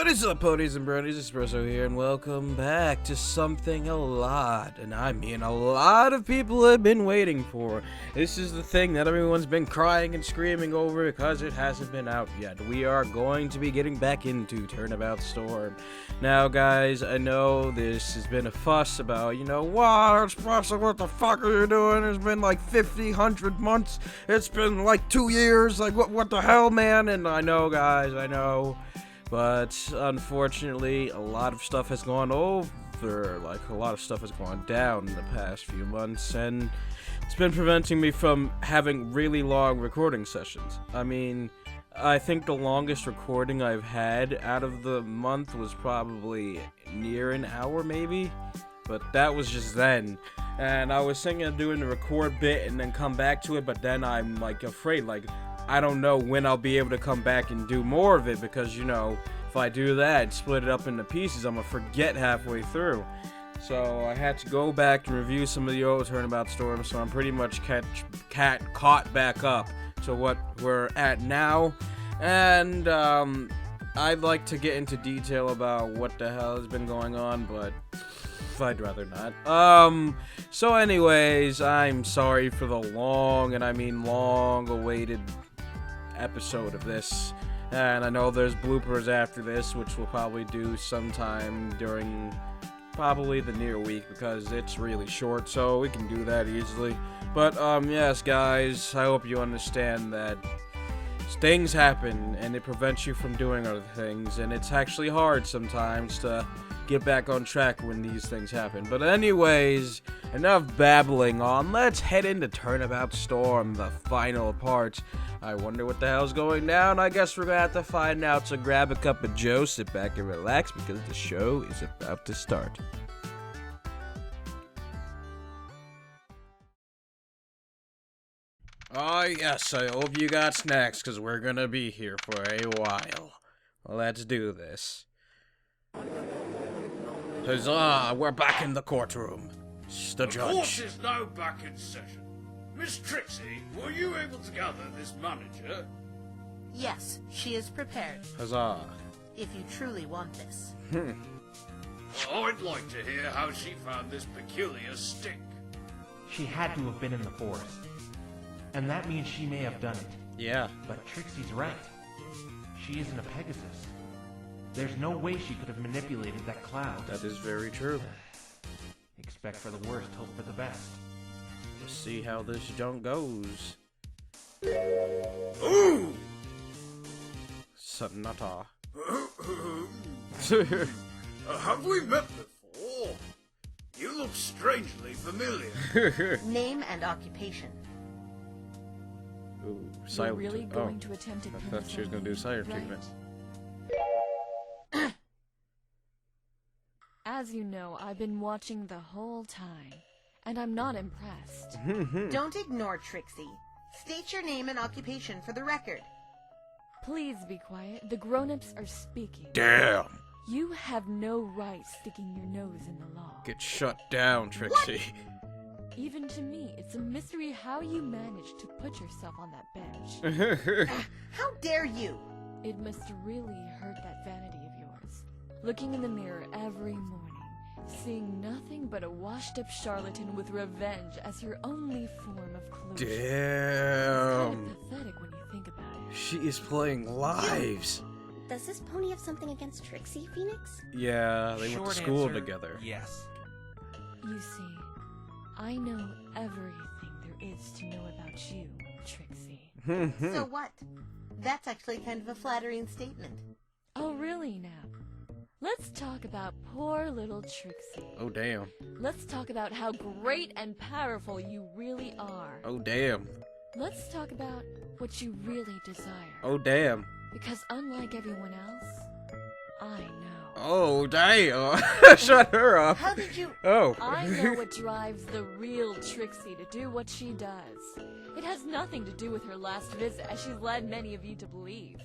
is up, ponies and bronies? Espresso here, and welcome back to something a lot, and I mean a lot of people have been waiting for. This is the thing that everyone's been crying and screaming over because it hasn't been out yet. We are going to be getting back into Turnabout Storm. Now, guys, I know this has been a fuss about, wow, Espresso, what the fuck are you doing? It's been like 50, 100 months. It's been like 2 years. Like, what the hell, man? And I know, guys, I know. But unfortunately, a lot of stuff has gone over, like a lot of stuff has gone down in the past few months, and it's been preventing me from having really long recording sessions. I mean, I think the longest recording I've had out of the month was probably near an hour, maybe, but that was just then. And I was thinking of doing the record bit and then come back to it, but then I'm like afraid, like, I don't know when I'll be able to come back and do more of it because, if I do that, split it up into pieces, I'm going to forget halfway through. So I had to go back and review some of the old Turnabout Storms, so I'm pretty much caught back up to what we're at now. And I'd like to get into detail about what the hell has been going on, but I'd rather not. So anyways, I'm sorry for the long awaited episode of this, and I know there's bloopers after this, which we'll probably do sometime during probably the near week because it's really short, so we can do that easily. But yes, guys, I hope you understand that things happen and it prevents you from doing other things, and it's actually hard sometimes to get back on track when these things happen. But anyways, enough babbling on. Let's head into Turnabout Storm, the final part. I wonder what the hell's going down. I guess we're gonna have to find out, so grab a cup of joe, sit back and relax because the show is about to start. Oh yes, I hope you got snacks because we're gonna be here for a while. Let's do this. Huzzah, we're back in the courtroom. The judge. The court is now back in session. Miss Trixie, were you able to gather this manager? Yes, she is prepared. Huzzah. If you truly want this. I'd like to hear how she found this peculiar stick. She had to have been in the forest. And that means she may have done it. Yeah. But Trixie's right. She isn't a Pegasus. There's no way she could have manipulated that cloud. That is very true. Expect for the worst, hope for the best. Let's see how this junk goes. Ooh! Sonata. Have we met before? You look strangely familiar. Name and occupation. Ooh, You're silent. really going to attempt to I thought she was going to do silent treatment. As you know, I've been watching the whole time, and I'm not impressed. Don't ignore Trixie. State your name and occupation for the record. Please be quiet. The grown-ups are speaking. Damn! You have no right sticking your nose in the law. Get shut down, Trixie. Even to me, it's a mystery how you managed to put yourself on that bench. How dare you? It must really hurt that vanity of yours. Looking in the mirror every morning, seeing nothing but a washed-up charlatan with revenge as your only form of closure. Damn! It's kind of pathetic when you think about it. She is playing lives. Does this pony have something against Trixie, Phoenix? Yeah, they went to Short school answer, together. Yes. You see, I know everything there is to know about you, Trixie. So what? That's actually kind of a flattering statement. Oh, really now? Let's talk about poor little Trixie. Oh, damn. Let's talk about how great and powerful you really are. Oh, damn. Let's talk about what you really desire. Oh, damn. Because unlike everyone else, I know. Oh, damn. Shut her up. How did you... Oh. I know what drives the real Trixie to do what she does. It has nothing to do with her last visit, as she's led many of you to believe.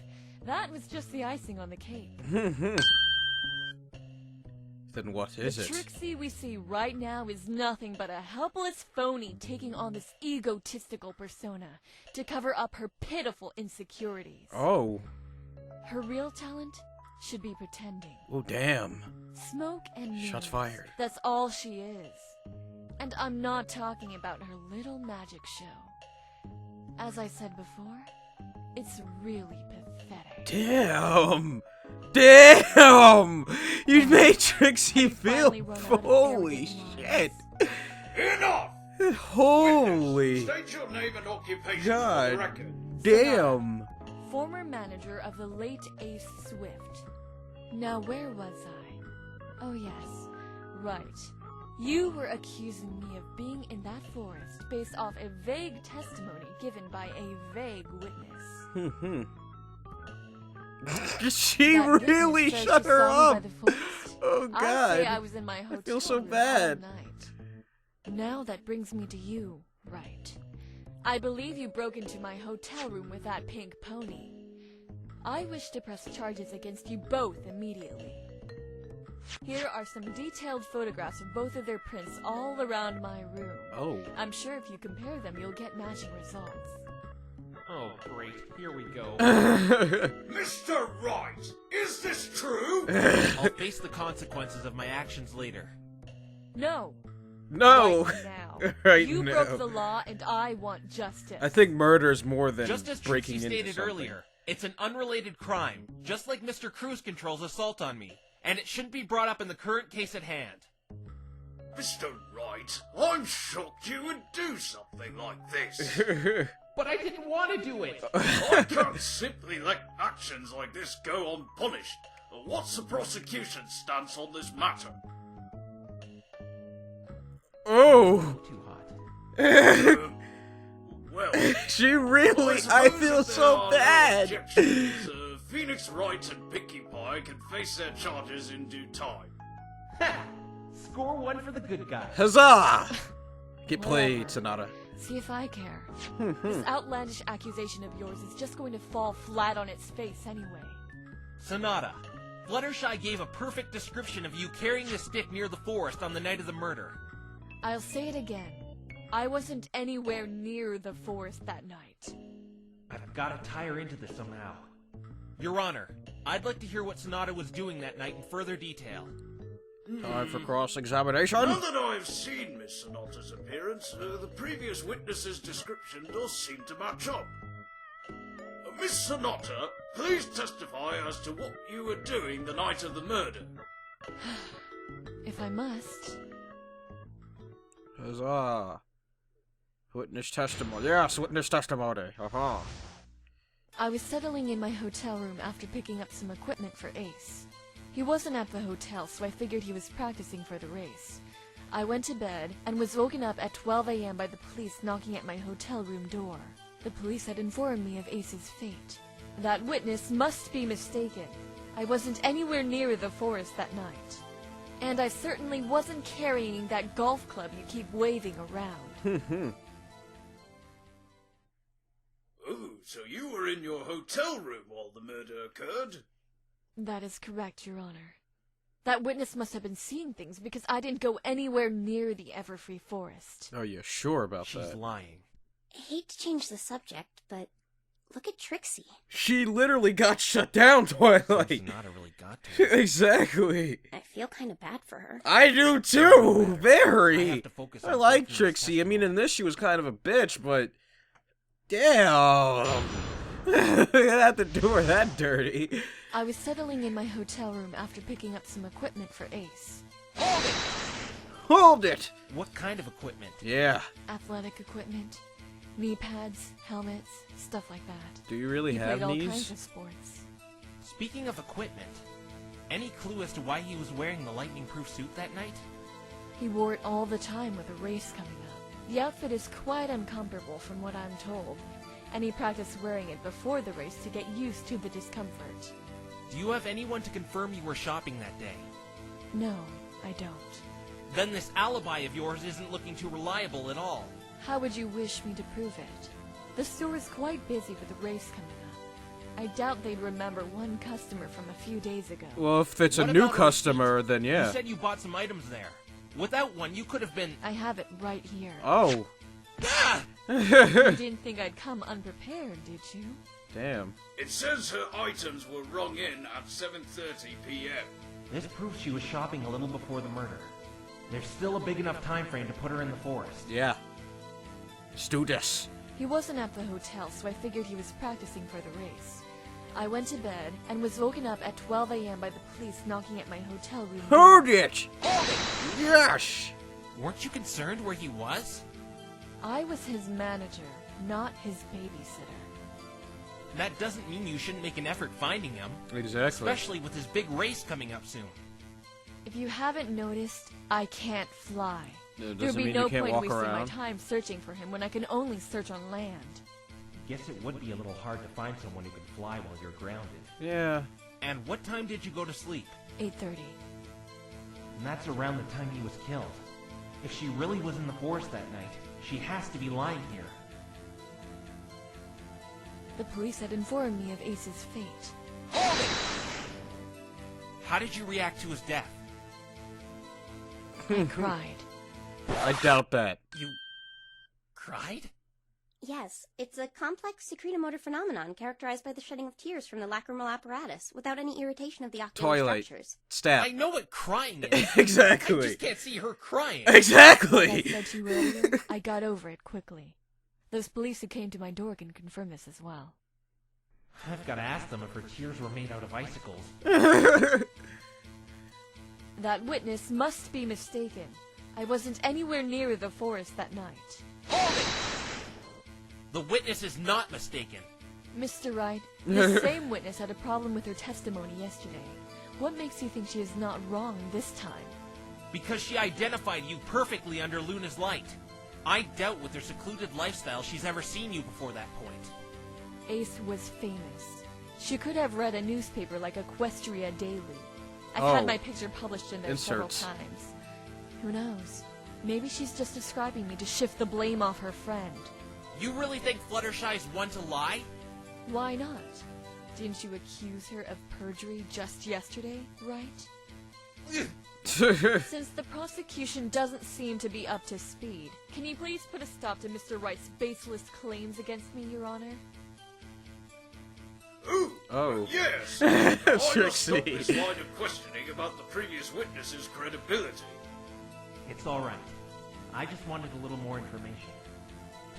That was just the icing on the cake. Then what is The it? Trixie we see right now is nothing but a helpless phony taking on this egotistical persona to cover up her pitiful insecurities. Oh. Her real talent should be pretending. Oh, damn. Smoke and mirrors. Shots fired. That's all she is. And I'm not talking about her little magic show. As I said before, it's really pathetic. Damn! Damn! You made Trixie feel. finally run out of Holy arrogant shit! Enough! Holy State your name and occupation for God. the record. damn! Former manager of the late Ace Swift. Now where was I? Oh yes, right. You were accusing me of being in that forest based off a vague testimony given by a vague witness. She That witness really says shut she her saw me up! by the forest. Oh I say I god! was in my hotel feel so room bad. all night. Now that brings me to you, right? I believe you broke into my hotel room with that pink pony. I wish to press charges against you both immediately. Here are some detailed photographs of both of their prints all around my room. Oh. I'm sure if you compare them, you'll get matching results. Oh, great. Here we go. Mr. Wright, is this true? I'll face the consequences of my actions later. No. No! Right now. Right you now. broke the law, and I want justice. I think murder's more than Just as breaking Trixie into stated something. earlier, it's an unrelated crime, just like Mr. Cruise Control's assault on me, and it shouldn't be brought up in the current case at hand. Mr. Wright, I'm shocked you would do something like this. But I didn't want to do it! I can't simply let actions like this go unpunished. What's the prosecution's stance on this matter? Oh! Too hot. Well, She really, suppose I feel if there so are no bad! objections, Phoenix Wright and Pinkie Pie can face their charges in due time. Ha! Score one for the good guy. Huzzah! Get Whatever. played, Sonata. See if I care. This outlandish accusation of yours is just going to fall flat on its face anyway. Sonata, Fluttershy gave a perfect description of you carrying the stick near the forest on the night of the murder. I'll say it again. I wasn't anywhere near the forest that night. I've got to tie her into this somehow. Your Honor, I'd like to hear what Sonata was doing that night in further detail. Time for cross-examination. Now that I've seen Miss Sonata's appearance, the previous witness's description does seem to match up. Miss Sonata, please testify as to what you were doing the night of the murder. If I must. Huzzah. Witness testimony. Yes, witness testimony. Aha. I was settling in my hotel room after picking up some equipment for Ace. He wasn't at the hotel, so I figured he was practicing for the race. I went to bed and was woken up at 12 a.m. by the police knocking at my hotel room door. The police had informed me of Ace's fate. That witness must be mistaken. I wasn't anywhere near the forest that night. And I certainly wasn't carrying that golf club you keep waving around. Oh, so you were in your hotel room while the murder occurred? That is correct, Your Honor. That witness must have been seeing things because I didn't go anywhere near the Everfree Forest. Are you sure about She's that? lying. I hate to change the subject, but look at Trixie. She literally got shut down, Twilight. Sonata really got to her. Exactly. I feel kind of bad for her. I do too. I Very. have to focus I on like Trixie's Trixie. I mean, testimony. in this she was kind of a bitch, but damn. You have to do her that dirty. I was settling in my hotel room after picking up some equipment for Ace. Hold it! Hold it. What kind of equipment? Yeah. Athletic equipment, knee pads, helmets, stuff like that. Do you really He have played all kinds knees? of sports. Speaking of equipment, any clue as to why he was wearing the lightning-proof suit that night? He wore it all the time with a race coming up. The outfit is quite uncomfortable from what I'm told, and he practiced wearing it before the race to get used to the discomfort. Do you have anyone to confirm you were shopping that day? No, I don't. Then this alibi of yours isn't looking too reliable at all. How would you wish me to prove it? The store is quite busy with the race coming up. I doubt they'd remember one customer from a few days ago. Well, if it's a What new about a customer, receipt? then yeah. You said you bought some items there. Without one, you could have been... I have it right here. Oh. Ah! You didn't think I'd come unprepared, did you? Damn. It says her items were rung in at 7:30 p.m. This proves she was shopping a little before the murder. There's still a big enough time frame to put her in the forest. Yeah. Let's do this. He wasn't at the hotel, so I figured he was practicing for the race. I went to bed and was woken up at 12 a.m. by the police knocking at my hotel room door. Hold it! Yes! Weren't you concerned where he was? I was his manager, not his babysitter. That doesn't mean you shouldn't make an effort finding him. Exactly. Especially with his big race coming up soon. If you haven't noticed, I can't fly. It There'd doesn't be mean no you can't point walk wasting my around. time searching for him when I can only search on land. Guess it would be a little hard to find someone who can fly while you're grounded. Yeah. And what time did you go to sleep? 8:30. And that's around the time he was killed. If she really was in the forest that night, she has to be lying here. The police had informed me of Ace's fate. Hold it! How did you react to his death? I cried. I doubt that. You cried? Yes, it's a complex secretomotor phenomenon characterized by the shedding of tears from the lacrimal apparatus without any irritation of the ocular Toilet. structures. Stab. I know what crying is. I Exactly. just can't see her crying. As I Exactly. said to you earlier, I got over it quickly. Those police who came to my door can confirm this as well. I've got to ask them if her tears were made out of icicles. That witness must be mistaken. I wasn't anywhere near the forest that night. Hold it! The witness is not mistaken. Mr. Wright, the same witness had a problem with her testimony yesterday. What makes you think she is not wrong this time? Because she identified you perfectly under Luna's light. I doubt with her secluded lifestyle she's ever seen you before that point. Ace was famous. She could have read a newspaper like Equestria Daily. I've Oh. had my picture published in there Inserts. several times. Who knows? Maybe she's just describing me to shift the blame off her friend. You really think Fluttershy's one to lie? Why not? Didn't you accuse her of perjury just yesterday, right? Since the prosecution doesn't seem to be up to speed, can you please put a stop to Mr. Wright's baseless claims against me, Your Honor? Ooh, Oh. yes! I must Trixie. stop this line of questioning about the previous witness's credibility. It's alright. I just wanted a little more information.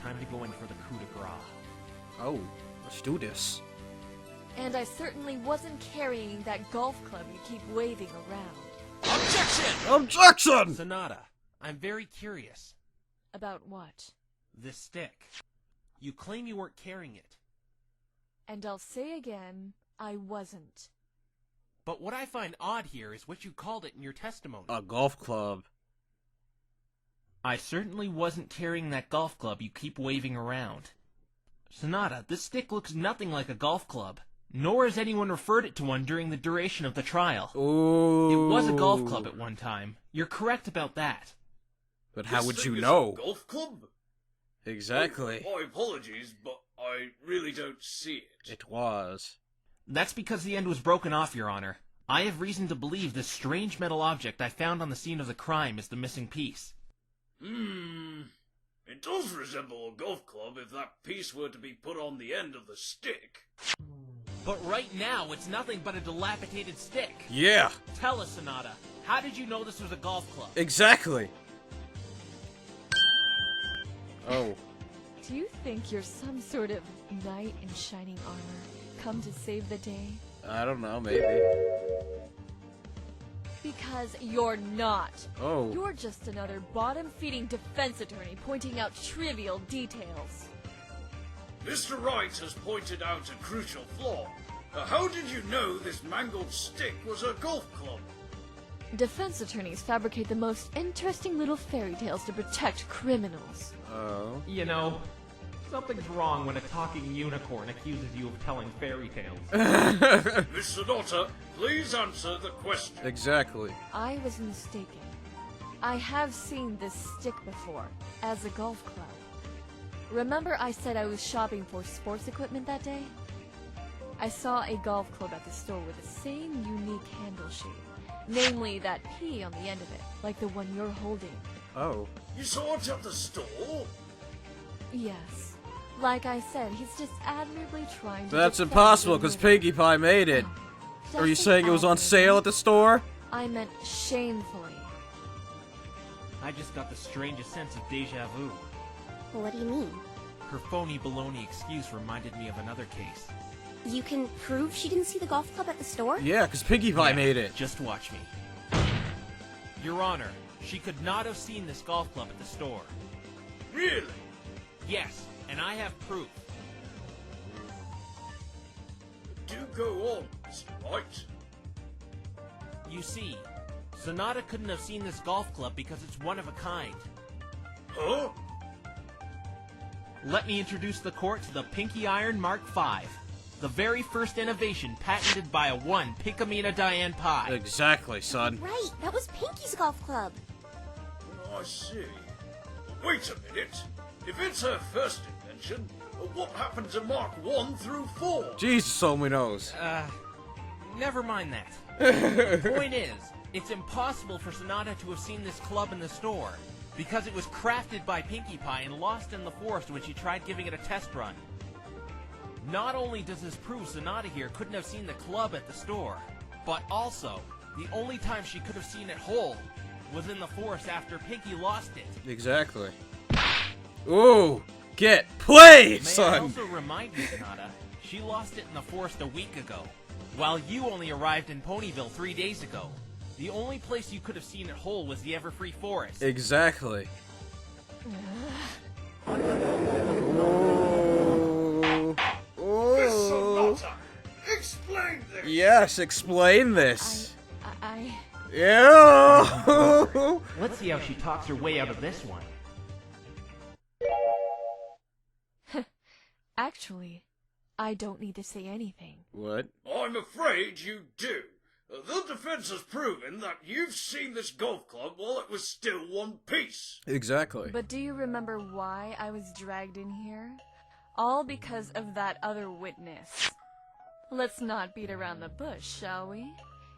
Time to go in for the coup de grace. Oh, let's do this. And I certainly wasn't carrying that golf club you keep waving around. Objection! Objection! Sonata, I'm very curious. About what? This stick. You claim you weren't carrying it. And I'll say again, I wasn't. But what I find odd here is what you called it in your testimony. A golf club. I certainly wasn't carrying that golf club you keep waving around. Sonata, this stick looks nothing like a golf club, nor has anyone referred it to one during the duration of the trial. Ooh. It was a golf club at one time. You're correct about that. But how This would thing you is know? a golf club? Exactly. Oh, my apologies, but I really don't see it. It was. That's because the end was broken off, Your Honor. I have reason to believe this strange metal object I found on the scene of the crime is the missing piece. It does resemble a golf club if that piece were to be put on the end of the stick. But right now, it's nothing but a dilapidated stick. Yeah, Tell us, Sonata, how did you know this was a golf club? exactly. Oh. Do you think you're some sort of knight in shining armor, come to save the day? I don't know, maybe. Because you're not. Oh. You're just another bottom-feeding defense attorney pointing out trivial details. Mr. Wright has pointed out a crucial flaw. How did you know this mangled stick was a golf club? Defense attorneys fabricate the most interesting little fairy tales to protect criminals. Oh. You know, something's wrong when a talking unicorn accuses you of telling fairy tales. Miss Sonata, please answer the question. Exactly. I was mistaken. I have seen this stick before, as a golf club. Remember I said I was shopping for sports equipment that day? I saw a golf club at the store with the same unique handle shape. Namely, that P on the end of it, like the one you're holding. Oh. You saw it at the store? Yes. Like I said, he's just admirably trying to... That's defend impossible, the because murder. Pinkie Pie made it. Oh, Are you just saying it was on admirably. sale at the store? I meant shamefully. I just got the strangest sense of deja vu. What do you mean? Her phony baloney excuse reminded me of another case. You can prove she didn't see the golf club at the store? Yeah, because Pinkie Pie Yeah, made it. Just watch me. Your Honor, she could not have seen this golf club at the store. Really? Yes, and I have proof. Do go on, Mr. Wright. You see, Sonata couldn't have seen this golf club because it's one of a kind. Huh? Let me introduce the court to the Pinky Iron Mark V, the very first innovation patented by a one Pinkamena Diane Pie. Exactly, son. Right, that was Pinky's golf club. I see. Wait a minute. If it's her first invention, what happened to Mark 1 through 4? Jesus only knows. Never mind that. The point is, it's impossible for Sonata to have seen this club in the store, because it was crafted by Pinkie Pie and lost in the forest when she tried giving it a test run. Not only does this prove Sonata here couldn't have seen the club at the store, but also, the only time she could have seen it whole was in the forest after Pinkie lost it. Exactly. Ooh, get played, May I son. also remind you, Sonata, she lost it in the forest a week ago, while you only arrived in Ponyville 3 days ago. The only place you could have seen it whole was the Everfree Forest. Exactly. Miss Sonata, explain this! Yes, explain this. I... Yeah. Let's see how she talks her way out of this one. Actually, I don't need to say anything. What? I'm afraid you do. The defense has proven that you've seen this golf club while it was still one piece. Exactly. But do you remember why I was dragged in here? All because of that other witness. Let's not beat around the bush, shall we?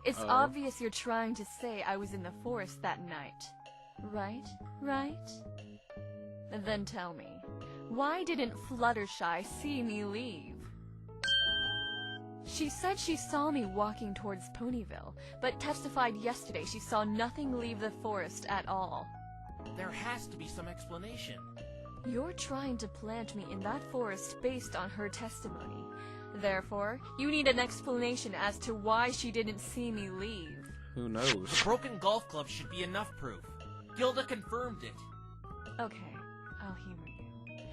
It's obvious you're trying to say I was in the forest that night. Right? Right? Then tell me, why didn't Fluttershy see me leave? She said she saw me walking towards Ponyville, but testified yesterday she saw nothing leave the forest at all. There has to be some explanation. You're trying to plant me in that forest based on her testimony. Therefore, you need an explanation as to why she didn't see me leave. Who knows? The broken golf club should be enough proof. Gilda confirmed it. Okay, I'll humor you.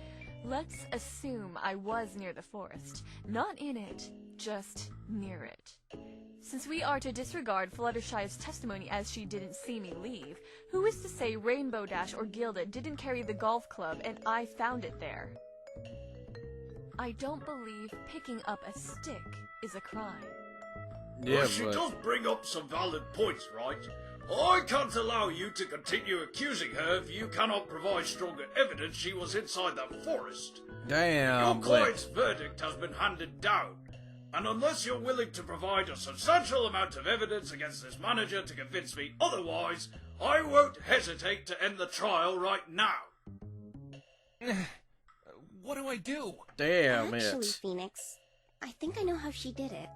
Let's assume I was near the forest. Not in it, just near it. Since we are to disregard Fluttershy's testimony as she didn't see me leave, who is to say Rainbow Dash or Gilda didn't carry the golf club and I found it there? I don't believe picking up a stick is a crime. Yeah, Well, she but does bring up some valid points, right? I can't allow you to continue accusing her if you cannot provide stronger evidence she was inside that forest. damn. Your client's verdict has been handed down, and unless you're willing to provide a substantial amount of evidence against this manager to convince me otherwise, I won't hesitate to end the trial right now. What do I do? Damn Actually, it. Phoenix, I think I know how she did it.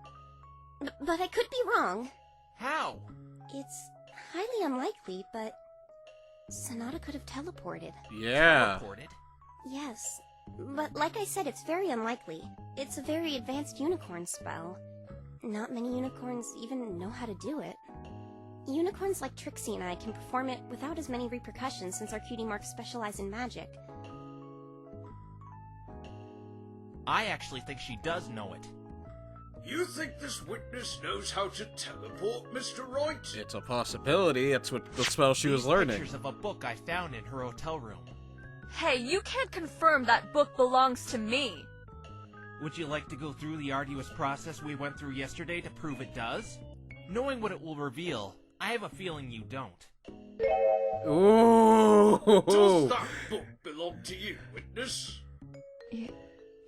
But I could be wrong. How? It's highly unlikely, but Sonata could have teleported. Yeah. Reported. Yes, but like I said, it's very unlikely. It's a very advanced unicorn spell. Not many unicorns even know how to do it. Unicorns like Trixie and I can perform it without as many repercussions since our cutie marks specialize in magic. I actually think she does know it. You think this witness knows how to teleport, Mr. Wright? It's a possibility. That's what the spell she was These learning. pictures of a book I found in her hotel room. Hey, you can't confirm that book belongs to me! Would you like to go through the arduous process we went through yesterday to prove it does? Knowing what it will reveal, I have a feeling you don't. Ooh. Does that book belong to you, witness?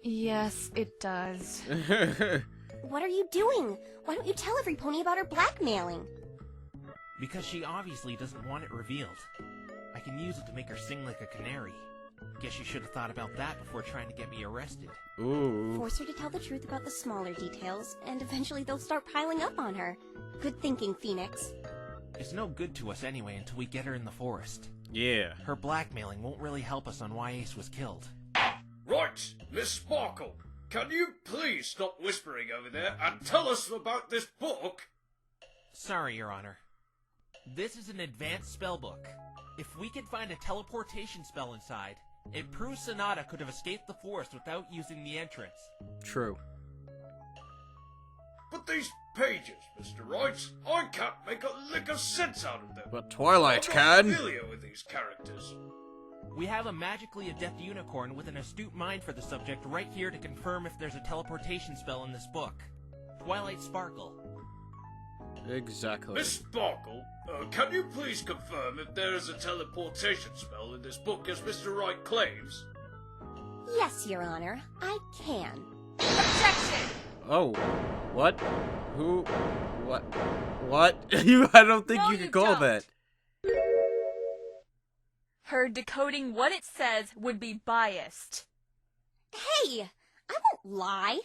Yes, it does. What are you doing? Why don't you tell every pony about her blackmailing? Because she obviously doesn't want it revealed. I can use it to make her sing like a canary. Guess you should have thought about that before trying to get me arrested. Ooh. Force her to tell the truth about the smaller details, and eventually they'll start piling up on her. Good thinking, Phoenix. It's no good to us anyway until we get her in the forest. Yeah. Her blackmailing won't really help us on why Ace was killed. Right, Miss Sparkle, can you please stop whispering over there and tell us about this book? Sorry, Your Honor. This is an advanced spell book. If we can find a teleportation spell inside, it proves Sonata could have escaped the forest without using the entrance. True. But these pages, Mr. Wright, I can't make a lick of sense out of them. But Twilight I'm can. not familiar with these characters. We have a magically adept unicorn with an astute mind for the subject right here to confirm if there's a teleportation spell in this book. Twilight Sparkle. Exactly. Miss Sparkle, can you please confirm if there is a teleportation spell in this book as Mr. Wright claims? Yes, Your Honor, I can. Objection! Oh. What? Who? What? What? I don't think No, you can you call don't. that. Her decoding what it says would be biased. Hey, I won't lie.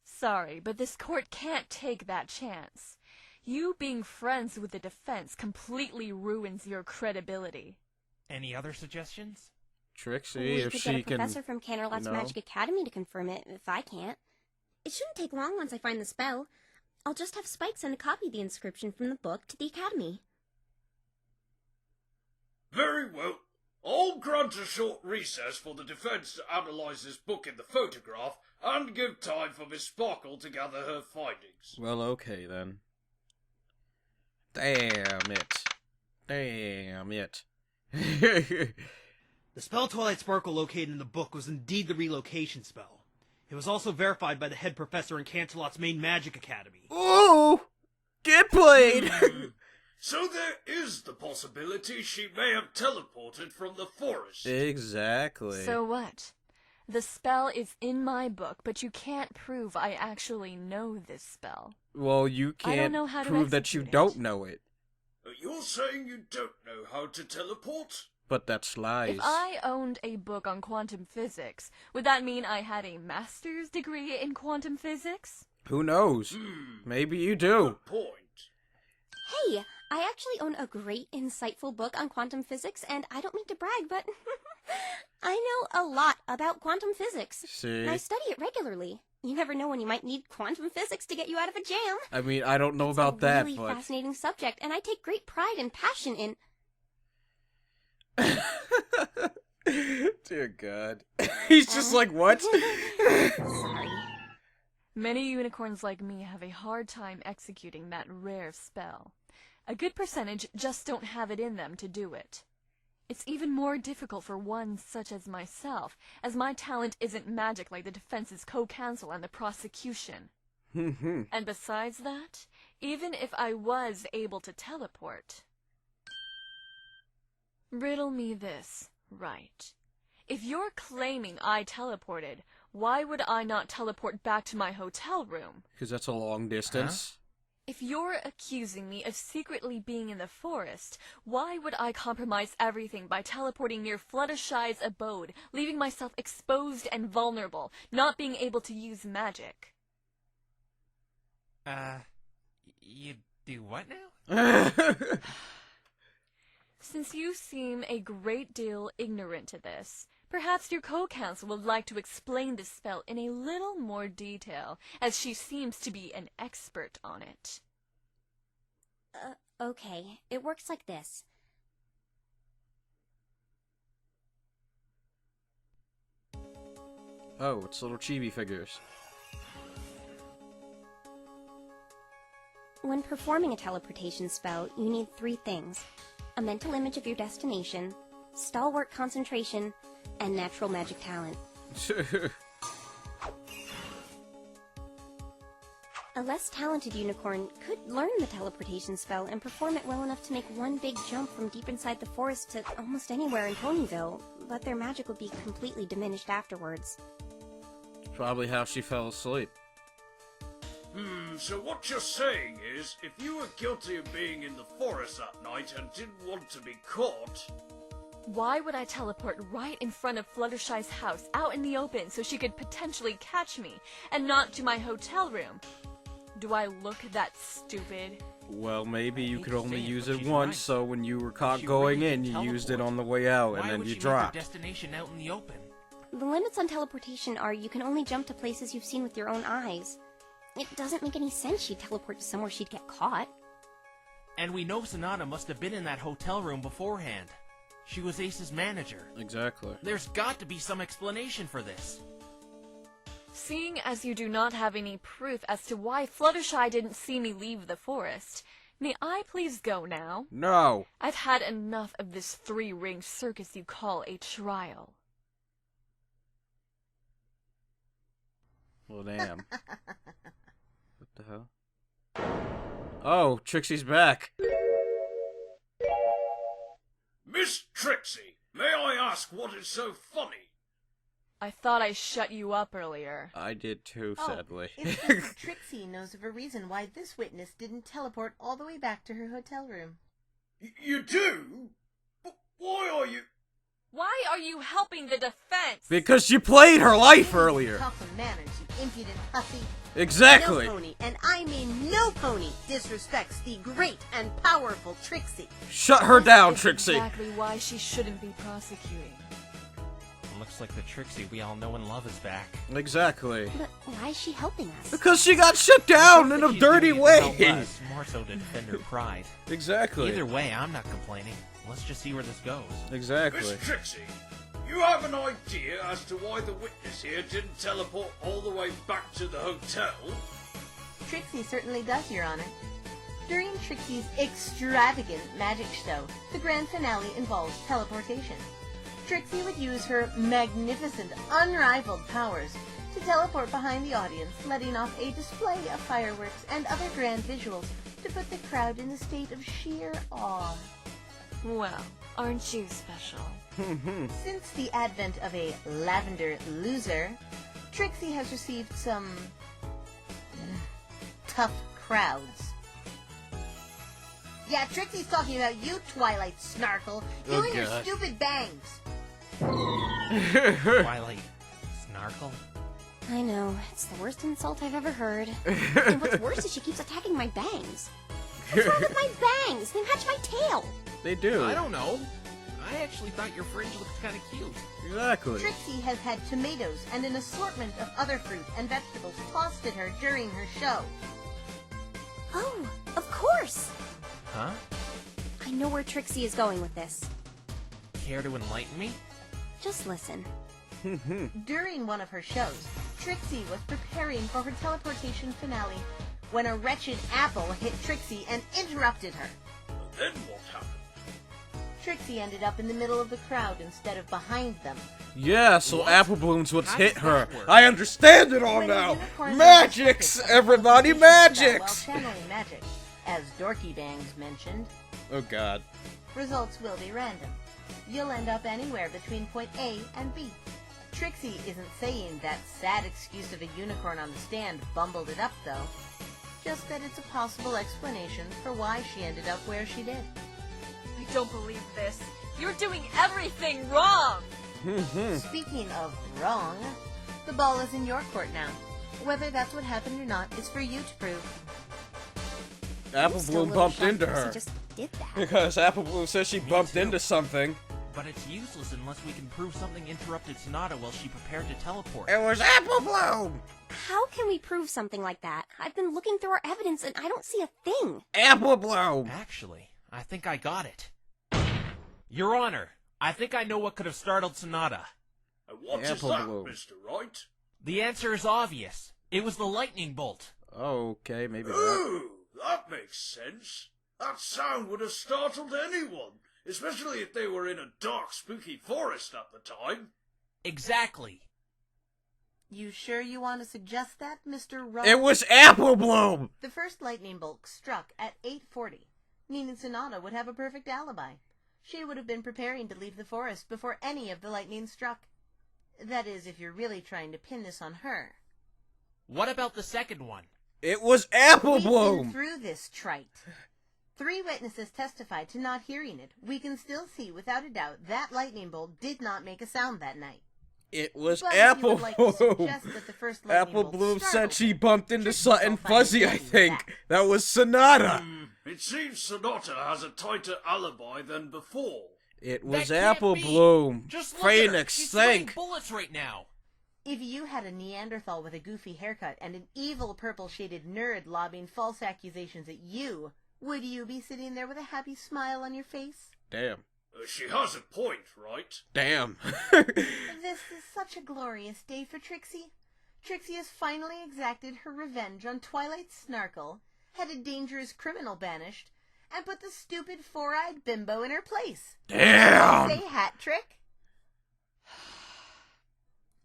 Sorry, but this court can't take that chance. You being friends with the defense completely ruins your credibility. Any other suggestions? Trixie, We if could she get a can. professor from Canterlot's no. Magic Academy to confirm it, if I can't. It shouldn't take long once I find the spell. I'll just have Spike send a copy of the inscription from the book to the Academy. Very well. I'll grant a short recess for the defense to analyze this book in the photograph and give time for Miss Sparkle to gather her findings. Well, okay then. Damn it. Damn it. The spell Twilight Sparkle located in the book was indeed the relocation spell. It was also verified by the head professor in Canterlot's main magic academy. Ooh! Get played! So there is the possibility she may have teleported from the forest. Exactly. So what? The spell is in my book, but you can't prove I actually know this spell. Well, you I don't can't know how to prove that you execute it. don't know it. You're saying you don't know how to teleport? But that's lies. If I owned a book on quantum physics, would that mean I had a master's degree in quantum physics? Who knows? Maybe you do. Good point. Hey, I actually own a great, insightful book on quantum physics, and I don't mean to brag, but I know a lot about quantum physics. See? And I study it regularly. You never know when you might need quantum physics to get you out of a jam. I mean, I don't know It's about a that, really but... fascinating subject, and I take great pride and passion in... Dear God. He's just like, what? Sorry. Many unicorns like me have a hard time executing that rare spell. A good percentage just don't have it in them to do it. It's even more difficult for one such as myself, as my talent isn't magic like the defense's co-counsel and the prosecution. And besides that, even if I was able to teleport... Riddle me this, right? If you're claiming I teleported, why would I not teleport back to my hotel room? Because that's a long distance. If you're accusing me of secretly being in the forest, why would I compromise everything by teleporting near Fluttershy's abode, leaving myself exposed and vulnerable, not being able to use magic? You do what now? Since you seem a great deal ignorant to this, perhaps your co-counsel would like to explain this spell in a little more detail, as she seems to be an expert on it. Okay. It works like this. Oh, it's little chibi figures. When performing a teleportation spell, you need 3 things. A mental image of your destination, stalwart concentration, and natural magic talent. A less talented unicorn could learn the teleportation spell and perform it well enough to make one big jump from deep inside the forest to almost anywhere in Ponyville, but their magic would be completely diminished afterwards. Probably how she fell asleep. So what you're saying is, if you were guilty of being in the forest that night and didn't want to be caught, Why would I teleport right in front of Fluttershy's house, out in the open, so she could potentially catch me, and not to my hotel room? Do I look that stupid? Well, maybe you could to only say it, use but it she's once, right. so when you were caught she going really in, did you used it teleport, on the way out, Why and then would you she make her dropped. destination out in the open? The limits on teleportation are you can only jump to places you've seen with your own eyes. It doesn't make any sense she'd teleport to somewhere she'd get caught. And we know Sonata must have been in that hotel room beforehand. She was Ace's manager. Exactly. There's got to be some explanation for this. Seeing as you do not have any proof as to why Fluttershy didn't see me leave the forest, may I please go now? No. I've had enough of this three-ring circus you call a trial. Well, damn. What the hell? Oh, Trixie's back. Miss Trixie, may I ask what is so funny? I thought I shut you up earlier. I did too, Oh, sadly. it's just Trixie knows of a reason why this witness didn't teleport all the way back to her hotel room. You do? But why are you... Why are you helping the defense? Because she played her life earlier. Talk some manners, you impudent hussy. Exactly. No pony, and I mean no pony, disrespects the great and powerful Trixie. Shut her down, That's Trixie. exactly why she shouldn't be prosecuting. Looks like the Trixie we all know and love is back. Exactly. But why is she helping us? Because she got shut down in a She's dirty doing it to help way. us, more so to defend her pride. Exactly. Either way, I'm not complaining. Let's just see where this goes. Exactly. Miss Trixie, you have an idea as to why the witness here didn't teleport all the way back to the hotel? Trixie certainly does, Your Honor. During Trixie's extravagant magic show, the grand finale involves teleportation. Trixie would use her magnificent, unrivaled powers to teleport behind the audience, letting off a display of fireworks and other grand visuals to put the crowd in a state of sheer awe. Well, aren't you special? Since the advent of a lavender loser, Trixie has received some tough crowds. Yeah, Trixie's talking about you, Twilight Snarkle. You Oh, and your God. stupid bangs. Twilight Snarkle? I know, it's the worst insult I've ever heard. And what's worse is she keeps attacking my bangs. What's wrong with my bangs? They match my tail. They do. I don't know. I actually thought your fringe looked kind of cute. Exactly. Trixie has had tomatoes and an assortment of other fruit and vegetables tossed at her during her show. Oh, of course. Huh? I know where Trixie is going with this. Care to enlighten me? Just listen. During one of her shows, Trixie was preparing for her teleportation finale when a wretched apple hit Trixie and interrupted her. Then what happened? Trixie ended up in the middle of the crowd instead of behind them. Yeah, so What? apple bloom's what's How hit does her. that work? I understand it all When the now. unicorns are Magics, distracted from everybody, the teleportation spell magics. While channeling magic, as Dorky Bangs mentioned, Oh God. results will be random. You'll end up anywhere between point A and B. Trixie isn't saying that sad excuse of a unicorn on the stand bumbled it up, though. Just that it's a possible explanation for why she ended up where she did. I don't believe this. You're doing everything wrong! Speaking of wrong, the ball is in your court now. Whether that's what happened or not is for you to prove. Apple I'm still a Bloom little bumped shocked into Trixie her. just did that. Because Apple Bloom says she bumped too. into something. But it's useless unless we can prove something interrupted Sonata while she prepared to teleport. It was Apple Bloom! How can we prove something like that? I've been looking through our evidence and I don't see a thing. Apple Bloom! Actually, I think I got it. Your Honor, I think I know what could have startled Sonata. And what is Apple that, bloom. Mr. Wright? The answer is obvious. It was the lightning bolt. Okay, maybe that. Ooh, that makes sense. That sound would have startled anyone, especially if they were in a dark, spooky forest at the time. Exactly. You sure you want to suggest that, Mr. Rowe? It was Apple Bloom! The first lightning bolt struck at 8:40, meaning Sonata would have a perfect alibi. She would have been preparing to leave the forest before any of the lightning struck. That is, if you're really trying to pin this on her. What about the second one? It was Apple We've been Bloom! through this, trite. 3 witnesses testified to not hearing it. We can still see without a doubt that lightning bolt did not make a sound that night. It was But if you Apple would like to Bloom. suggest that the first lightning Apple bolt Bloom said startled she her, bumped into Trixie something will find it fuzzy, I easy with think. that. That was Sonata. It seems Sonata has a tighter alibi than before. It was That can't Apple be. Bloom. Just look at her. Phoenix, She's sweating think. bullets right now. If you had a Neanderthal with a goofy haircut and an evil purple-shaded nerd lobbing false accusations at you, would you be sitting there with a happy smile on your face? Damn. She has a point, right? Damn. This is such a glorious day for Trixie. Trixie has finally exacted her revenge on Twilight Snarkle, had a dangerous criminal banished, and put the stupid four-eyed bimbo in her place. Damn. Say hat trick?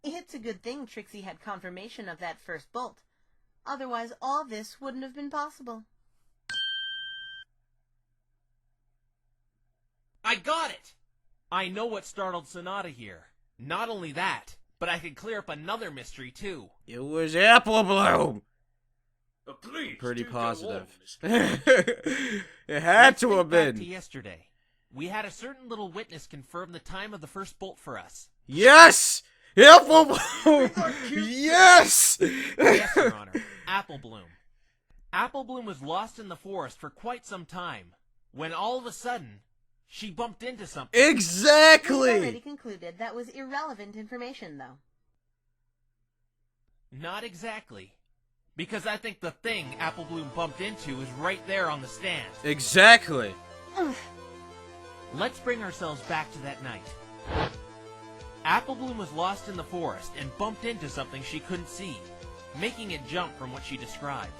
It's a good thing Trixie had confirmation of that first bolt. Otherwise, all this wouldn't have been possible. I got it! I know what startled Sonata here. Not only that, but I can clear up another mystery too. It was Apple Bloom. Please, Pretty do go on, positive. Mr. It had Let's to think have back been. to yesterday. We had a certain little witness confirm the time of the first bolt for us. Yes! Apple Bloom! Yes! Yes, Your Honor. Apple Bloom. Apple Bloom was lost in the forest for quite some time, when all of a sudden, she bumped into something. We've already Exactly! concluded that was irrelevant information, though. Not exactly. Because I think the thing Apple Bloom bumped into is right there on the stand. Exactly. Let's bring ourselves back to that night. Apple Bloom was lost in the forest and bumped into something she couldn't see, making it jump from what she described.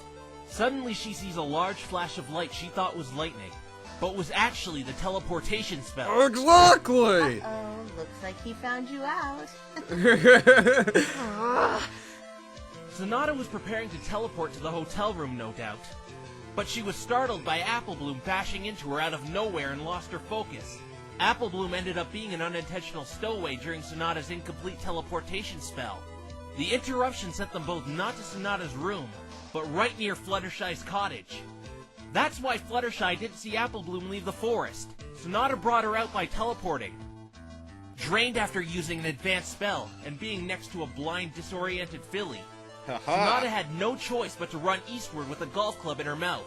Suddenly she sees a large flash of light she thought was lightning, but was actually the teleportation spell. Exactly! Uh-oh, looks like he found you out. Sonata was preparing to teleport to the hotel room, no doubt. But she was startled by Apple Bloom bashing into her out of nowhere and lost her focus. Apple Bloom ended up being an unintentional stowaway during Sonata's incomplete teleportation spell. The interruption sent them both not to Sonata's room, but right near Fluttershy's cottage. That's why Fluttershy didn't see Apple Bloom leave the forest. Sonata brought her out by teleporting. Drained after using an advanced spell and being next to a blind, disoriented filly, Sonata had no choice but to run eastward with a golf club in her mouth.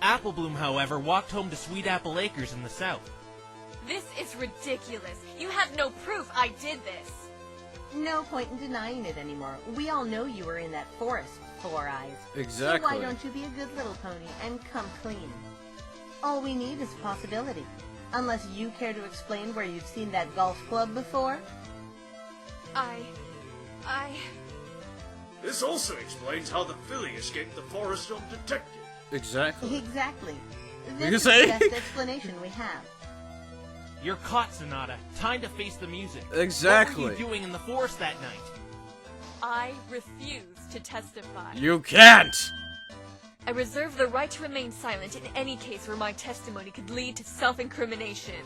Apple Bloom, however, walked home to Sweet Apple Acres in the south. This is ridiculous. You have no proof I did this. No point in denying it anymore. We all know you were in that forest, Four Eyes. Exactly. So why don't you be a good little pony and come clean? All we need is a possibility. Unless you care to explain where you've seen that golf club before? I... This also explains how the filly escaped the forest undetected. Exactly. Exactly. You This is say? the best explanation we have. You're caught, Sonata. Time to face the music. Exactly. What were you doing in the forest that night? I refuse to testify. You can't! I reserve the right to remain silent in any case where my testimony could lead to self-incrimination.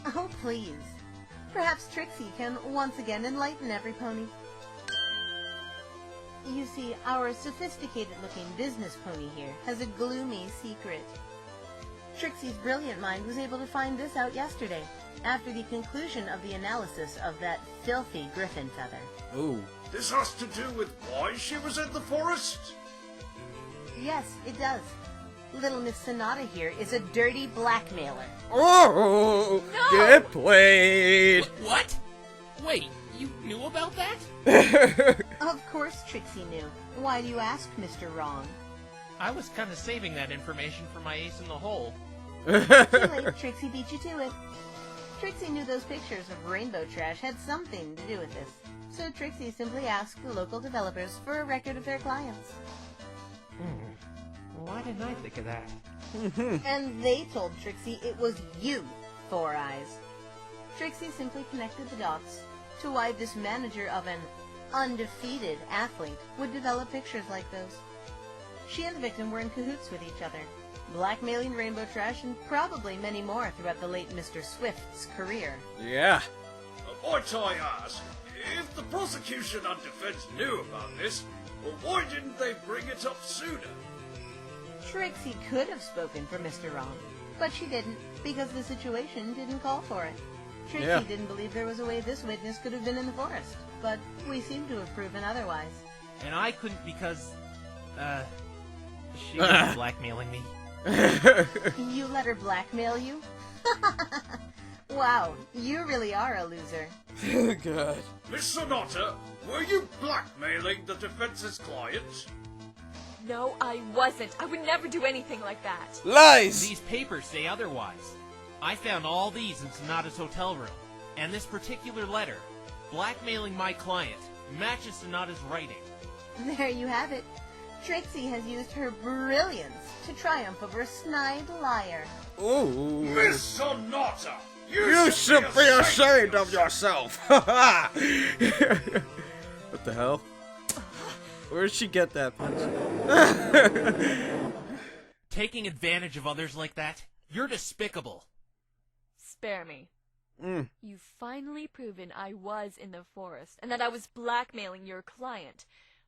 Oh, please. Perhaps Trixie can once again enlighten every pony. You see, our sophisticated-looking business pony here has a gloomy secret. Trixie's brilliant mind was able to find this out yesterday, after the conclusion of the analysis of that filthy griffin feather. Ooh. This has to do with why she was in the forest? Yes, it does. Little Miss Sonata here is a dirty blackmailer. Oh! No! Get played! What? Wait, you knew about that? Of course Trixie knew. Why do you ask, Mr. Wrong? I was kind of saving that information for my ace in the hole. Too late, Trixie beat you to it. Trixie knew those pictures of rainbow trash had something to do with this. So Trixie simply asked the local developers for a record of their clients. Why didn't I think of that? And they told Trixie it was you, Four Eyes. Trixie simply connected the dots to why this manager of an undefeated athlete would develop pictures like those. She and the victim were in cahoots with each other, blackmailing Rainbow Trash and probably many more throughout the late Mr. Swift's career. Yeah. Might I ask, if the prosecution and defense knew about this, well, why didn't they bring it up sooner? Trixie could have spoken for Mr. Wrong, but she didn't, because the situation didn't call for it. Trixie didn't believe there was a way this witness could have been in the forest, but we seem to have proven otherwise. And I couldn't because, she was blackmailing me. You let her blackmail you? Wow, you really are a loser. God. Miss Sonata, were you blackmailing the defense's client? No, I wasn't. I would never do anything like that. Lies! These papers say otherwise. I found all these in Sonata's hotel room, and this particular letter, blackmailing my client, matches Sonata's writing. There you have it. Trixie has used her brilliance to triumph over a snide liar. Ooh. Miss Sonata! You should be ashamed of yourself! What the hell? Where'd she get that punch? Taking advantage of others like that? You're despicable. Spare me. You've finally proven I was in the forest, and that I was blackmailing your client.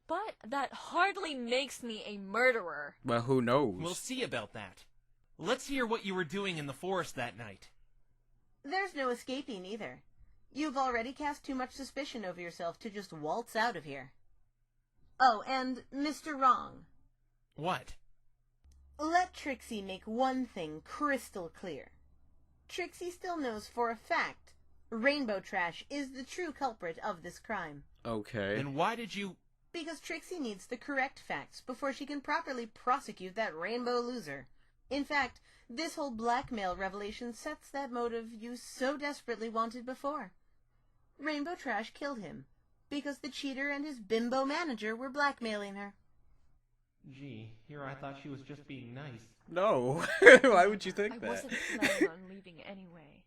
But that hardly makes me a murderer. Well, who knows? We'll see about that. Let's hear what you were doing in the forest that night. There's no escaping either. You've already cast too much suspicion over yourself to just waltz out of here. Oh, and Mr. Wrong. What? Let Trixie make one thing crystal clear. Trixie still knows for a fact Rainbow Trash is the true culprit of this crime. Okay. Then why did you... Because Trixie needs the correct facts before she can properly prosecute that rainbow loser. In fact, this whole blackmail revelation sets that motive you so desperately wanted before. Rainbow Trash killed him because the cheater and his bimbo manager were blackmailing her. Gee, here I thought she was just being nice. No. Why would you think I that? wasn't planning on leaving anyway.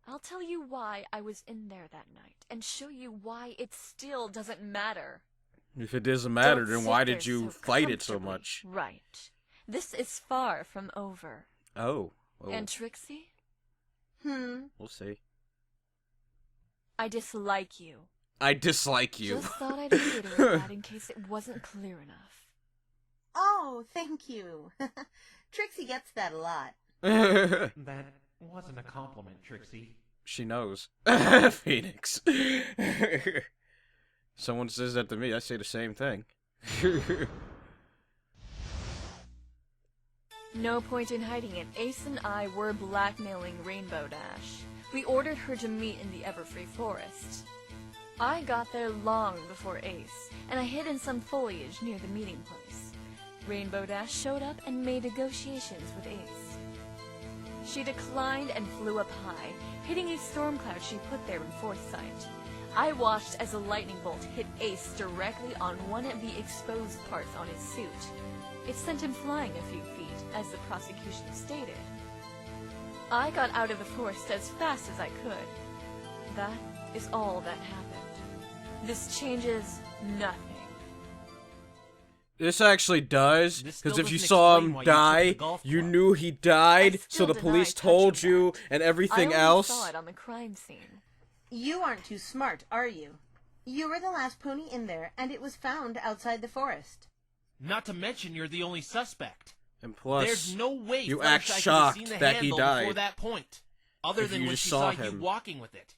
I'll tell you why I was in there that night, and show you why it still doesn't matter. If it doesn't matter, Don't then sit why there did you so fight it so comfortably. much? Right. This is far from over. Oh. Well, And Trixie? we'll see. I dislike you. I dislike you. Just thought I'd reiterate that in case it wasn't clear enough. Oh, thank you. Trixie gets that a lot. That wasn't a compliment, Trixie. She knows. Phoenix. Someone says that to me, I say the same thing. No point in hiding it. Ace and I were blackmailing Rainbow Dash. We ordered her to meet in the Everfree Forest. I got there long before Ace, and I hid in some foliage near the meeting place. Rainbow Dash showed up and made negotiations with Ace. She declined and flew up high, hitting a storm cloud she put there in foresight. I watched as a lightning bolt hit Ace directly on one of the exposed parts on his suit. It sent him flying a few feet, as the prosecution stated. I got out of the forest as fast as I could. That is all that happened. This changes nothing. This actually does, This because still if you doesn't saw explain him why you took die, the golf you club. knew he died, I so still the deny police touching told you, that. and everything I only else. saw it on the crime scene. You aren't too smart, are you? You were the last pony in there, and it was found outside the forest. Not to mention you're the only suspect. And plus, There's no way you Fluttershy act could have shocked seen the that he handle died. before that point, other If than you when just she saw saw him. you walking with it.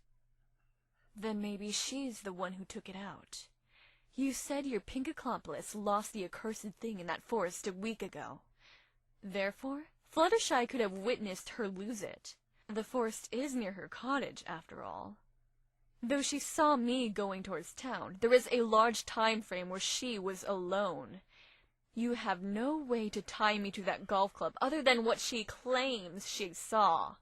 Then maybe she's the one who took it out. You said your pink accomplice lost the accursed thing in that forest a week ago. Therefore, Fluttershy could have witnessed her lose it. The forest is near her cottage, after all. Though she saw me going towards town, there is a large time frame where she was alone. You have no way to tie me to that golf club other than what she claims she saw.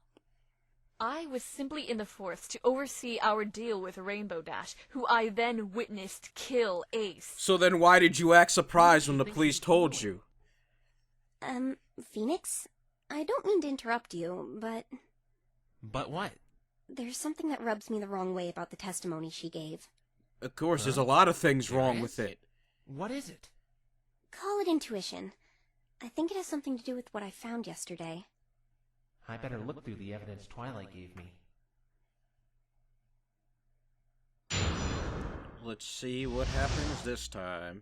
I was simply in the forest to oversee our deal with Rainbow Dash, who I then witnessed kill Ace. So then why did you act surprised when the think police he's told doing? you? Phoenix? I don't mean to interrupt you, but But what? there's something that rubs me the wrong way about the testimony she gave. Of course, there's a lot of things There wrong is? with it. What is it? Call it intuition. I think it has something to do with what I found yesterday. I better look through the evidence Twilight gave me. Let's see what happens this time.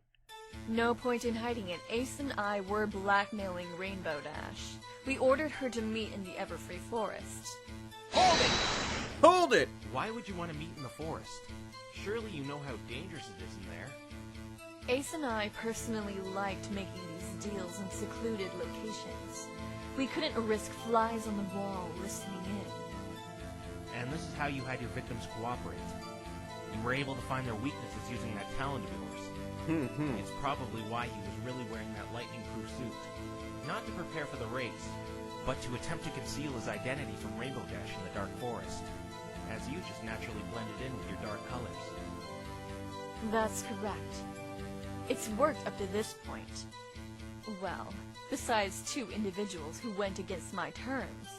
No point in hiding it. Ace and I were blackmailing Rainbow Dash. We ordered her to meet in the Everfree Forest. Hold it! Hold it! Why would you want to meet in the forest? Surely you know how dangerous it is in there. Ace and I personally liked making these deals in secluded locations. We couldn't risk flies on the wall listening in. And this is how you had your victims cooperate. You were able to find their weaknesses using that talent of yours. It's probably why he was really wearing that lightning-proof suit. Not to prepare for the race, but to attempt to conceal his identity from Rainbow Dash in the Dark Forest, as you just naturally blended in with your dark colors. That's correct. It's worked up to this point. Well, besides 2 individuals who went against my terms.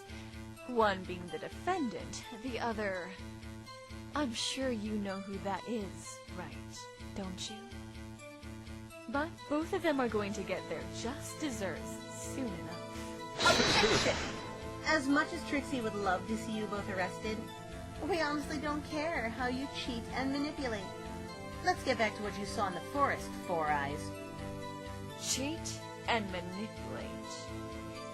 One being the defendant, the other... I'm sure you know who that is, right? Don't you? But both of them are going to get their just desserts soon enough. Objection! As much as Trixie would love to see you both arrested, we honestly don't care how you cheat and manipulate. Let's get back to what you saw in the forest, Four Eyes. Cheat and manipulate.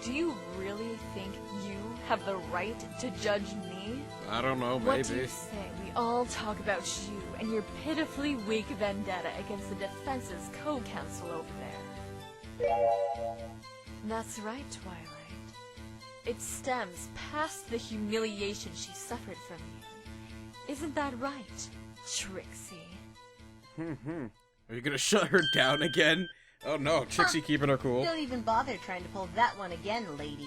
Do you really think you have the right to judge me? I don't know, What do maybe. you say we all talk about you and your pitifully weak vendetta against the defense's co-counsel over there? That's right, Twilight. It stems past the humiliation she suffered from you. Isn't that right, Trixie? Are you gonna shut her down again? Oh no, Trixie keeping her cool. Don't even bother trying to pull that one again, lady.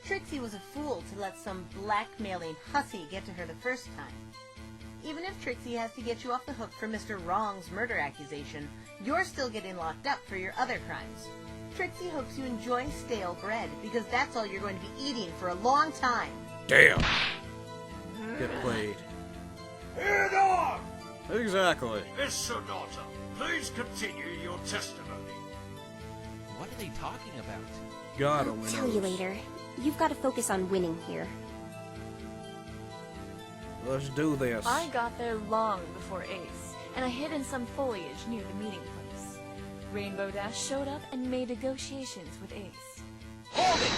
Trixie was a fool to let some blackmailing hussy get to her the first time. Even if Trixie has to get you off the hook for Mr. Wrong's murder accusation, you're still getting locked up for your other crimes. Trixie hopes you enjoy stale bread, because that's all you're going to be eating for a long time. Damn. Get played. Head on! Exactly. Miss Sonata, please continue your testimony. What are they talking about? God I'll only tell you knows. later. You've got to focus on winning here. Let's do this. I got there long before Ace, and I hid in some foliage near the meeting place. Rainbow Dash showed up and made negotiations with Ace. Hold it!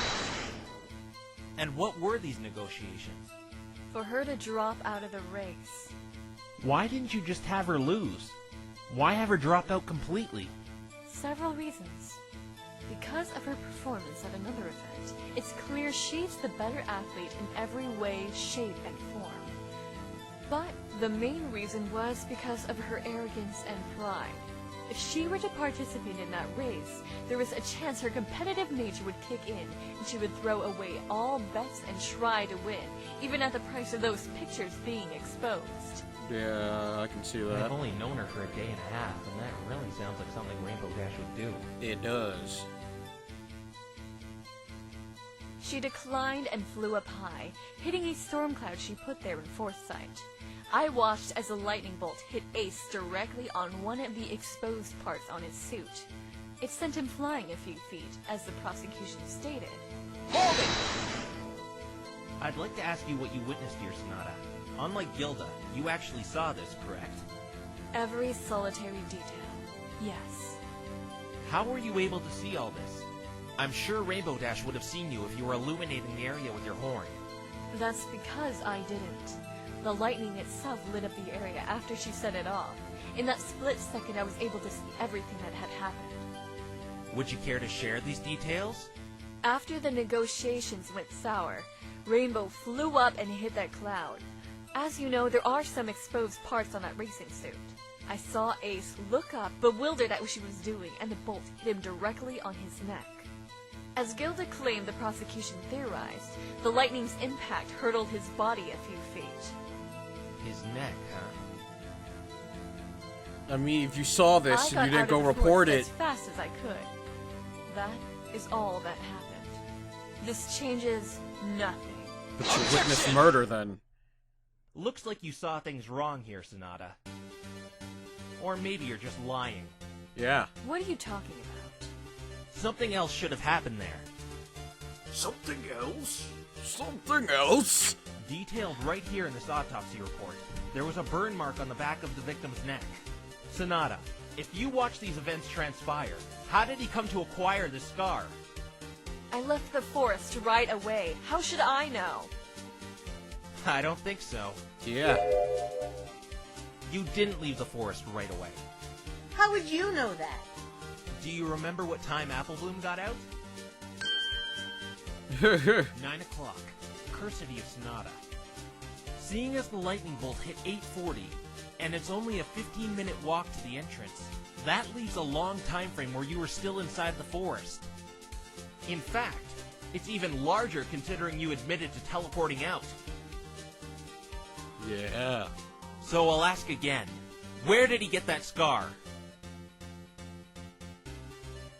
And what were these negotiations? For her to drop out of the race. Why didn't you just have her lose? Why have her drop out completely? Several reasons. Because of her performance at another event, it's clear she's the better athlete in every way, shape, and form. But the main reason was because of her arrogance and pride. If she were to participate in that race, there was a chance her competitive nature would kick in, and she would throw away all bets and try to win, even at the price of those pictures being exposed. Yeah, I can see that. I've only known her for a day and a half, and that really sounds like something Rainbow Dash would do. It does. She declined and flew up high, hitting a storm cloud she put there in foresight. I watched as a lightning bolt hit Ace directly on one of the exposed parts on his suit. It sent him flying a few feet, as the prosecution stated. Hold it! I'd like to ask you what you witnessed here, Sonata. Unlike Gilda, you actually saw this, correct? Every solitary detail. Yes. How were you able to see all this? I'm sure Rainbow Dash would have seen you if you were illuminating the area with your horn. That's because I didn't. The lightning itself lit up the area after she set it off. In that split second, I was able to see everything that had happened. Would you care to share these details? After the negotiations went sour, Rainbow flew up and hit that cloud. As you know, there are some exposed parts on that racing suit. I saw Ace look up, bewildered at what she was doing, and the bolt hit him directly on his neck. As Gilda claimed the prosecution theorized, the lightning's impact hurtled his body a few feet. His neck, huh? I mean, if you saw this I and got you didn't out go of the report forest it, as fast as I could. That is all that happened. This changes nothing. but you witnessed murder then. Looks like you saw things wrong here, Sonata. Or maybe you're just lying. Yeah. What are you talking about? Something else should have happened there. Something else? Something else? Detailed right here in this autopsy report, there was a burn mark on the back of the victim's neck. Sonata, if you watch these events transpire, how did he come to acquire this scar? I left the forest right away. How should I know? I don't think so. Yeah. You didn't leave the forest right away. How would you know that? Do you remember what time Applebloom got out? 9 o'clock. Cursity of Sonata. Seeing as the lightning bolt hit 8:40, and it's only a 15-minute walk to the entrance, that leaves a long time frame where you were still inside the forest. In fact, it's even larger considering you admitted to teleporting out. Yeah. So I'll ask again. Where did he get that scar?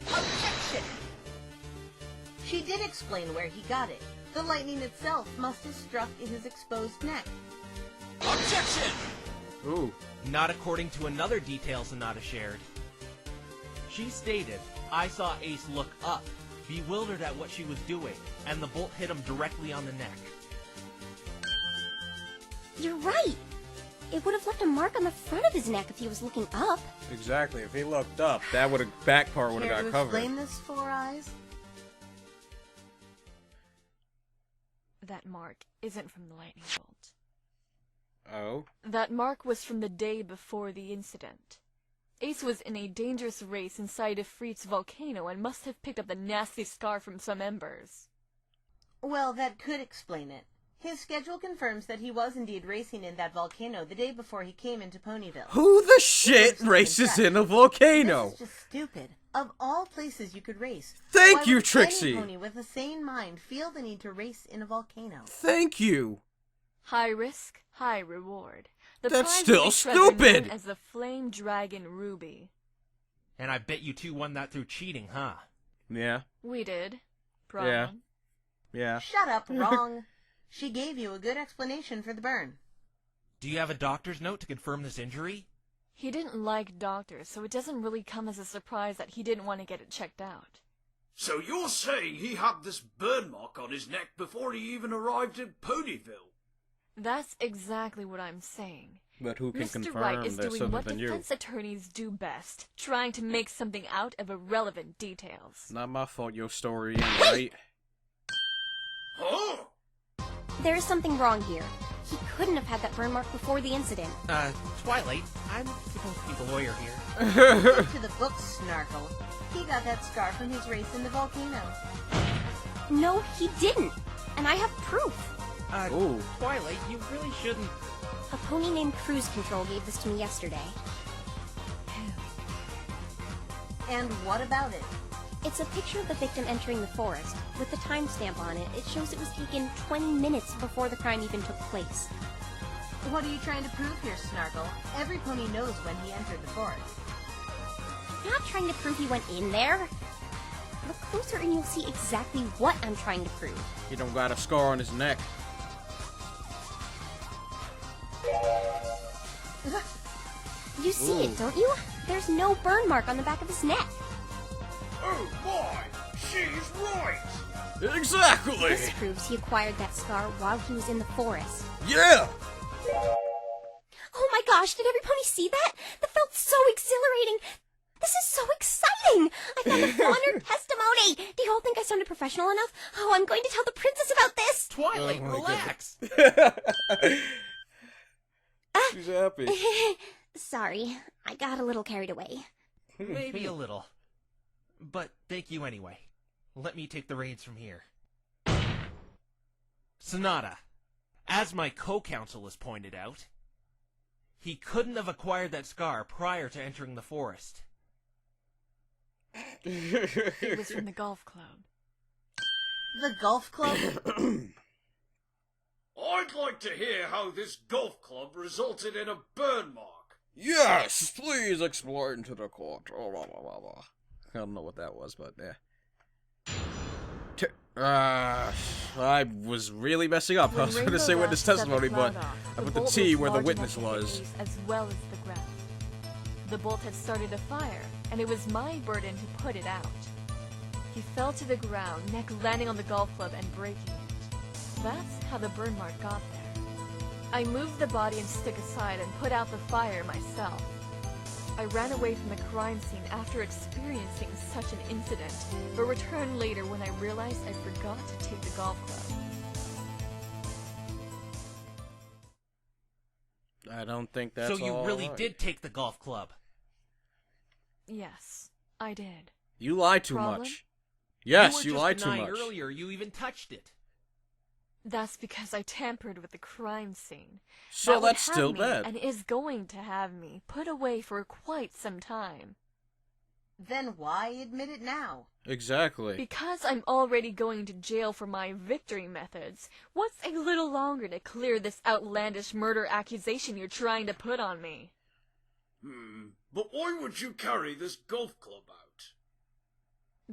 Objection! She did explain where he got it. The lightning itself must have struck in his exposed neck. Objection! Ooh. Not according to another detail Sonata shared. She stated, I saw Ace look up, bewildered at what she was doing, and the bolt hit him directly on the neck. You're right! It would have left a mark on the front of his neck if he was looking up. Exactly. If he looked up, that back part would have Care got to covered. explain this, Four Eyes? That mark isn't from the lightning bolt. Oh? That mark was from the day before the incident. Ace was in a dangerous race inside a Freet's volcano and must have picked up the nasty scar from some embers. Well, that could explain it. His schedule confirms that he was indeed racing in that volcano the day before he came into Ponyville. Who the shit races in a volcano? This is just stupid. Of all places you could race, Thank why you, would Trixie. any pony with a sane mind feel the need to race in a volcano? Thank you. High risk, high reward. The That's prize still was a treasure known stupid. as the Flame Dragon Ruby. And I bet you two won that through cheating, huh? Yeah. We did. Problem. Yeah. Yeah. Shut up, wrong. She gave you a good explanation for the burn. Do you have a doctor's note to confirm this injury? He didn't like doctors, so it doesn't really come as a surprise that he didn't want to get it checked out. So you're saying he had this burn mark on his neck before he even arrived in Ponyville? That's exactly what I'm saying. But who can Mr. confirm Wright is there's doing something what than you? defense attorneys do best, trying to make something out of irrelevant details. Not my fault your story ain't right. Huh? There is something wrong here. He couldn't have had that burn mark before the incident. Twilight, I'm supposed to be the lawyer here. Stick to the book, Snarkle. He got that scar from his race in the volcano. No, he didn't. And I have proof. Ooh. Twilight, you really shouldn't... A pony named Cruise Control gave this to me yesterday. And what about it? It's a picture of the victim entering the forest. With the timestamp on it, it shows it was taken 20 minutes before the crime even took place. What are you trying to prove here, Snarkle? Every pony knows when he entered the forest. I'm not trying to prove he went in there. Look closer and you'll see exactly what I'm trying to prove. He don't got a scar on his neck. You see Ooh. it, don't you? There's no burn mark on the back of his neck. Oh my! She's right! Exactly! This proves he acquired that scar while he was in the forest. Yeah! Oh my gosh, did every pony see that? That felt so exhilarating. This is so exciting! I found a full-honored testimony! Do you all think I sounded professional enough? Oh, I'm going to tell the princess about this! Twilight, Oh my relax! She's happy. Sorry, I got a little carried away. Maybe a little. But thank you anyway. Let me take the reins from here. Sonata, as my co-counsel has pointed out, he couldn't have acquired that scar prior to entering the forest. It was from the golf club. The golf club? I'd like to hear how this golf club resulted in a burn mark. Yes, please explain to the court. Oh, blah, blah, blah, blah. I don't know what that was, but yeah. I was really messing up. I was going to say witness testimony, but I put the T where the witness was. As well as the ground. The bolt had started a fire, and it was my burden to put it out. He fell to the ground, neck landing on the golf club and breaking it. That's how the burn mark got there. I moved the body and stick aside and put out the fire myself. I ran away from the crime scene after experiencing such an incident, but returned later when I realized I forgot to take the golf club. I don't think that's So you all really right. did take the golf club? Yes, I did. You lie too Problem? much. Yes, you you were lie just too denying much. earlier you even touched it. That's because I tampered with the crime scene. So That would that's have still me, bad. and is going to have me put away for quite some time. Then why admit it now? Exactly. Because I'm already going to jail for my victory methods, what's a little longer to clear this outlandish murder accusation you're trying to put on me? But why would you carry this golf club out?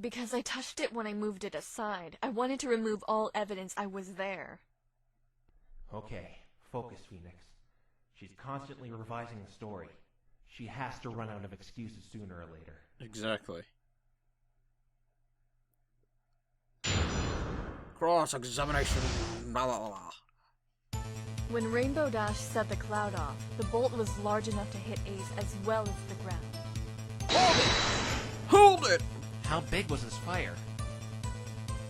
Because I touched it when I moved it aside. I wanted to remove all evidence I was there. Okay, focus, Phoenix. She's constantly revising the story. She has to run out of excuses sooner or later. Exactly. Cross-examination. Blah, blah, blah. When Rainbow Dash set the cloud off, the bolt was large enough to hit Ace as well as the ground. Hold it! How big was this fire?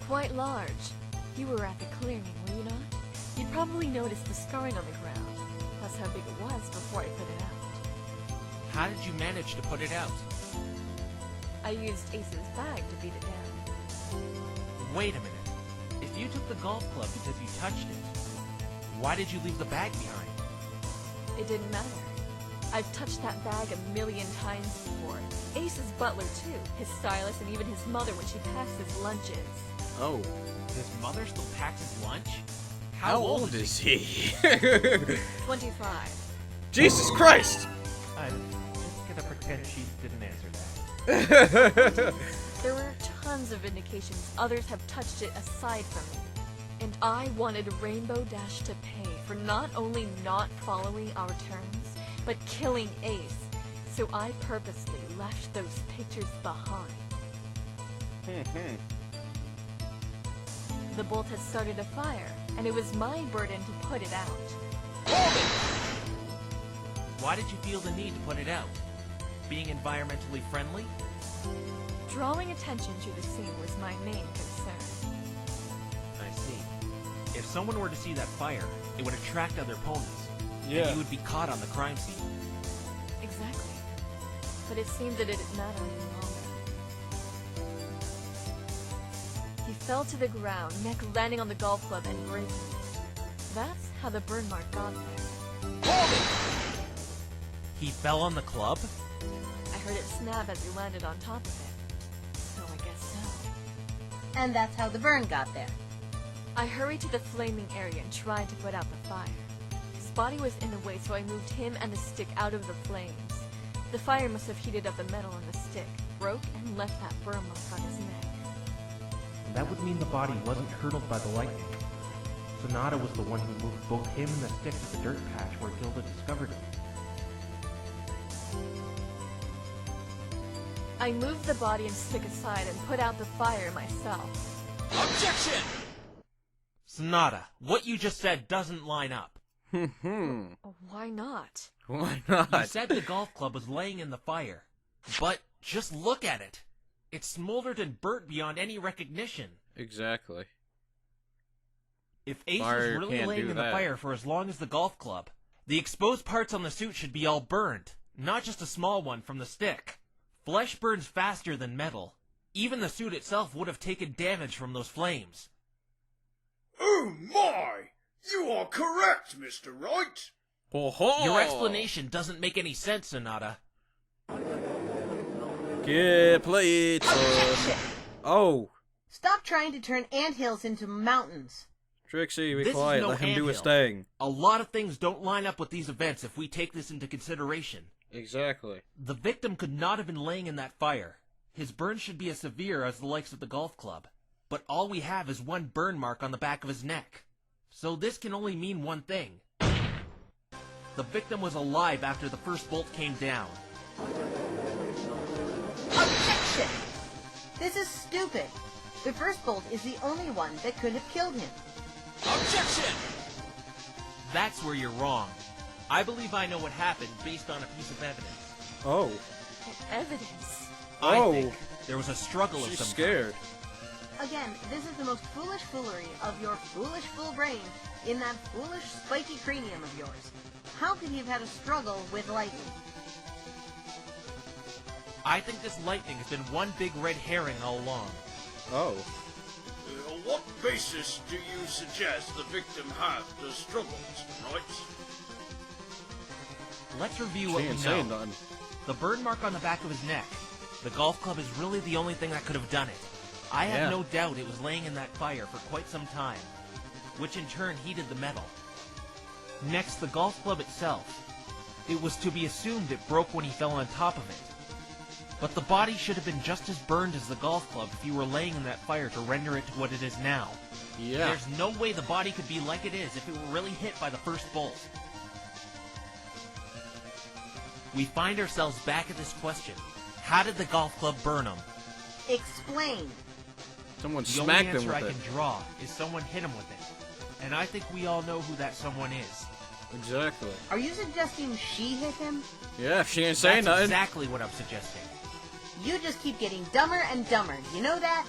Quite large. You were at the clearing, were you not? You'd probably noticed the scarring on the ground. That's how big it was before I put it out. How did you manage to put it out? I used Ace's bag to beat it down. Wait a minute. If you took the golf club because you touched it, why did you leave the bag behind? It didn't matter. I've touched that bag a million times before. Ace's butler too, his stylist, and even his mother when she packs his lunches. Oh. His mother still packs his lunch? How old is he? 25. Jesus Christ! I'm just gonna pretend she didn't answer that. There were tons of indications others have touched it aside from me. And I wanted Rainbow Dash to pay for not only not following our terms, but killing Ace. So I purposely left those pictures behind. The bolt had started a fire, and it was my burden to put it out. Why did you feel the need to put it out? Being environmentally friendly? Drawing attention to the scene was my main concern. I see. If someone were to see that fire, it would attract other opponents. Yeah. And you would be caught on the crime scene. Exactly. But it seemed that it didn't matter any longer. He fell to the ground, neck landing on the golf club and breaking it. That's how the burn mark got there. He fell on the club? I heard it snap as he landed on top of it. So I guess so. And that's how the burn got there. I hurried to the flaming area and tried to put out the fire. His body was in the way, so I moved him and the stick out of the flames. The fire must have heated up the metal on the stick, broke, and left that burn mark on his neck. That would mean the body wasn't hurtled by the lightning. Sonata was the one who moved both him and the stick to the dirt patch where Gilda discovered him. I moved the body and stick aside and put out the fire myself. Objection! Sonata, what you just said doesn't line up. Why not? Why You not? said the golf club was laying in the fire. But just look at it. It smoldered and burnt beyond any recognition. Exactly. If Ace Fire was really can't laying do in that. the fire for as long as the golf club, the exposed parts on the suit should be all burned, not just a small one from the stick. Flesh burns faster than metal. Even the suit itself would have taken damage from those flames. Oh my! You are correct, Mr. Wright. Ho-ho! Your explanation doesn't make any sense, Sonata. Get played, son. Objection! Oh, Stop trying to turn anthills into mountains. Trixie, be This is quiet. no Let him do his anthill. thing. A lot of things don't line up with these events if we take this into consideration. Exactly. The victim could not have been laying in that fire. His burns should be as severe as the likes of the golf club. But all we have is one burn mark on the back of his neck. So this can only mean one thing. The victim was alive after the first bolt came down. Objection! This is stupid. The first bolt is the only one that could have killed him. Objection! That's where you're wrong. I believe I know what happened based on a piece of evidence. Oh. Evidence. I Oh. think there was a struggle of She's some scared. Again, this is the most foolish foolery of your foolish full brain in that foolish spiky cranium of yours. How could he have had a struggle with lightning? I think this lightning has been one big red herring all along. Oh. On what basis do you suggest the victim had the struggles, right? Let's review She what we ain't know. saying nothing. The burn mark on the back of his neck. The golf club is really the only thing that could have done it. I have Yeah. no doubt it was laying in that fire for quite some time, which in turn heated the metal. Next, the golf club itself. It was to be assumed it broke when he fell on top of it. But the body should have been just as burned as the golf club if he were laying in that fire to render it to what it is now. Yeah. There's no way the body could be like it is if it were really hit by the first bolt. We find ourselves back at this question. How did the golf club burn him? Explain. Someone The only smacked him answer with I it. can draw is someone hit him with it. And I think we all know who that someone is. Exactly. Are you suggesting she hit him? Yeah, she ain't saying That's nothing. exactly what I'm suggesting. You just keep getting dumber and dumber. You know that?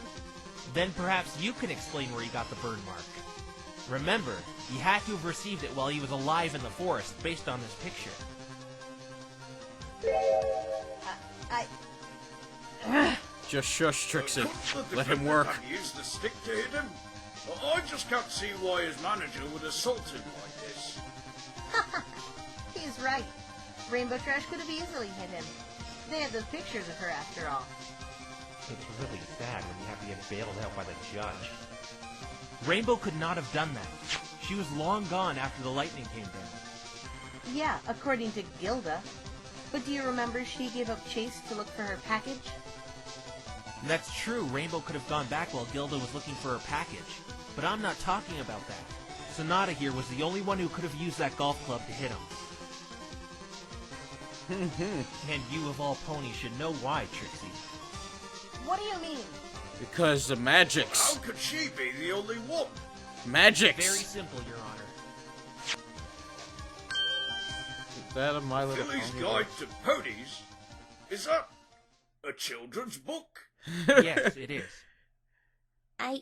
Then perhaps you can explain where he got the burn mark. Remember, he had to have received it while he was alive in the forest based on this picture. Just shush, Trixie. Could the Let him defendant work. have used the stick to hit him? I just can't see why his manager would assault him like this. He's right. Rainbow Trash could have easily hit him. They had those pictures of her after all. It's really sad when you have to get bailed out by the judge. Rainbow could not have done that. She was long gone after the lightning came down. Yeah, according to Gilda. But do you remember she gave up chase to look for her package? That's true, Rainbow could have gone back while Gilda was looking for her package. But I'm not talking about that. Sonata here was the only one who could have used that golf club to hit him. And you of all ponies should know why, Trixie. What do you mean? Because the magics. How could she be the only one? Magics. Very simple, Your Honor. Is that a My Little Billy's Pony? Guide to Ponies? Is that a children's book? Yes, it is. I,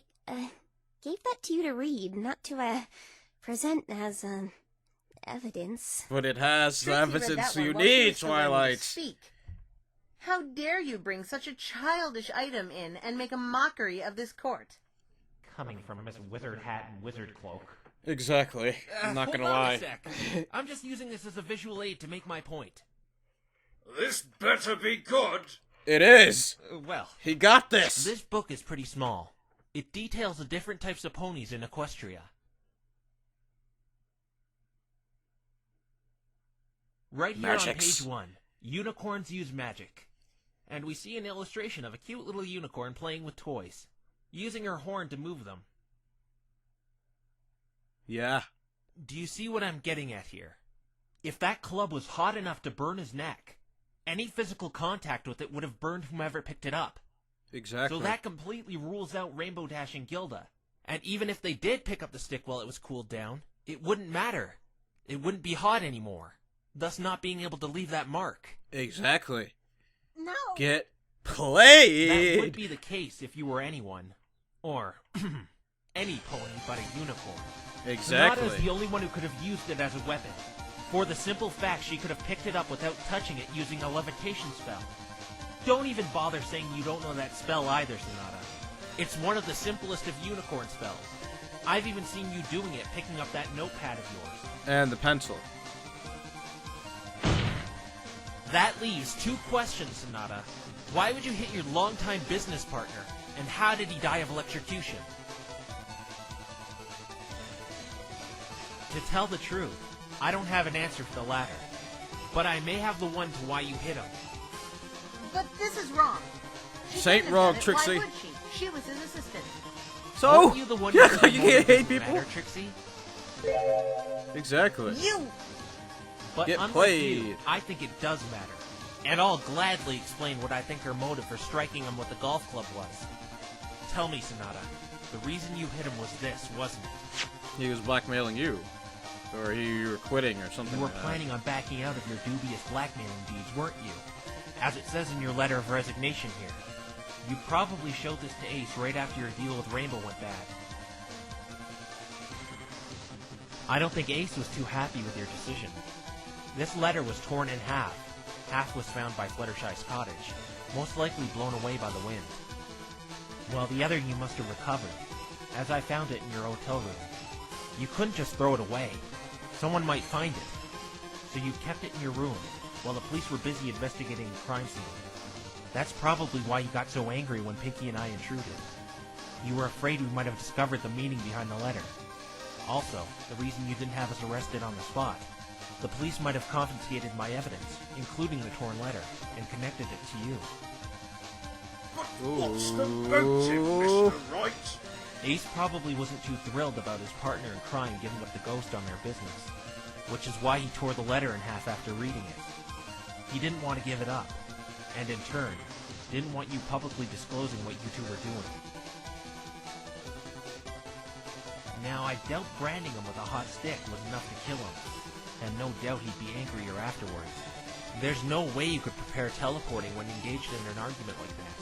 gave that to you to read, not to, present as, evidence. But it has the Trixie read evidence that one you while she need, was still learning to Twilight. Speak. How dare you bring such a childish item in and make a mockery of this court? Coming from Miss Wizard Hat and Wizard Cloak. Exactly. I'm not Hold gonna on lie. a sec. I'm just using this as a visual aid to make my point. This better be good. It is. Well, He got this. this book is pretty small. It details the different types of ponies in Equestria. Right here on Magics. page 1, unicorns use magic. And we see an illustration of a cute little unicorn playing with toys, using her horn to move them. Yeah. Do you see what I'm getting at here? If that club was hot enough to burn his neck, any physical contact with it would have burned whomever picked it up. Exactly. So that completely rules out Rainbow Dash and Gilda. And even if they did pick up the stick while it was cooled down, it wouldn't matter. It wouldn't be hot anymore, thus not being able to leave that mark. Exactly. No. Get That played. would be the case if you were anyone. Or, any pony but a unicorn. Sonata is Exactly. the only one who could have used it as a weapon. For the simple fact she could have picked it up without touching it using a levitation spell. Don't even bother saying you don't know that spell either, Sonata. It's one of the simplest of unicorn spells. I've even seen you doing it, picking up that notepad of yours. And the pencil. That leaves 2 questions, Sonata. Why would you hit your longtime business partner? And how did he die of electrocution? To tell the truth, I don't have an answer for the latter. But I may have the one to why you hit him. But this is wrong. She This ain't couldn't have wrong, done it. Trixie. Why would she? She was his assistant. So Weren't you the one yeah, who said you motive can't hate doesn't people. matter, Trixie? Exactly. You! But Get unlike played. you, I think it does matter. And I'll gladly explain what I think her motive for striking him with the golf club was. Tell me, Sonata, the reason you hit him was this, wasn't it? He was blackmailing you. Or you were quitting or something You were like that. planning on backing out of your dubious blackmailing deeds, weren't you? As it says in your letter of resignation here. You probably showed this to Ace right after your deal with Rainbow went bad. I don't think Ace was too happy with your decision. This letter was torn in half. Half was found by Fluttershy's cottage, most likely blown away by the wind. While the other you must have recovered, as I found it in your hotel room. You couldn't just throw it away. Someone might find it. So you kept it in your room, while the police were busy investigating the crime scene. That's probably why you got so angry when Pinky and I intruded. You were afraid we might have discovered the meaning behind the letter. Also, the reason you didn't have us arrested on the spot. The police might have confiscated my evidence, including the torn letter, and connected it to you. But what's the motive, Mr. Wright? Ace probably wasn't too thrilled about his partner in crime giving up the ghost on their business, which is why he tore the letter in half after reading it. He didn't want to give it up, and in turn, didn't want you publicly disclosing what you two were doing. Now, I doubt branding him with a hot stick was enough to kill him, and no doubt he'd be angrier afterwards. There's no way you could prepare teleporting when engaged in an argument like that.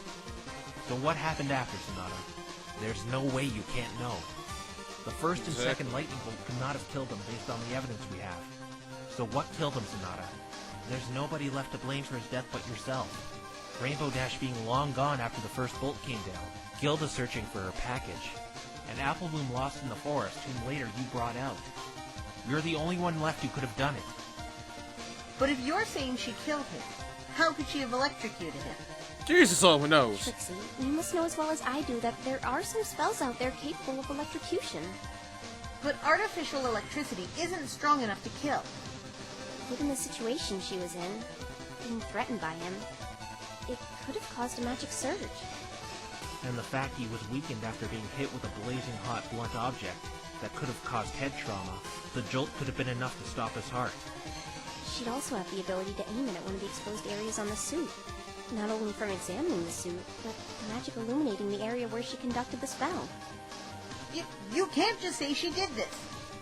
So what happened after, Sonata? There's no way you can't know. The first and second lightning bolt could not have killed him based on the evidence we have. So what killed him, Sonata? There's nobody left to blame for his death but yourself. Rainbow Dash being long gone after the first bolt came down. Gilda searching for her package. And Apple Bloom lost in the forest, whom later you brought out. You're the only one left who could have done it. But if you're saying she killed him, how could she have electrocuted him? Jesus only knows. Trixie, you must know as well as I do that there are some spells out there capable of electrocution. But artificial electricity isn't strong enough to kill. Given the situation she was in, being threatened by him, it could have caused a magic surge. And the fact he was weakened after being hit with a blazing hot blunt object that could have caused head trauma, the jolt could have been enough to stop his heart. She'd also have the ability to aim it at one of the exposed areas on the suit. Not only from examining the suit, but the magic illuminating the area where she conducted the spell. You can't just say she did this.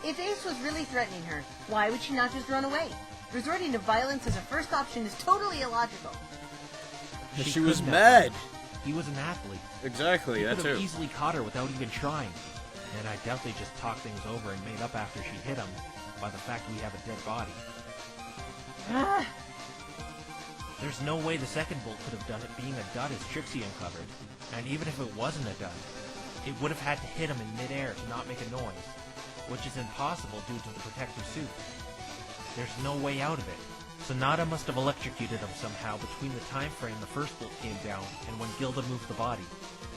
If Ace was really threatening her, why would she not just run away? Resorting to violence as a first option is totally illogical. She was couldn't mad. have. He was an athlete. Exactly, He that could have too. easily caught her without even trying. And I doubt they just talked things over and made up after she hit him by the fact we have a dead body. There's no way the second bolt could have done it being a dud as Trixie uncovered. And even if it wasn't a dud, it would have had to hit him in midair to not make a noise, which is impossible due to the protective suit. There's no way out of it. Sonata must have electrocuted him somehow between the time frame the first bolt came down and when Gilda moved the body.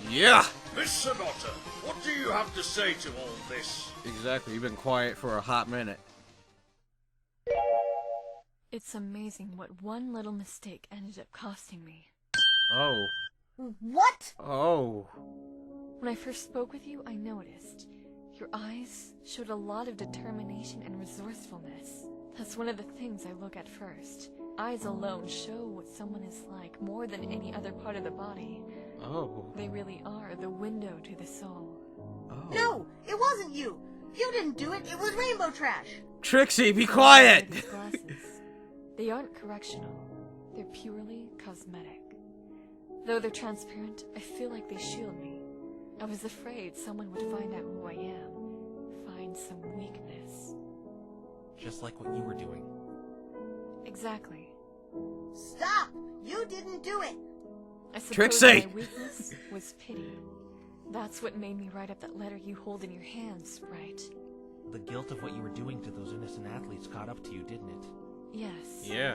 Yeah! Miss Sonata, what do you have to say to all this? Exactly, you've been quiet for a hot minute. It's amazing what one little mistake ended up costing me. Oh. What? Oh. When I first spoke with you, I noticed. Your eyes showed a lot of determination and resourcefulness. That's one of the things I look at first. Eyes alone show what someone is like more than any other part of the body. Oh. They really are the window to the soul. Oh. No, it wasn't you. You didn't do it. It was Rainbow Trash. Trixie, be quiet! These glasses. They aren't correctional. They're purely cosmetic. Though they're transparent, I feel like they shield me. I was afraid someone would find out who I am. Find some weakness. Just like what you were doing. Exactly. Stop! You didn't do it. I suppose Trixie! my weakness was pity. That's what made me write up that letter you hold in your hands, right? The guilt of what you were doing to those innocent athletes caught up to you, didn't it? Yes. Yeah.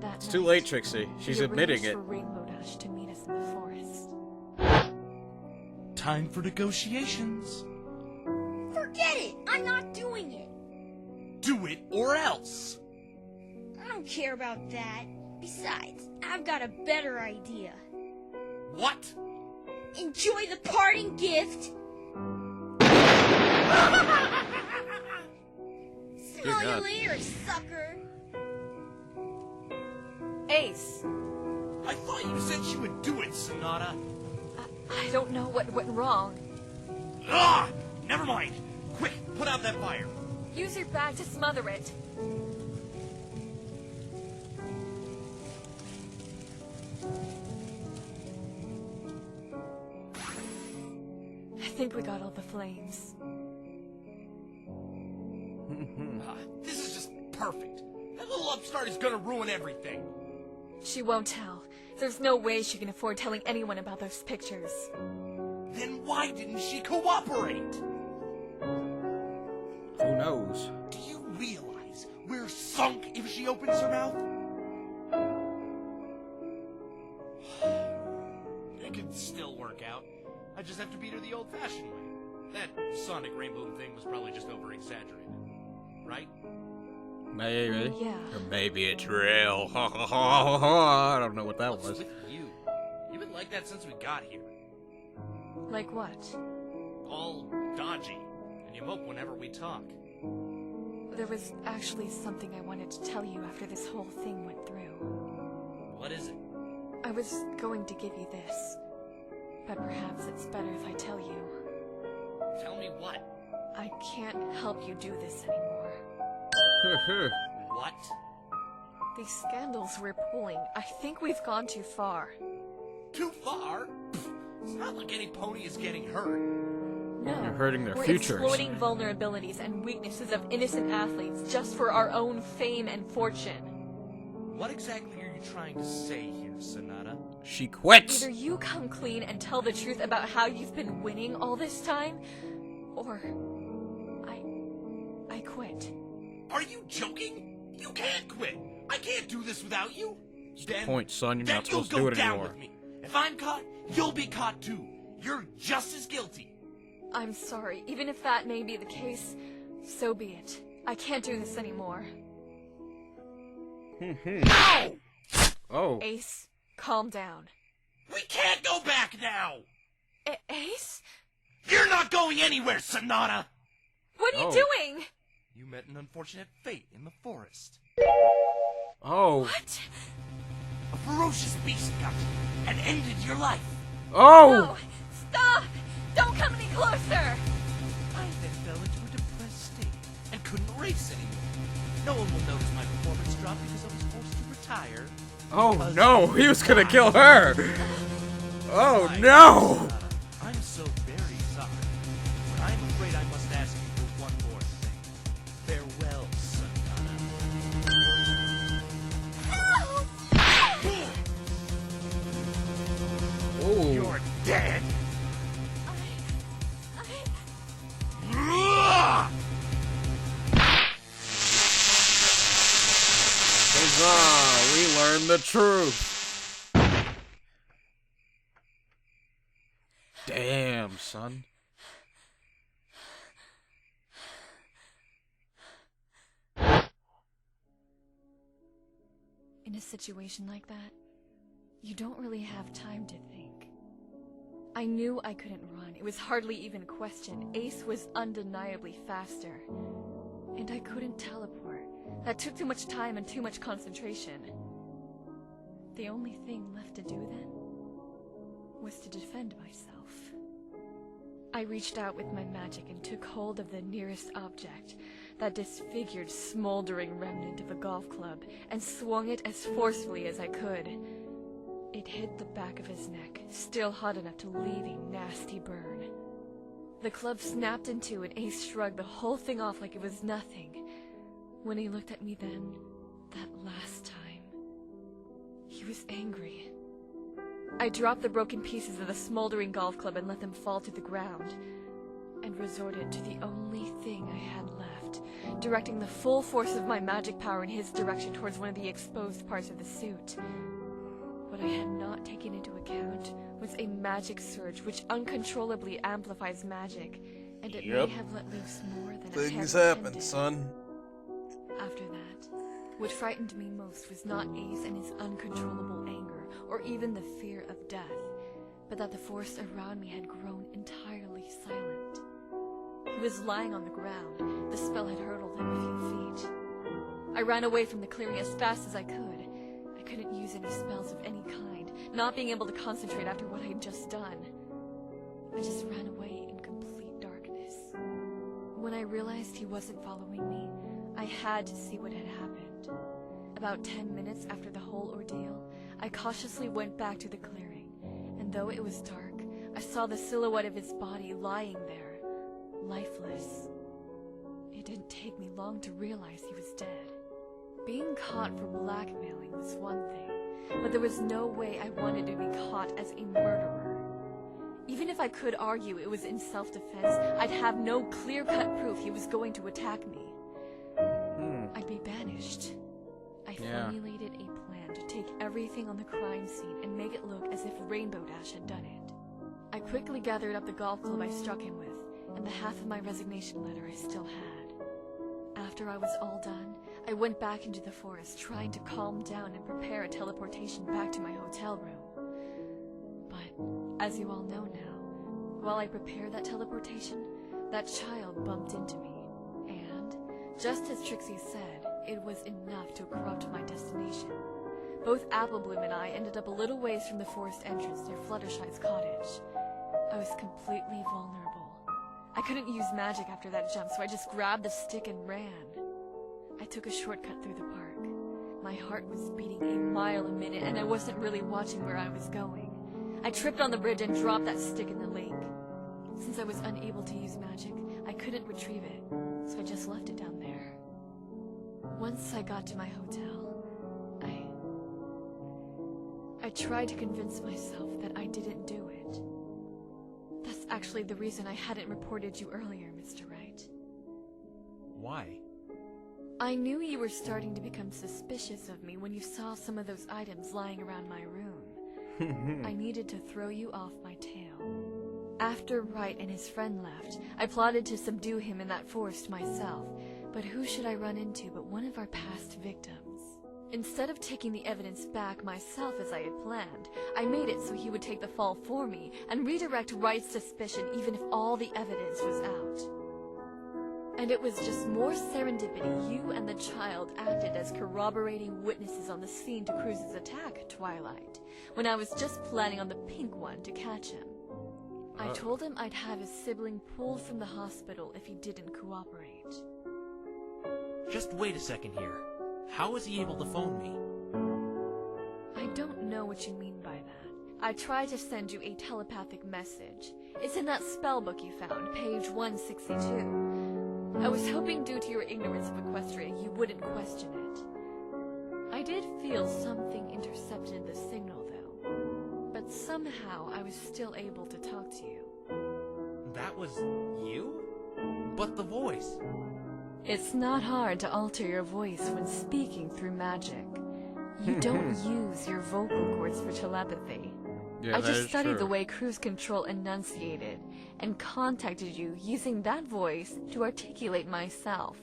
That It's too night, late, Trixie. She's we admitting arranged it. for Rainbow Dash to meet us in the forest. Time for negotiations. Forget it! I'm not doing it! Do it or else. I don't care about that. Besides, I've got a better idea. What? Enjoy the parting gift! Smell you God. later, sucker! Ace! I thought you said you would do it, Sonata. I don't know what went wrong. Ah! Never mind. Quick, put out that fire. Use your bag to smother it. I think we got all the flames. This is just perfect. That little upstart is gonna ruin everything. She won't tell. There's no way she can afford telling anyone about those pictures. Then why didn't she cooperate? Who knows? Do you realize we're sunk if she opens her mouth? It could still work out. I just have to beat her the old-fashioned way. That sonic rainbow thing was probably just over-exaggerated. Right? Maybe. Yeah. Or maybe it's real. I don't know what that What's was. with you? You've been like that since we got here. Like what? All dodgy. And you mope whenever we talk. There was actually something I wanted to tell you after this whole thing went through. What is it? I was going to give you this, but perhaps it's better if I tell you. Tell me what? I can't help you do this anymore. What? These scandals we're pulling, I think we've gone too far. Too far? It's not like any pony is getting hurt. No, You're hurting their we're futures. exploiting vulnerabilities and weaknesses of innocent athletes just for our own fame and fortune. What exactly are you trying to say here, Sonata? She quits. Either you come clean and tell the truth about how you've been winning all this time, or I quit. Are you joking? You can't quit. I can't do this without you. Then, Point, son. You're then not you'll supposed to do go it down anymore. with me. If I'm caught, you'll be caught too. You're just as guilty. I'm sorry. Even if that may be the case, so be it. I can't do this anymore. No! Oh. Ace, calm down. We can't go back now! Ace? You're not going anywhere, Sonata! What are you Oh. doing? You met an unfortunate fate in the forest. Oh. What? A ferocious beast got you and ended your life. Oh. No! Stop! Don't come any closer! I then fell into a depressed state and couldn't race anymore. No one will notice my performance drop because I was forced to retire. Oh no. He was gonna kill her. Oh My no. Sonata, I'm so very sorry. But I'm afraid I must ask you for one more thing. Farewell, Sonata. Oh. You're dead! Huzzah, we learned the truth. Damn, son. In a situation like that, you don't really have time to think. I knew I couldn't run. It was hardly even a question. Ace was undeniably faster. And I couldn't teleport. That took too much time and too much concentration. The only thing left to do then was to defend myself. I reached out with my magic and took hold of the nearest object, that disfigured, smoldering remnant of a golf club, and swung it as forcefully as I could. It hit the back of his neck, still hot enough to leave a nasty burn. The club snapped in two and Ace shrugged the whole thing off like it was nothing. When he looked at me then, that last time, he was angry. I dropped the broken pieces of the smoldering golf club and let them fall to the ground, and resorted to the only thing I had left, directing the full force of my magic power in his direction towards one of the exposed parts of the suit. What I had not taken into account was a magic surge which uncontrollably amplifies magic, and it may have let loose more than I Things had happen, intended. son. After that, what frightened me most was not Ace and his uncontrollable anger, or even the fear of death, but that the force around me had grown entirely silent. He was lying on the ground. The spell had hurtled him a few feet. I ran away from the clearing as fast as I could. I couldn't use any spells of any kind, not being able to concentrate after what I had just done. I just ran away in complete darkness. When I realized he wasn't following me, I had to see what had happened. About 10 minutes after the whole ordeal, I cautiously went back to the clearing, and though it was dark, I saw the silhouette of his body lying there, lifeless. It didn't take me long to realize he was dead. Being caught for blackmailing was one thing, but there was no way I wanted to be caught as a murderer. Even if I could argue it was in self-defense, I'd have no clear-cut proof he was going to attack me. I'd be banished. I formulated a plan to take everything on the crime scene and make it look as if Rainbow Dash had done it. I quickly gathered up the golf club I struck him with, and the half of my resignation letter I still had. After I was all done, I went back into the forest, trying to calm down and prepare a teleportation back to my hotel room. But, as you all know now, while I prepared that teleportation, that child bumped into me, and, just as Trixie said, it was enough to corrupt my destination. Both Applebloom and I ended up a little ways from the forest entrance near Fluttershy's cottage. I was completely vulnerable. I couldn't use magic after that jump, so I just grabbed the stick and ran. I took a shortcut through the park. My heart was beating a mile a minute, and I wasn't really watching where I was going. I tripped on the bridge and dropped that stick in the lake. Since I was unable to use magic, I couldn't retrieve it, so I just left it down there. Once I got to my hotel, I tried to convince myself that I didn't do it. That's actually the reason I hadn't reported you earlier, Mr. Wright. Why? I knew you were starting to become suspicious of me when you saw some of those items lying around my room. I needed to throw you off my tail. After Wright and his friend left, I plotted to subdue him in that forest myself, but who should I run into but one of our past victims? Instead of taking the evidence back myself as I had planned, I made it so he would take the fall for me and redirect Wright's suspicion even if all the evidence was out. And it was just more serendipity you and the child acted as corroborating witnesses on the scene to Cruz's attack, Twilight, when I was just planning on the pink one to catch him. I told him I'd have his sibling pulled from the hospital if he didn't cooperate. Just wait a second here. How was he able to phone me? I don't know what you mean by that. I tried to send you a telepathic message. It's in that spell book you found, page 162. I was hoping due to your ignorance of Equestria you wouldn't question it. I did feel something intercepted the signal though, but somehow I was still able to talk to you. That was you? But the voice... It's not hard to alter your voice when speaking through magic. You don't use your vocal cords for telepathy. Yeah, I just studied the way Cruise Control enunciated, and contacted you using that voice to articulate myself.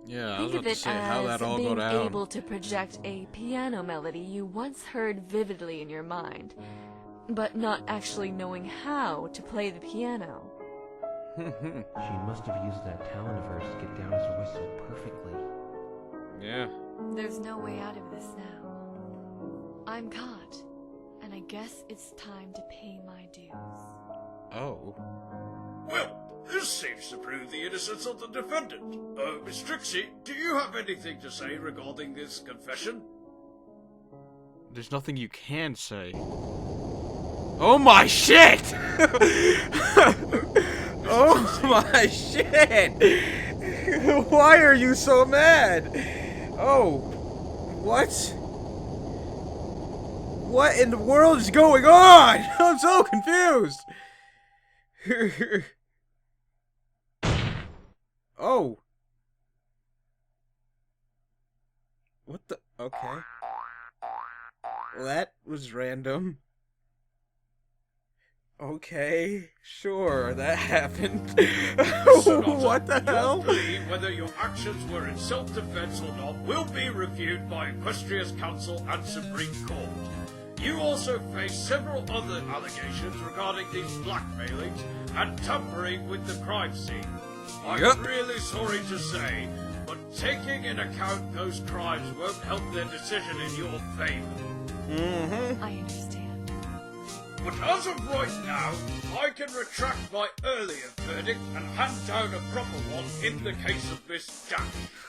Yeah, Think of it how as that all being go down. able to project a piano melody you once heard vividly in your mind, but not actually knowing how to play the piano. She must have used that talent of hers to get down his voice so perfectly. Yeah. There's no way out of this now. I'm caught, and I guess it's time to pay my dues. Oh. Well, this seems to prove the innocence of the defendant. Miss Trixie, do you have anything to say regarding this confession? There's nothing you can say. Oh my shit! Oh my shit! Why are you so mad? Oh, what? What in the world is going on? I'm so confused. Oh. What the? Okay. Well, that was random. Okay, sure, that happened. What the hell? Your plea, whether your actions were in self-defense or not, will be reviewed by Equestria's Council and Supreme Court. You also face several other allegations regarding these blackmailings and tampering with the crime scene. I'm really sorry to say, but taking into account those crimes won't help their decision in your favor. I understand. But as of right now, I can retract my earlier verdict and hand down a proper one in the case of Miss Dash.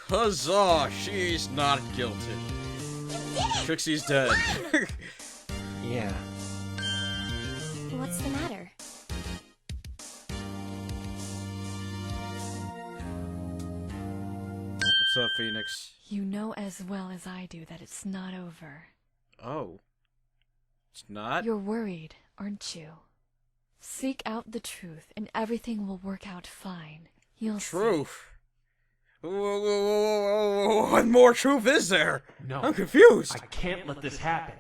Huzzah! She's not guilty. Trixie's dead. Yeah. What's the matter? What's up, Phoenix? You know as well as I do that it's not over. Oh. It's not? You're worried, aren't you? Seek out the truth, and everything will work out fine. You'll see. Truth? What more truth is there? No. I'm confused. I can't let this happen.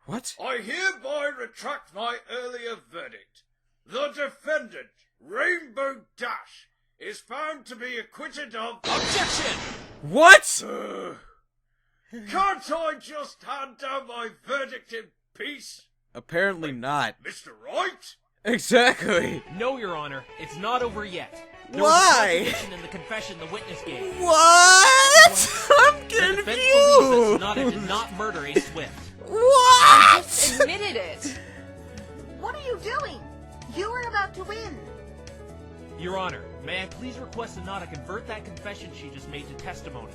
What? I hereby retract my earlier verdict. The defendant, Rainbow Dash, is found to be acquitted of... Objection! What? Can't I just hand down my verdict in peace? Apparently not. Mr. Wright? Exactly. No, Your Honor, it's not over yet. There Why? was a contradiction in the confession the witness gave. What? I'm The defense believes that confused. Sonata did not murder A. Swift. What? Admitted it! What are you doing? You were about to win! Your Honor, may I please request Sonata convert that confession she just made to testimony?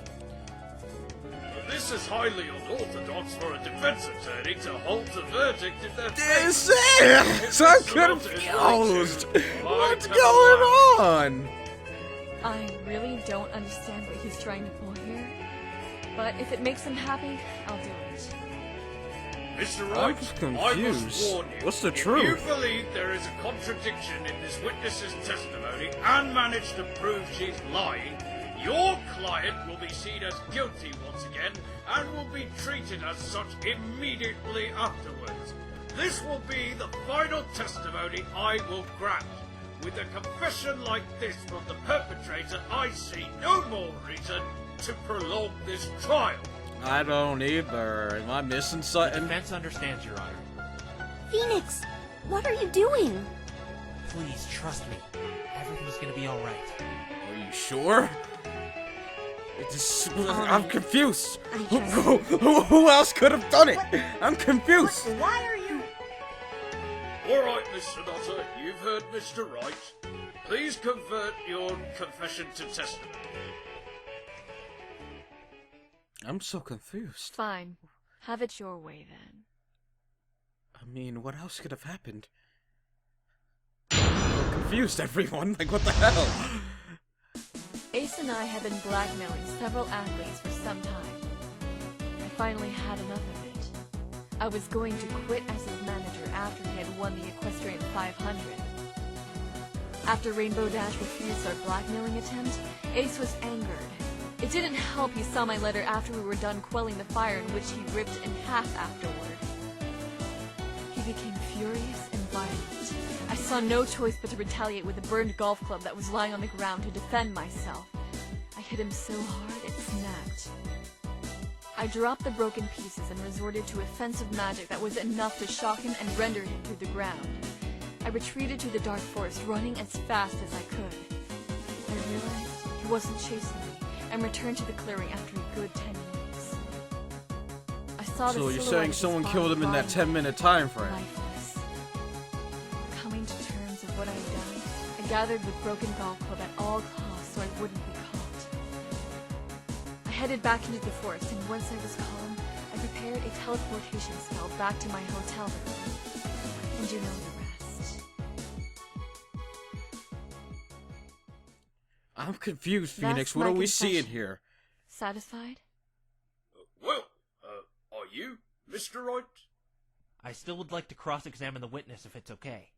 This is highly unorthodox for a defense attorney to hold a verdict in their favor. This is... I'm confused. What's going on? I really don't understand what he's trying to pull here. But if it makes him happy, I'll do it. Mr. I'm Wright, I confused. must warn you. What's the if truth? you believe there is a contradiction in this witness's testimony and manage to prove she's lying, your client will be seen as guilty once again and will be treated as such immediately afterwards. This will be the final testimony I will grant. With a confession like this from the perpetrator, I see no more reason to prolong this trial. I don't either. Am I missing The something? defense understands, Your Honor. Phoenix, what are you doing? Please trust me. Everything's gonna be alright. Are you sure? I'm confused. I Who else could have done it? I'm confused. Why are you... Alright, Miss Sonata, you've heard Mr. Wright. Please convert your confession to testimony. I'm so confused. Fine. Have it your way, then. I mean, what else could have happened? I'm confused, everyone. Like, what the hell? Ace and I have been blackmailing several athletes for some time. I finally had enough of it. I was going to quit as his manager after he had won the Equestrian 500. After Rainbow Dash refused our blackmailing attempt, Ace was angered. It didn't help he saw my letter after we were done quelling the fire, in which he ripped in half afterward. He became furious and violent. I saw no choice but to retaliate with a burned golf club that was lying on the ground to defend myself. I hit him so hard it snapped. I dropped the broken pieces and resorted to offensive magic that was enough to shock him and render him to the ground. I retreated to the dark forest, running as fast as I could. I realized he wasn't chasing me, and returned to the clearing after a good 10 minutes. I saw the So you're silhouette saying of his someone body killed him in that lying 10-minute time frame? lifeless. Coming to terms of what I had done, I gathered the broken golf club at all costs so I wouldn't be caught. I headed back into the forest, and once I was calm, I prepared a teleportation spell back to my hotel room. And you know the rest. I'm confused, That's Phoenix. What my are we confession. seeing here? Satisfied? Are you, Mr. Wright? I still would like to cross-examine the witness if it's okay.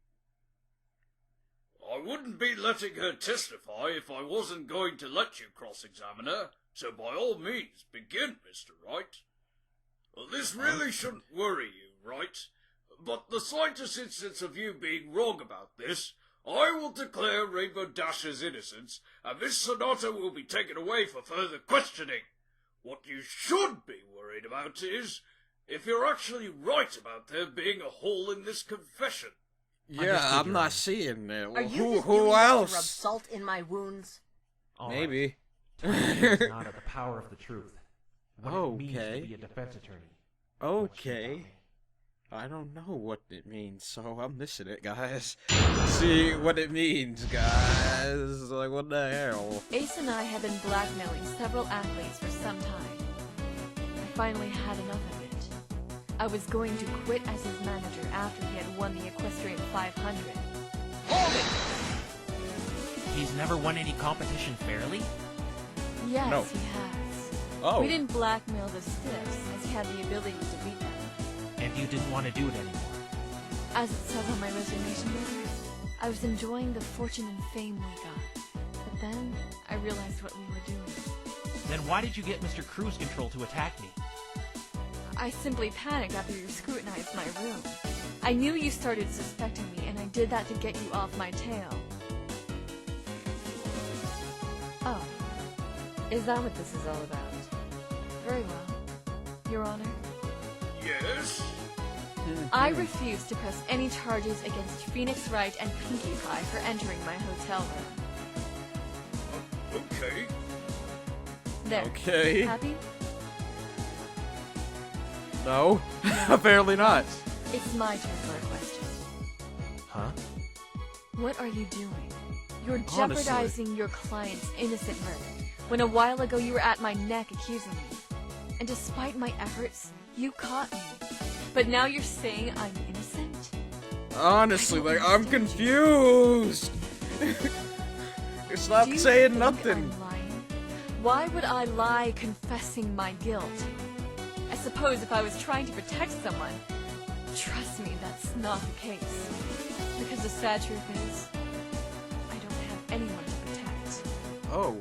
I wouldn't be letting her testify if I wasn't going to let you cross-examine her, so by all means, begin, Mr. Wright. Well, this really shouldn't worry you, Wright, but the slightest instance of you being wrong about this, I will declare Rainbow Dash's innocence, and Miss Sonata will be taken away for further questioning. What you should be worried about is if you're actually right about there being a hole in this confession. Yeah, Understood, I'm Your not Honor. seeing it. Are you Who just doing this else? to rub salt in my wounds? All right. Maybe. Time to show Sonata the power of the truth. What it means Okay. to be a defense attorney. What she Okay. taught me. I don't know what it means, so I'm missing it, guys. Let's see what it means, guys. Like, what the hell? Ace and I have been blackmailing several athletes for some time. I finally had enough of it. I was going to quit as his manager after he had won the Equestrian 500. Hold it! He's never won any competition fairly? Yes, No. he has. Oh. We didn't blackmail the stiffs, as he had the ability to beat them. And you didn't want to do it anymore. As it says on my resignation letter, I was enjoying the fortune and fame we got. But then, I realized what we were doing. Then why did you get Mr. Cruise Control to attack me? I simply panicked after you scrutinized my room. I knew you started suspecting me, and I did that to get you off my tail. Oh. Is that what this is all about? Very well. Your Honor? Yes? I refuse to press any charges against Phoenix Wright and Pinkie Pie for entering my hotel room. Okay. There. Okay. Happy? No. Apparently not. It's my turn for a question. Huh? What are you doing? You're Honestly. jeopardizing your client's innocent verdict, when a while ago you were at my neck accusing me. And despite my efforts, you caught me. But now you're saying I'm innocent? Honestly, like, I'm confused. It's not Do you saying think nothing. I'm lying? Why would I lie confessing my guilt? I suppose if I was trying to protect someone, trust me, that's not the case. Because the sad truth is, I don't have anyone to protect. Oh,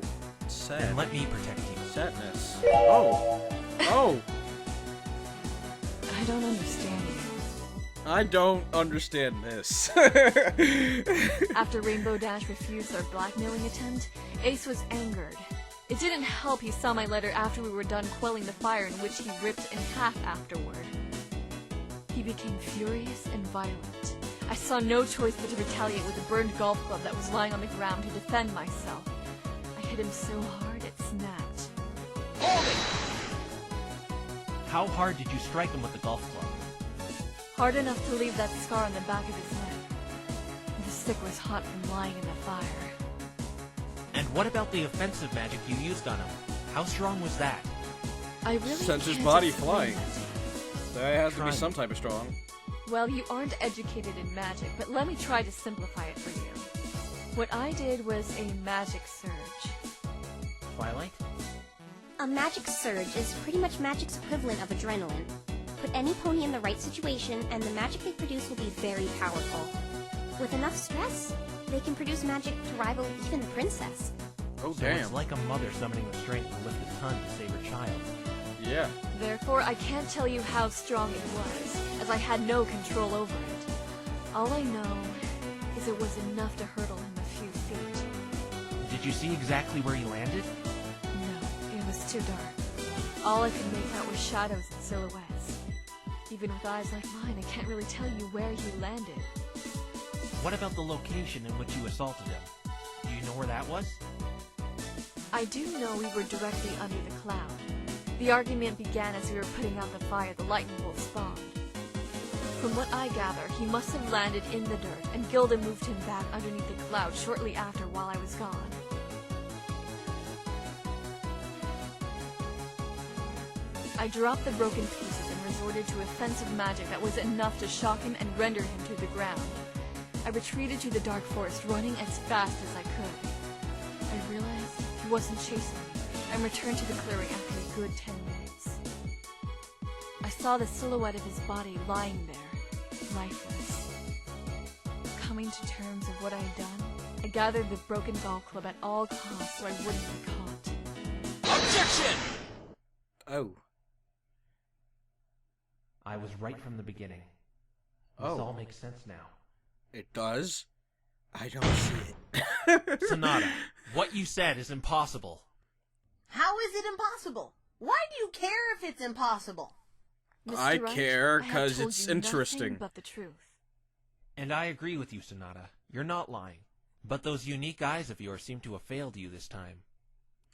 sad. Then let me protect you. Sadness. Oh. Oh. I don't understand you. I don't understand this. After Rainbow Dash refused our blackmailing attempt, Ace was angered. It didn't help he saw my letter after we were done quelling the fire in which he ripped in half afterward. He became furious and violent. I saw no choice but to retaliate with a burned golf club that was lying on the ground to defend myself. I hit him so hard it snapped. Hold it! How hard did you strike him with the golf club? Hard enough to leave that scar on the back of his leg. The stick was hot from lying in the fire. And what about the offensive magic you used on him? How strong was that? I really Sends his can't body explain flying. that to you. That has to be Trying. some type of strong. Well, you aren't educated in magic, but let me try to simplify it for you. What I did was a magic surge. Twilight? A magic surge is pretty much magic's equivalent of adrenaline. Put any pony in the right situation, and the magic they produce will be very powerful. With enough stress, they can produce magic to rival even the princess. Oh, So damn. it's like a mother summoning the strength to lift a ton to save her child. Yeah. Therefore, I can't tell you how strong it was, as I had no control over it. All I know is it was enough to hurtle him a few feet. Did you see exactly where he landed? No, it was too dark. All I could make out were shadows and silhouettes. Even with eyes like mine, I can't really tell you where he landed. What about the location in which you assaulted him? Do you know where that was? I do know we were directly under the cloud. The argument began as we were putting out the fire the lightning bolt spawned. From what I gather, he must have landed in the dirt, and Gilda moved him back underneath the cloud shortly after while I was gone. I dropped the broken pieces and resorted to offensive magic that was enough to shock him and render him to the ground. I retreated to the dark forest, running as fast as I could. I realized he wasn't chasing me, and returned to the clearing after a good 10 minutes. I saw the silhouette of his body lying there, lifeless. Coming to terms of what I had done, I gathered the broken golf club at all costs so I wouldn't be caught. Objection! Oh. I was right from the beginning. This Oh. all makes sense now. It does? I don't see it. Sonata, what you said is impossible. How is it impossible? Why do you care if it's impossible? Mr. I Wright, care I have 'cause told it's you nothing interesting. but the truth. And I agree with you, Sonata. You're not lying. But those unique eyes of yours seem to have failed you this time.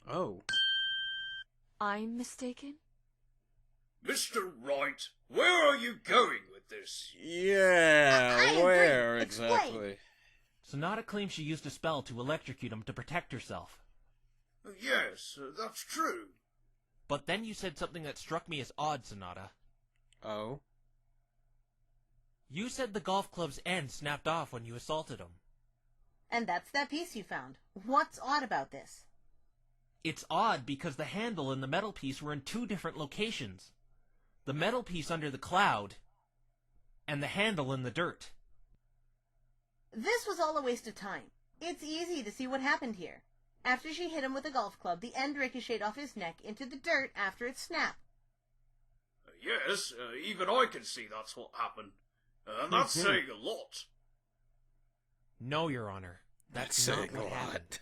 Oh. I'm mistaken? Mr. Wright, where are you going with this. Yeah, I agree. where Explain. exactly? Sonata claims she used a spell to electrocute him to protect herself. Yes, that's true. But then you said something that struck me as odd, Sonata. Oh? You said the golf club's end snapped off when you assaulted him. And that's that piece you found. What's odd about this? It's odd because the handle and the metal piece were in two different locations. The metal piece under the cloud, and the handle in the dirt. This was all a waste of time. It's easy to see what happened here. After she hit him with a golf club, the end ricocheted off his neck into the dirt after it snapped. Yes, even I can see that's what happened. And that's saying a lot. No, Your Honor. That's not what happened.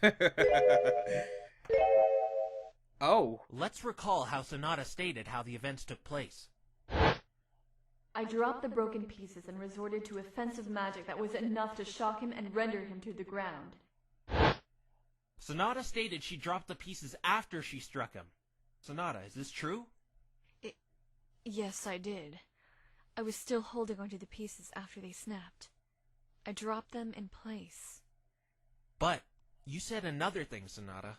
Oh. Let's recall how Sonata stated how the events took place. I dropped the broken pieces and resorted to offensive magic that was enough to shock him and render him to the ground. Sonata stated she dropped the pieces after she struck him. Sonata, is this true? Yes, I did. I was still holding onto the pieces after they snapped. I dropped them in place. But you said another thing, Sonata.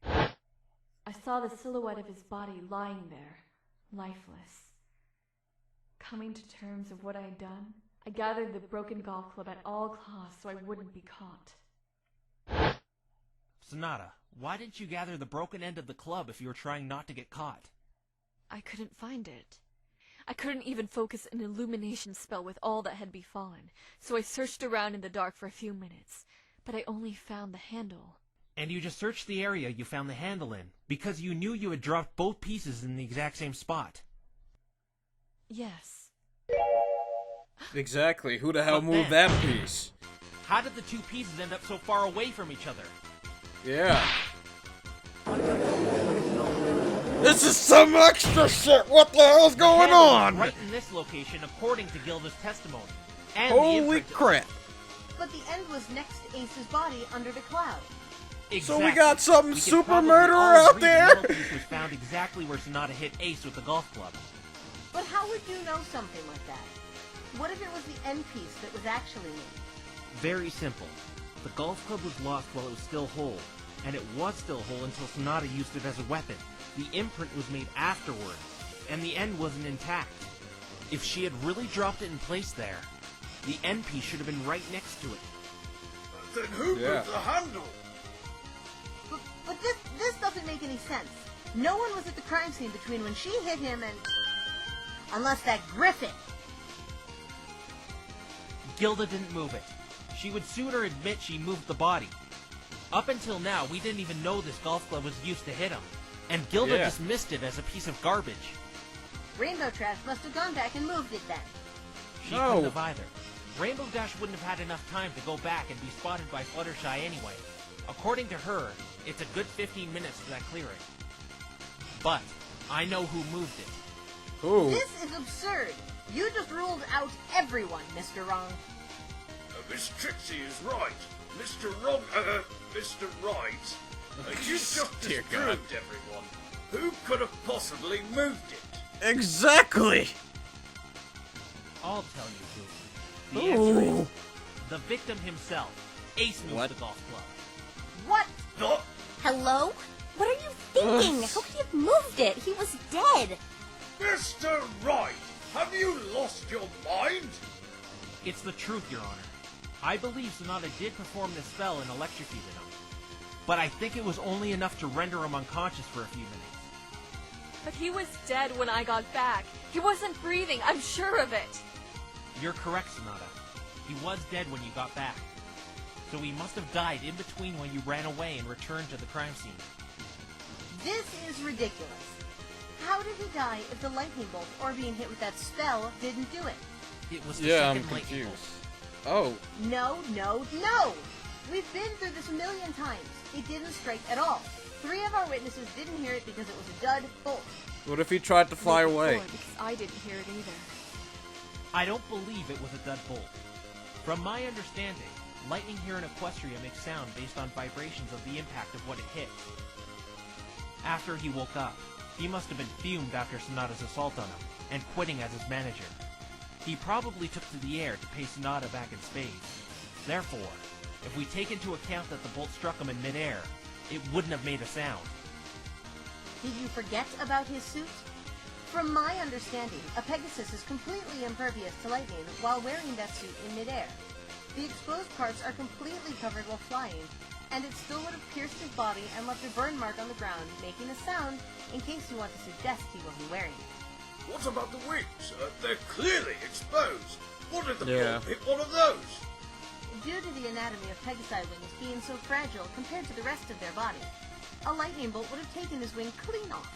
I saw the silhouette of his body lying there, lifeless. Coming to terms of what I had done, I gathered the broken golf club at all costs so I wouldn't be caught. Sonata, why didn't you gather the broken end of the club if you were trying not to get caught? I couldn't find it. I couldn't even focus an illumination spell with all that had befallen, so I searched around in the dark for a few minutes, but I only found the handle. And you just searched the area you found the handle in, because you knew you had dropped both pieces in the exact same spot. Yes. Exactly. Who the hell But moved then- that piece? How did the two pieces end up so far away from each other? Yeah. This is some extra shit! What the hell's going The handle was on? right in this location, according to Gilda's testimony. And Holy the imprint- crap. But the end was next to Ace's body under the cloud. So we Exactly. got some We could super probably murderer all out agree the there? metal piece was found exactly where Sonata hit Ace with the golf club. But how would you know something like that? What if it was the end piece that was actually me? Very simple. The golf club was lost while it was still whole, and it was still whole until Sonata used it as a weapon. The imprint was made afterward, and the end wasn't intact. If she had really dropped it in place there, the end piece should have been right next to it. Then who moved the handle? But this doesn't make any sense. No one was at the crime scene between when she hit him and... Unless that Griffin. Gilda didn't move it. She would sooner admit she moved the body. Up until now, we didn't even know this golf club was used to hit him, and Gilda dismissed it as a piece of garbage. Rainbow Trash must have gone back and moved it then. She couldn't have either. Rainbow Dash wouldn't have had enough time to go back and be spotted by Fluttershy anyway. According to her, it's a good 15 minutes to that clearing. But I know who moved it. Who? This is absurd. You just ruled out everyone, Mr. Wrong. Miss Trixie is right. Mr. Wrong, Mr. Right. You just Dear God. disproved everyone. Who could have possibly moved it? Exactly! I'll tell you who. The answer is the victim himself. Ace moved the golf club. What? Hello? What are you thinking? How could he have moved it? He was dead. Mr. Right, have you lost your mind? It's the truth, Your Honor. I believe Sonata did perform this spell and electrocuted him. But I think it was only enough to render him unconscious for a few minutes. But he was dead when I got back. He wasn't breathing, I'm sure of it. You're correct, Sonata. He was dead when you got back. So he must have died in between when you ran away and returned to the crime scene. This is ridiculous. How did he die if the lightning bolt or being hit with that spell didn't do it? It was the Yeah, I'm second lightning bolt. confused. Oh. No, no, no! We've been through this a million times. It didn't strike at all. 3 of our witnesses didn't hear it because it was a dud bolt. What if he tried to fly away? Because I didn't hear it either. I don't believe it was a dud bolt. From my understanding, lightning here in Equestria makes sound based on vibrations of the impact of what it hits. After he woke up, he must have been fumed after Sonata's assault on him, and quitting as his manager. He probably took to the air to pay Sonata back in space. Therefore, if we take into account that the bolt struck him in midair, it wouldn't have made a sound. Did you forget about his suit? From my understanding, a Pegasus is completely impervious to lightning while wearing that suit in midair. The exposed parts are completely covered while flying, and it still would have pierced his body and left a burn mark on the ground, making a sound in case you want to suggest he wasn't wearing it. What about the wings? They're clearly exposed. What if the Yeah. bolt hit one of those? Due to the anatomy of Pegasi wings being so fragile compared to the rest of their body, a lightning bolt would have taken his wing clean off.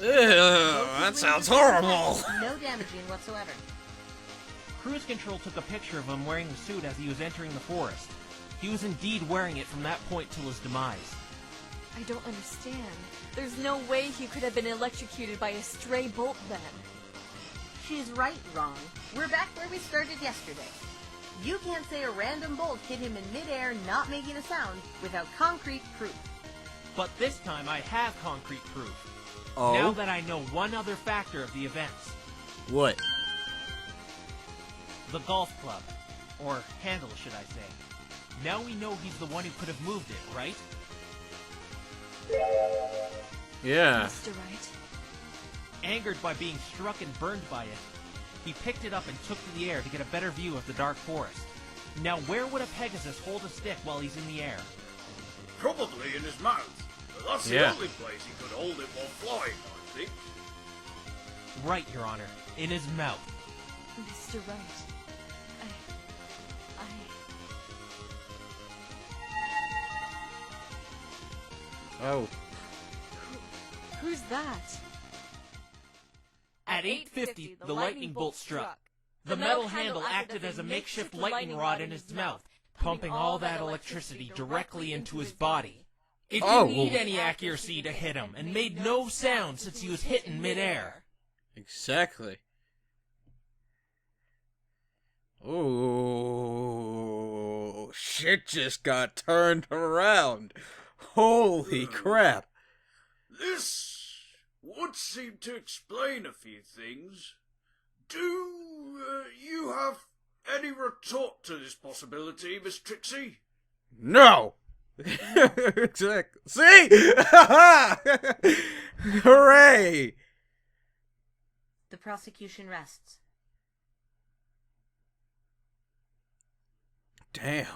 Ew, that sounds horrible. No damaging whatsoever. Cruise Control took a picture of him wearing the suit as he was entering the forest. He was indeed wearing it from that point till his demise. I don't understand. There's no way he could have been electrocuted by a stray bolt then. She's right, Ron. We're back where we started yesterday. You can't say a random bolt hit him in midair not making a sound without concrete proof. But this time I have concrete proof. Oh? Now that I know one other factor of the events. What? The golf club. Or handle, should I say. Now we know he's the one who could have moved it, right? Yeah. Mr. Wright. Angered by being struck and burned by it, he picked it up and took to the air to get a better view of the dark forest. Now where would a Pegasus hold a stick while he's in the air? Probably in his mouth. That's Yeah. the only place he could hold it while flying, I think. Right, Your Honor. In his mouth. Mr. Wright. Oh. Who's that? At 8:50, the lightning bolt struck. The metal handle acted as a makeshift lightning rod in his mouth, pumping all that electricity directly into his body. It didn't need any accuracy to hit him, and made no sound since he was hit in midair. Exactly. Oh, shit just got turned around. Holy crap. This would seem to explain a few things. Do you have any retort to this possibility, Miss Trixie? No! Exactly. See? Hooray! The prosecution rests. Damn.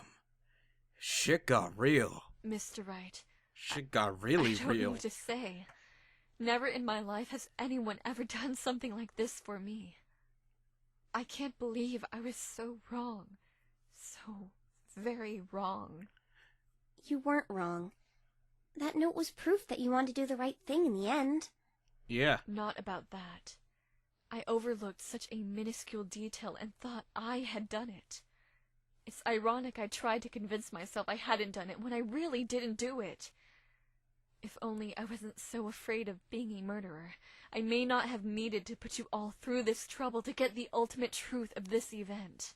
Shit got real. Mr. Wright. Shit got really I don't know real. what to say. Never in my life has anyone ever done something like this for me. I can't believe I was so wrong. So very wrong. You weren't wrong. That note was proof that you wanted to do the right thing in the end. Yeah. Not about that. I overlooked such a minuscule detail and thought I had done it. It's ironic I tried to convince myself I hadn't done it when I really didn't do it. If only I wasn't so afraid of being a murderer, I may not have needed to put you all through this trouble to get the ultimate truth of this event.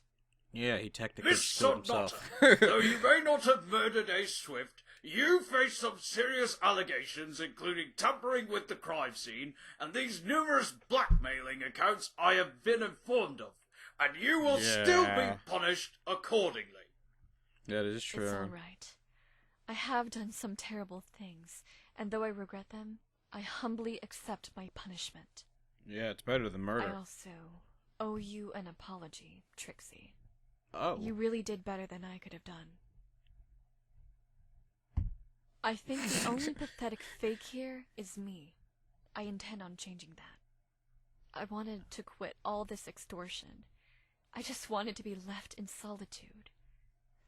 Yeah, he technically Miss killed Sonata, himself. though you may not have murdered Ace Swift, you face some serious allegations, including tampering with the crime scene and these numerous blackmailing accounts I have been informed of, and you will still be punished accordingly. That is true. It's all right. I have done some terrible things, and though I regret them, I humbly accept my punishment. Yeah, it's better than murder. I also owe you an apology, Trixie. Oh. You really did better than I could have done. I think the only pathetic fake here is me. I intend on changing that. I wanted to quit all this extortion. I just wanted to be left in solitude.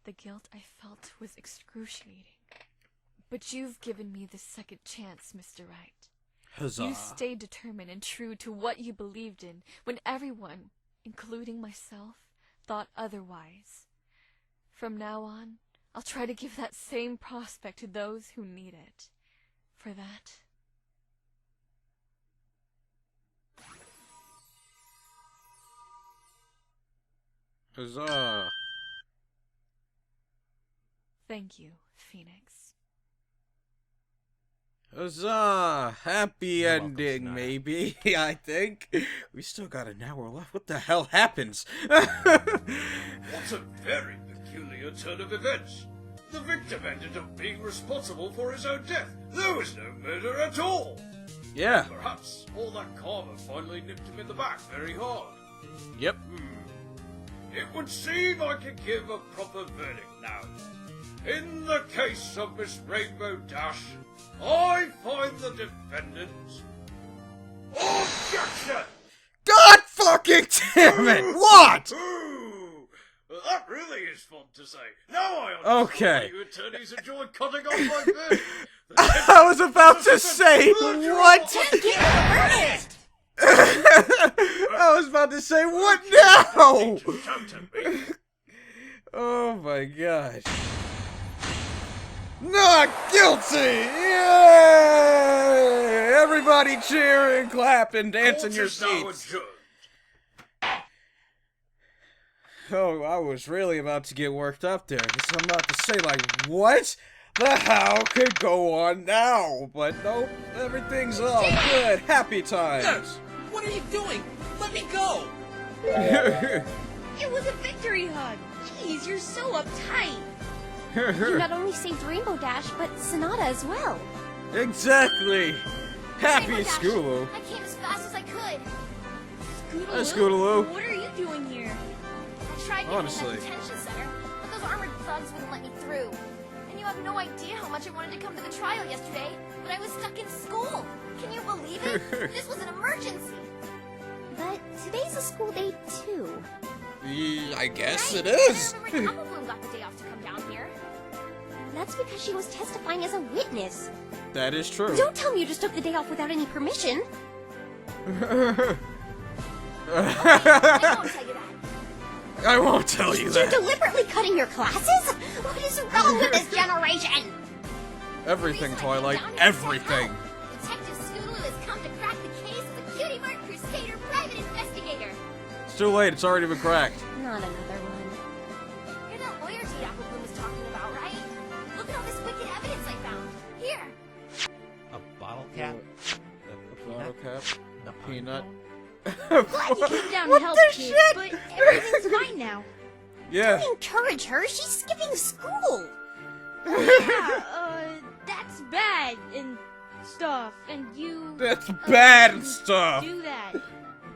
The guilt I felt was excruciating. But you've given me this second chance, Mr. Wright. Huzzah. You stayed determined and true to what you believed in when everyone, including myself, thought otherwise. From now on, I'll try to give that same prospect to those who need it. For that, Huzzah. thank you, Phoenix. Huzzah! Happy You're welcome, ending, Sonata. maybe, I think. We still got an hour left. What the hell happens? What a very peculiar turn of events. The victim ended up being responsible for his own death. There was no murder at all. Yeah. Perhaps all that karma finally nipped him in the back very hard. Yep. It would seem I can give a proper verdict now. In the case of Miss Rainbow Dash, I find the defendants... Objection! God fucking damn it! What? Ooh, that really is fun to say. Now I understand Okay. why you attorneys enjoy cutting off my verdict. I was about to say, what? I was about to say, what now? Shout at me. Oh my gosh. Not guilty! Yay! Everybody cheer and clap and dance in your Court is now seats. adjourned. Oh, I was really about to get worked up there, because I'm about to say, like, what the hell could go on now? But nope, everything's all good. Happy times. What are you doing? Let me go! It was a victory hug. Jeez, you're so uptight. You not only saved Rainbow Dash, but Sonata as well. Exactly. Happy Rainbow Dash, Schooloo. I came as fast as I could. Hi, Scootaloo. What are you doing here? I tried getting Honestly. in the detention center, but those armored thugs wouldn't let me through. And you have no idea how much I wanted to come to the trial yesterday, but I was stuck in school. Can you believe it? This was an emergency. But today's a school day too. I guess Right? it is. I remember Bloom got the day off to come down here. That's because she was testifying as a witness. That is true. Don't tell me you just took the day off without any permission. I won't tell you that. I won't tell you You're that. deliberately cutting your classes? What is wrong with this generation? Everything, The reason I came Twilight. down here is to Everything. help. Detective Scootaloo has come to crack the case of the Cutie Mark Crusader private investigator. It's too late. It's already been cracked. Not another one. You're that lawyer Apple Bloom was talking about, right? Look at all this wicked evidence I found. Here. A bottle cap? Bottle cap. The Peanut. Glad you came down to What help, the kid, shit? but everything's fine now. Yeah. Don't encourage her. She's skipping school. Yeah, that's bad and stuff, and you That's bad and stuff. do that.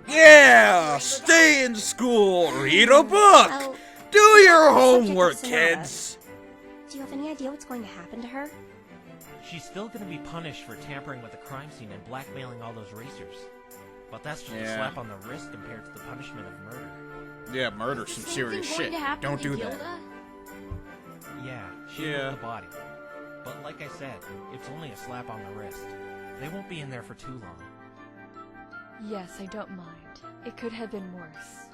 Yeah. Stay in school. Read a book. Well, Do your subject of homework, Sonata. kids. do you have any idea what's going to happen to her? She's still gonna be punished for tampering with the crime scene and blackmailing all those racers. But that's just a Yeah. slap on the wrist compared to the punishment of murder. Yeah, murder some serious shit. Don't do that. Yeah, she Yeah. moved the body. But like I said, it's only a slap on the wrist. They won't be in there for too long. Yes, I don't mind. It could have been worse.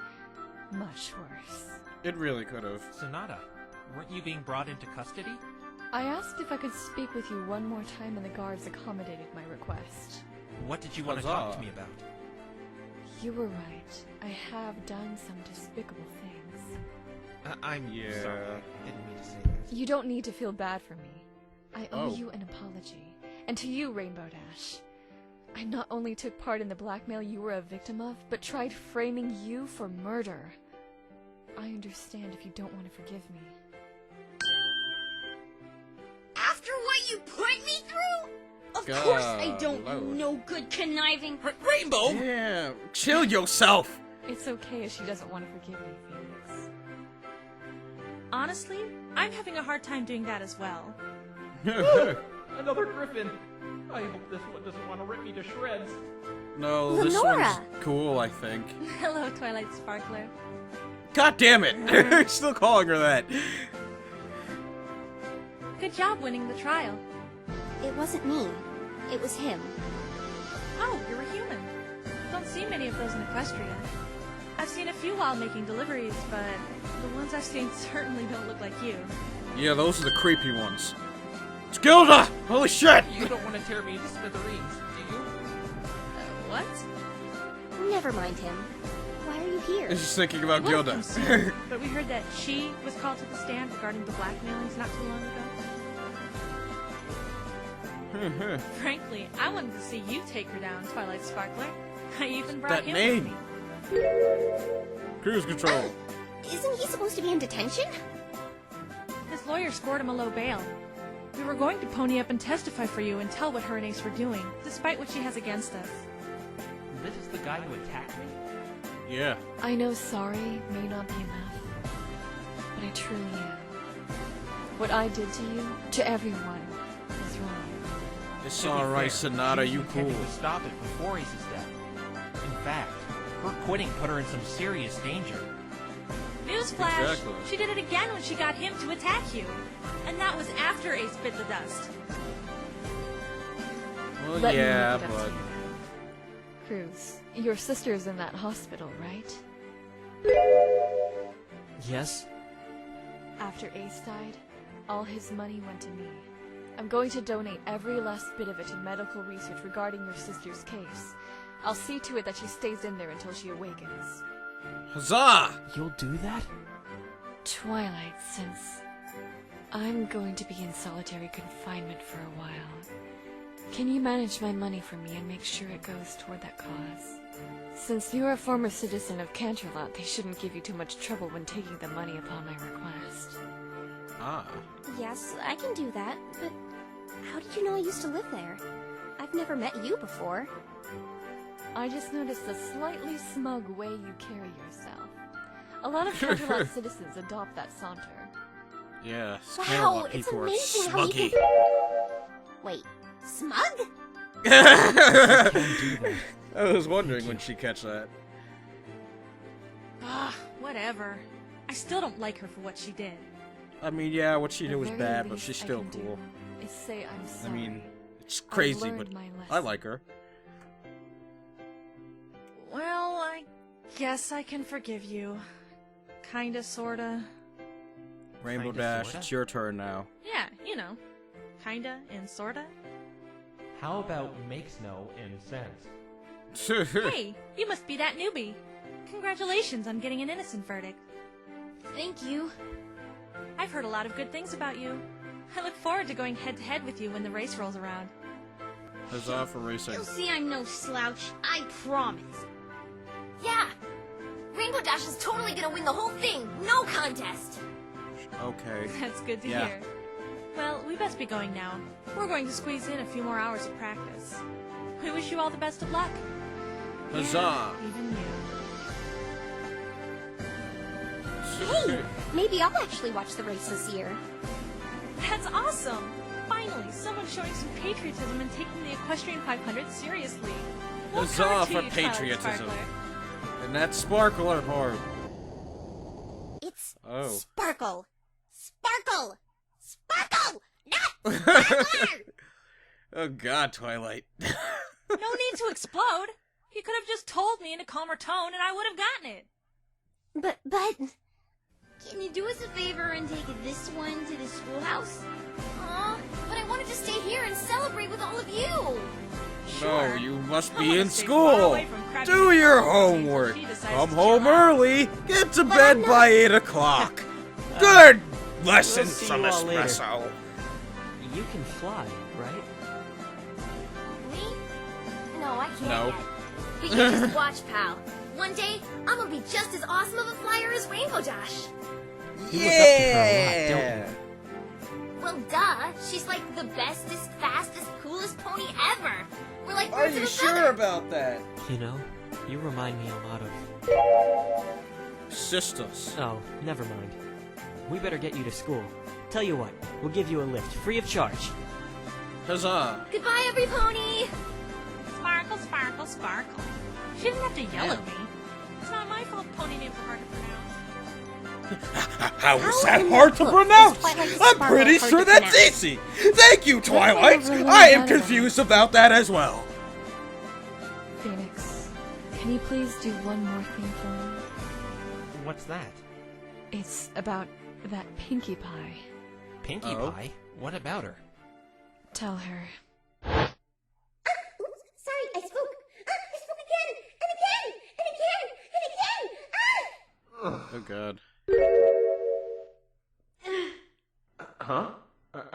Much worse. It really could have. Sonata, weren't you being brought into custody? I asked if I could speak with you one more time and the guards accommodated my request. What did you want to Huzzah. talk to me about? You were right. I have done some despicable things. I'm Yeah. sorry. I didn't mean to say that. You don't need to feel bad for me. I owe Oh. you an apology. And to you, Rainbow Dash. I not only took part in the blackmail you were a victim of, but tried framing you for murder. I understand if you don't want to forgive me. After what you put me through? Of God, course I don't Lord. no good conniving. Rainbow! Yeah. Chill yourself. It's okay if she doesn't want to forgive me, Felix. Honestly, I'm having a hard time doing that as well. Another griffin! I hope this one doesn't want to rip me to shreds. No, this Lenora. one's cool, I think. Hello, Twilight Sparkler. God damn it! You're still calling her that. Good job winning the trial. It wasn't me. It was him. Oh, you're a human. Don't see many of those in Equestria. I've seen a few while making deliveries, but the ones I've seen certainly don't look like you. Yeah, those are the creepy ones. It's Gilda! Holy shit! You don't want to tear me into smithereens, do you? What? Never mind him. Why are you here? I was just thinking about We'll Gilda. come soon, but we heard that she was called to the stand regarding the blackmailings not too long ago. Frankly, I wanted to see you take her down, Twilight Sparkler. I even brought That him name. with me. Cruise control. Isn't he supposed to be in detention? His lawyer scored him a low bail. We were going to pony up and testify for you and tell what her and Ace were doing, despite what she has against us. This is the guy who attacked me? Yeah. I know sorry may not be enough, but I truly am. What I did to you, to everyone, is wrong. It's To be alright, fair, Sonata, she you was cool. intending to stop it before Ace's death. In fact, her quitting put her in some serious danger. Newsflash! Exactly. She did it again when she got him to attack you. And that was after Ace bit the dust. Well, Let yeah, me make it up but... to you. Cruz, your sister's in that hospital, right? Yes? After Ace died, all his money went to me. I'm going to donate every last bit of it to medical research regarding your sister's case. I'll see to it that she stays in there until she awakens. Huzzah! You'll do that? Twilight, since I'm going to be in solitary confinement for a while, can you manage my money for me and make sure it goes toward that cause? Since you're a former citizen of Canterlot, they shouldn't give you too much trouble when taking the money upon my request. Ah. Yes, I can do that, but how did you know I used to live there? I've never met you before. I just noticed the slightly smug way you carry yourself. A lot of Canterlot citizens adopt that saunter. Yeah, Wow, Scanlot it's people are amazing how you smuggy. can... Wait, smug? I was wondering when she catch that. Ah, whatever. I still don't like her for what she did. I mean, yeah, what she The did was very bad, but least she's I still can do cool. is say I'm I sorry. mean, it's I've crazy, learned but my I lesson. like her. Well, I guess I can forgive you. Kinda, sorta. Rainbow Kinda, Dash, sorta. it's your turn now. Yeah, you know. Kinda and sorta. How about makes no in sense? Hey, you must be that newbie. Congratulations on getting an innocent verdict. Thank you. I've heard a lot of good things about you. I look forward to going head-to-head with you when the race rolls around. Huzzah for racing. You'll see I'm no slouch, I promise. Yeah! Rainbow Dash is totally gonna win the whole thing! No contest! Okay. That's good to Yeah. hear. Well, we best be going now. We're going to squeeze in a few more hours of practice. We wish you all the best of luck. Huzzah! Yeah, even you. Hey, maybe I'll actually watch the race this year. That's awesome! Finally, someone showing some patriotism and taking the Equestrian 500 seriously. More Huzzah power to for you, Twilight patriotism. Sparkler. And that sparkler part. It's Oh. Sparkle. Sparkle! Sparkle! Not Sparkler! Oh god, Twilight. No need to explode. You could have just told me in a calmer tone and I would have gotten it. But... Can you do us a favor and take this one to the schoolhouse? Aw, but I wanted to stay here and celebrate with all of you! No, you must I be wanna in stay far school. away from Krabby Do Patty your until homework. she decides Come to home chill out. early. Get to bed by 8 o'clock. Good lesson, we'll see some you all later. espresso. You can fly, right? Me? No, I can't No. yet. But you just watch, pal. One day, I'm gonna be just as awesome of a flyer as Rainbow Dash. You look up to her a lot, don't you? Well, duh. She's like the bestest, fastest, coolest pony ever. We're like Are birds you of a sure feather. about that? You know, you remind me a lot of... Sisters. Oh, never mind. We better get you to school. Tell you what, we'll give you a lift, free of charge. Huzzah. Goodbye, every pony. Sparkle, sparkle, sparkle. She didn't have to yell at me. It's not my fault pony names are hard to pronounce. How is How that in hard the to book pronounce? is Twilight I'm Sparkle pretty hard sure to that's pronounce? easy. Thank you, Twilight. never learned I am that about confused about that as well. Phoenix, can you please do one more thing for me? What's that? It's about that Pinkie Pie. Pinkie Oh. Pie? What about her? Tell her. Oops, sorry, I spoke. I spoke again, and again, and again, and again. Oh god. Huh?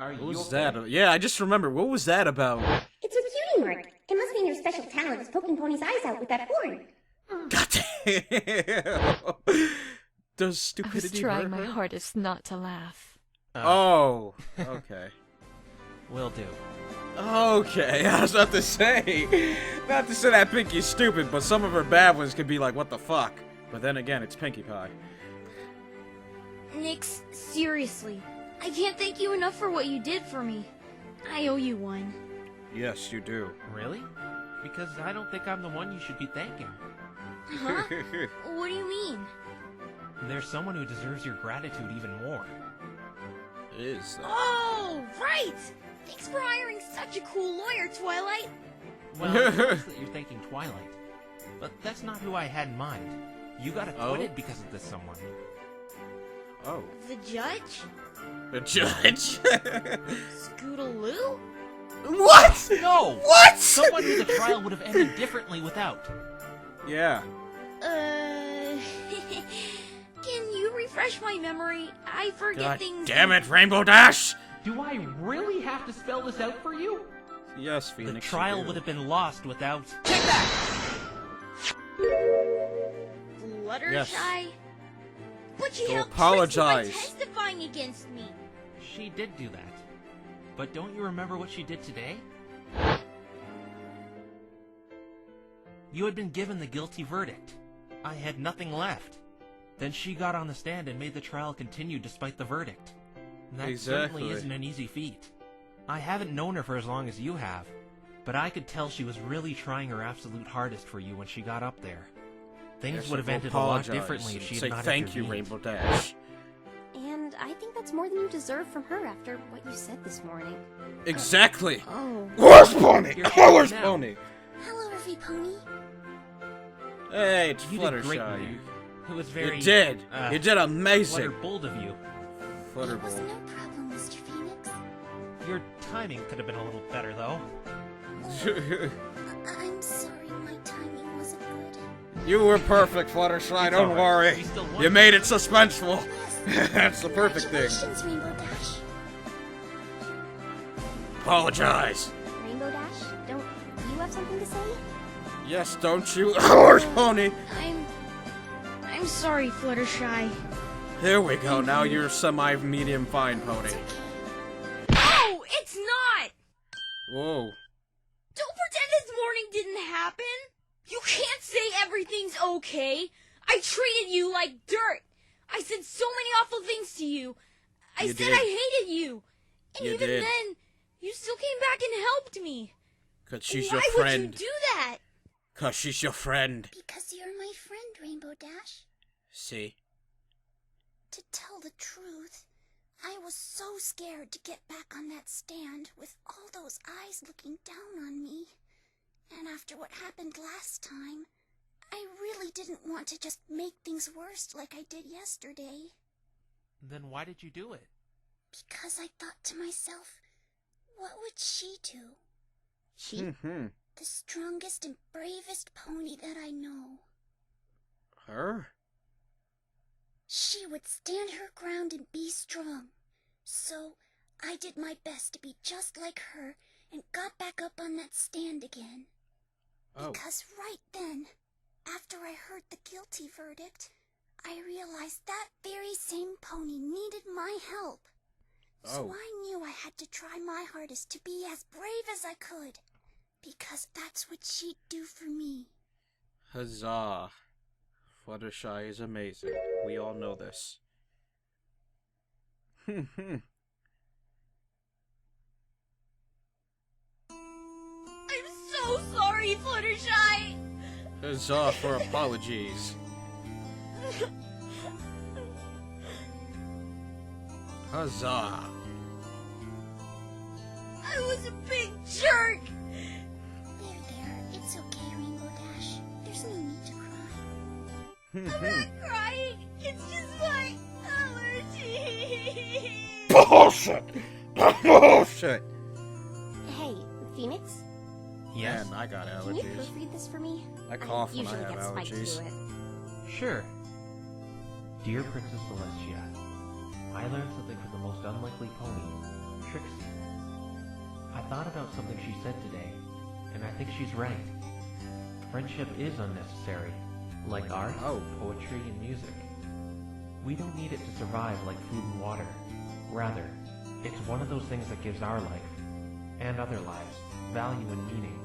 Are What you was okay? that? Yeah, I just remember. What was that about? It's a cutie mark. It must mean your special talent is poking Pony's eyes out with that horn. God damn. Does I was stupidity trying hurt my her? hardest not to laugh. Oh, okay. Will do. Okay, I was about to say. Not to say that Pinky's stupid, but some of her bad ones could be like, what the fuck? But then again, it's Pinkie Pie. Nix, seriously, I can't thank you enough for what you did for me. I owe you one. Yes, you do. Really? Because I don't think I'm the one you should be thanking. Huh? What do you mean? There's someone who deserves your gratitude even more. Is that? Oh, right! Thanks for hiring such a cool lawyer, Twilight. Well, I noticed that you're thanking Twilight. But that's not who I had in mind. You got acquitted because of this someone. Oh. The judge? The judge? Scootaloo? What? No! What? Someone who the trial would have ended differently without. Yeah. Can you refresh my memory? I forget God things. damn it, Rainbow Dash! Do I really have to spell this out for you? Yes, Phoenix. The trial you do. would have been lost without... Fluttershy? Yes. But she Go helped apologize. Trixie by testifying against me. She did do that. But don't you remember what she did today? You had been given the guilty verdict. I had nothing left. Then she got on the stand and made the trial continue despite the verdict. And that certainly isn't an easy feat. I haven't known her for as long as you have, but I could tell she was really trying her absolute hardest for you when she got up there. Things would have ended a lot differently if she had not thank you, intervened. Rainbow Dash. And I think that's more than you deserve from her after what you said this morning. Exactly. Oh. Horse Pony! You're Horse now. Pony! Hello, Earthy Pony. Hey, it's You did great, Fluttershy. Luke. It was very... You did. You did amazing. Flutterbold of you. It was no problem, Mr. Phoenix. Your timing could have been a little better, though. I'm sorry my timing wasn't good. You were perfect, Fluttershy. Don't alright. worry. We still won. You made it suspenseful. That's the perfect thing. Congratulations, Rainbow Dash. Apologize. Rainbow Dash, don't you have something to say? Yes, don't you? Horse Pony! I'm sorry, Fluttershy. Here we go. Now you're semi-medium fine pony. No, it's not! Whoa. Don't pretend this morning didn't happen! You can't say everything's okay! I treated you like dirt! I said so many awful things to you! I said I hated you! And You even did. then, you still came back and helped me! Cause she's Why your friend. would you do that? Cause she's your friend. Because you're my friend, Rainbow Dash. See? To tell the truth, I was so scared to get back on that stand with all those eyes looking down on me. And after what happened last time, I really didn't want to just make things worse like I did yesterday. Then why did you do it? Because I thought to myself, what would she do? She, the strongest and bravest pony that I know. Her? She would stand her ground and be strong. So, I did my best to be just like her and got back up on that stand again. Oh. Because right then, after I heard the guilty verdict, I realized that very same pony needed my help. So I knew I had to try my hardest to be as brave as I could. Because that's what she'd do for me. Huzzah. Fluttershy is amazing. We all know this. I'm so sorry, Fluttershy! Huzzah for apologies. Huzzah. I was a big jerk! There, it's okay, Rainbow Dash. There's no need to cry. I'm not crying, it's just my allergy! Bullshit! Bullshit! Hey, Phoenix, Yes? Man, I got can you allergies. proofread this for me? I cough when I usually have get Spike to allergies. do it. Sure. Dear Princess Celestia, I learned something from the most unlikely pony, Trixie. I thought about something she said today, and I think she's right. Friendship is unnecessary, like art, poetry, and music. We don't need it to survive like food and water. Rather, it's one of those things that gives our life, and other lives, value and meaning,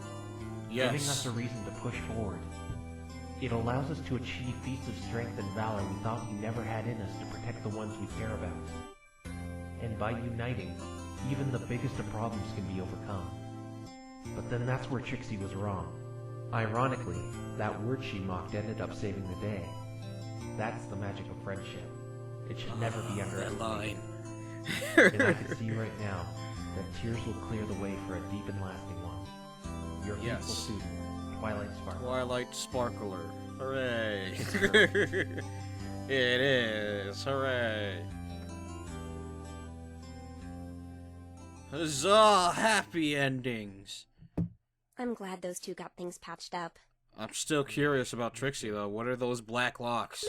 giving us a reason to push forward. It allows us to achieve feats of strength and valor we thought we never had in us to protect the ones we care about. And by uniting, even the biggest of problems can be overcome. But then that's where Trixie was wrong. Ironically, that word she mocked ended up saving the day. That's the magic of friendship. It should never be underestimated. And I can see right now that tears will clear the way for a deep and lasting one. Your faithful student, Twilight Sparkler. Twilight Sparkler. Hooray! It is. Hooray! Huzzah! Happy endings! I'm glad those two got things patched up. I'm still curious about Trixie, though. What are those black locks?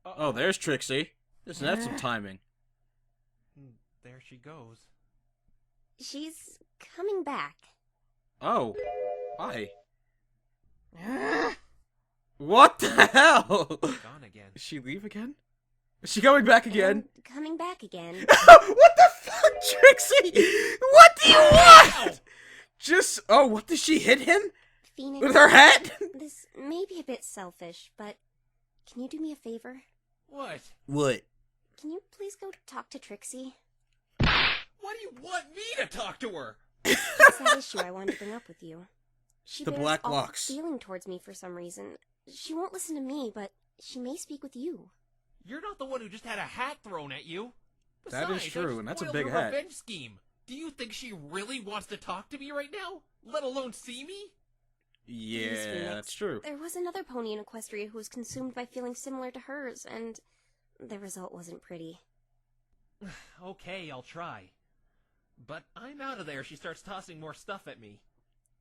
Oh, there's Trixie. Isn't that some timing? There she goes. She's coming back. Oh. Hi. What the hell? Gone again. Did she leave again? Is she coming back again? Coming back again. What the fuck, Trixie? What do you want? Just, what did she hit him? Phoenix, with her hat? This may be a bit selfish, but can you do me a favor? What? What? Can you please go talk to Trixie? Why do you want me to talk to her? It's that issue I wanted to bring up with you. She the bears black all locks. feeling towards me for some reason. She won't listen to me, but she may speak with you. You're not the one who just had a hat thrown at you. That is Besides, true, I and that's a spoiled big her hat. Revenge scheme. Do you think she really wants to talk to me right now? Let alone see me? Yeah, Please, Phoenix. that's true. There was another pony in Equestria who was consumed by feelings similar to hers, and the result wasn't pretty. Okay, I'll try. But I'm out of there. She starts tossing more stuff at me.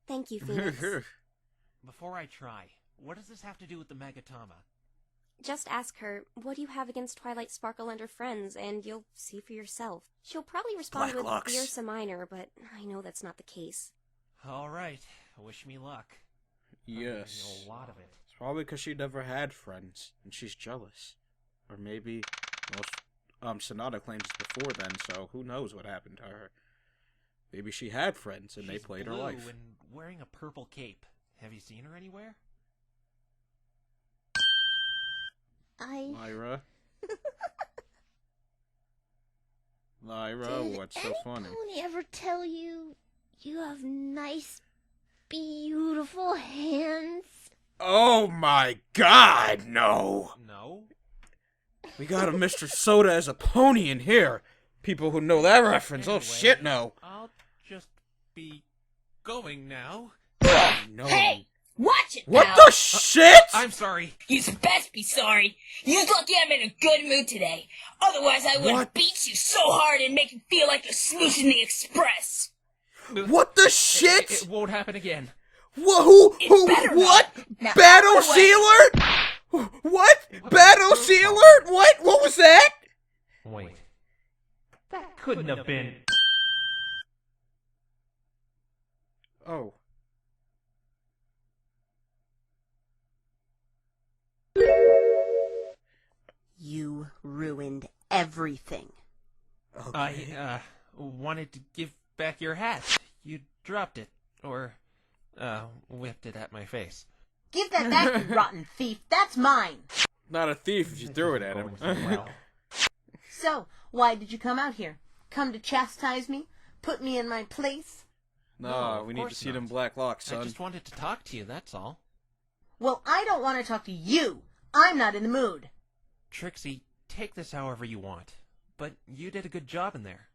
Thank you, Phoenix. Before I try, what does this have to do with the Magatama? Just ask her, what do you have against Twilight Sparkle and her friends, and you'll see for yourself. She'll probably respond with Blacklocks. Fierce Minor, but I know that's not the case. Alright, wish me luck. Yes. I know a lot of it. It's probably because she never had friends, and she's jealous. Or maybe, well, Sonata claims it's before then, so who knows what happened to her. Maybe she had friends, and they played her blue life. And wearing a purple cape. Have you seen her anywhere? Lyra? Lyra, what's so funny? Did any pony ever tell you you have nice, beautiful hands? Oh my god, no! No? We got a Mr. Soda as a pony in here! People who know that reference, Anyway, oh shit, no! I'll just be going now. No. Hey! Watch it, What pal. the shit?! I'm sorry. You best be sorry. You's lucky I'm in a good mood today. Otherwise I would What? have beat you so hard and make you feel like you're smooching the express. What the shit?! It won't happen again. Who, better what? not. Now, Battle out of the way. Sealer? What? Battle Sealer? What was that? Wait. That couldn't have been... Oh. You ruined everything. Okay. I, wanted to give back your hat. You dropped it. Or, whipped it at my face. Give that back, you rotten thief. That's mine. Not a thief if you threw it at him. So, why did you come out here? Come to chastise me? Put me in my place? No, of we need to course see them not. black locks, son. I just wanted to talk to you, that's all. Well, I don't want to talk to you. I'm not in the mood. Trixie, take this however you want. But you did a good job in there.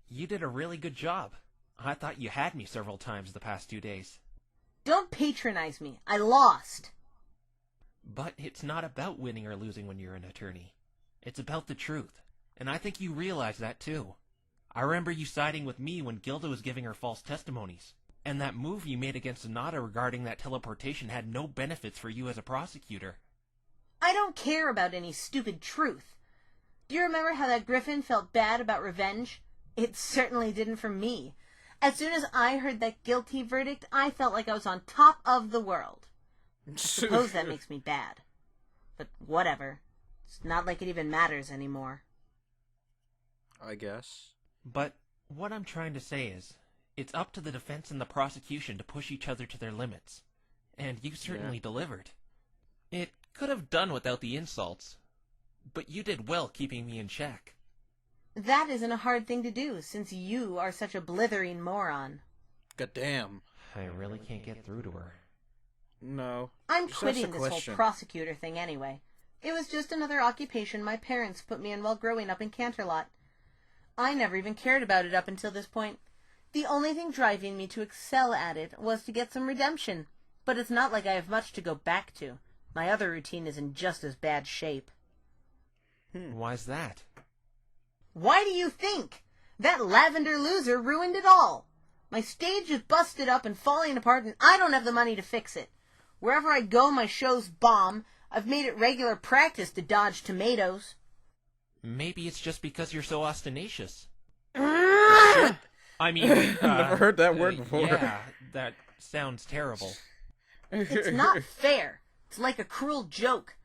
You did a really good job. I thought you had me several times the past 2 days. Don't patronize me. I lost. But it's not about winning or losing when you're an attorney. It's about the truth. And I think you realize that too. I remember you siding with me when Gilda was giving her false testimonies. And that move you made against Sonata regarding that teleportation had no benefits for you as a prosecutor. I don't care about any stupid truth. Do you remember how that griffin felt bad about revenge? It certainly didn't for me. As soon as I heard that guilty verdict, I felt like I was on top of the world. I suppose that makes me bad. But whatever. It's not like it even matters anymore. I guess. But what I'm trying to say is, it's up to the defense and the prosecution to push each other to their limits. And you certainly delivered. It could have done without the insults, but you did well keeping me in check. That isn't a hard thing to do, since you are such a blithering moron. Goddamn. I really can't get through to her. No. I'm quitting this whole prosecutor thing anyway. It was just another occupation my parents put me in while growing up in Canterlot. I never even cared about it up until this point. The only thing driving me to excel at it was to get some redemption. But it's not like I have much to go back to. My other routine is in just as bad shape. Why's that? Why do you think? That lavender loser ruined it all. My stage is busted up and falling apart, and I don't have the money to fix it. Wherever I go, my shows bomb. I've made it regular practice to dodge tomatoes. Maybe it's just because you're so ostentatious. I mean, never heard that word before. Yeah, that sounds terrible. It's not fair. It's like a cruel joke.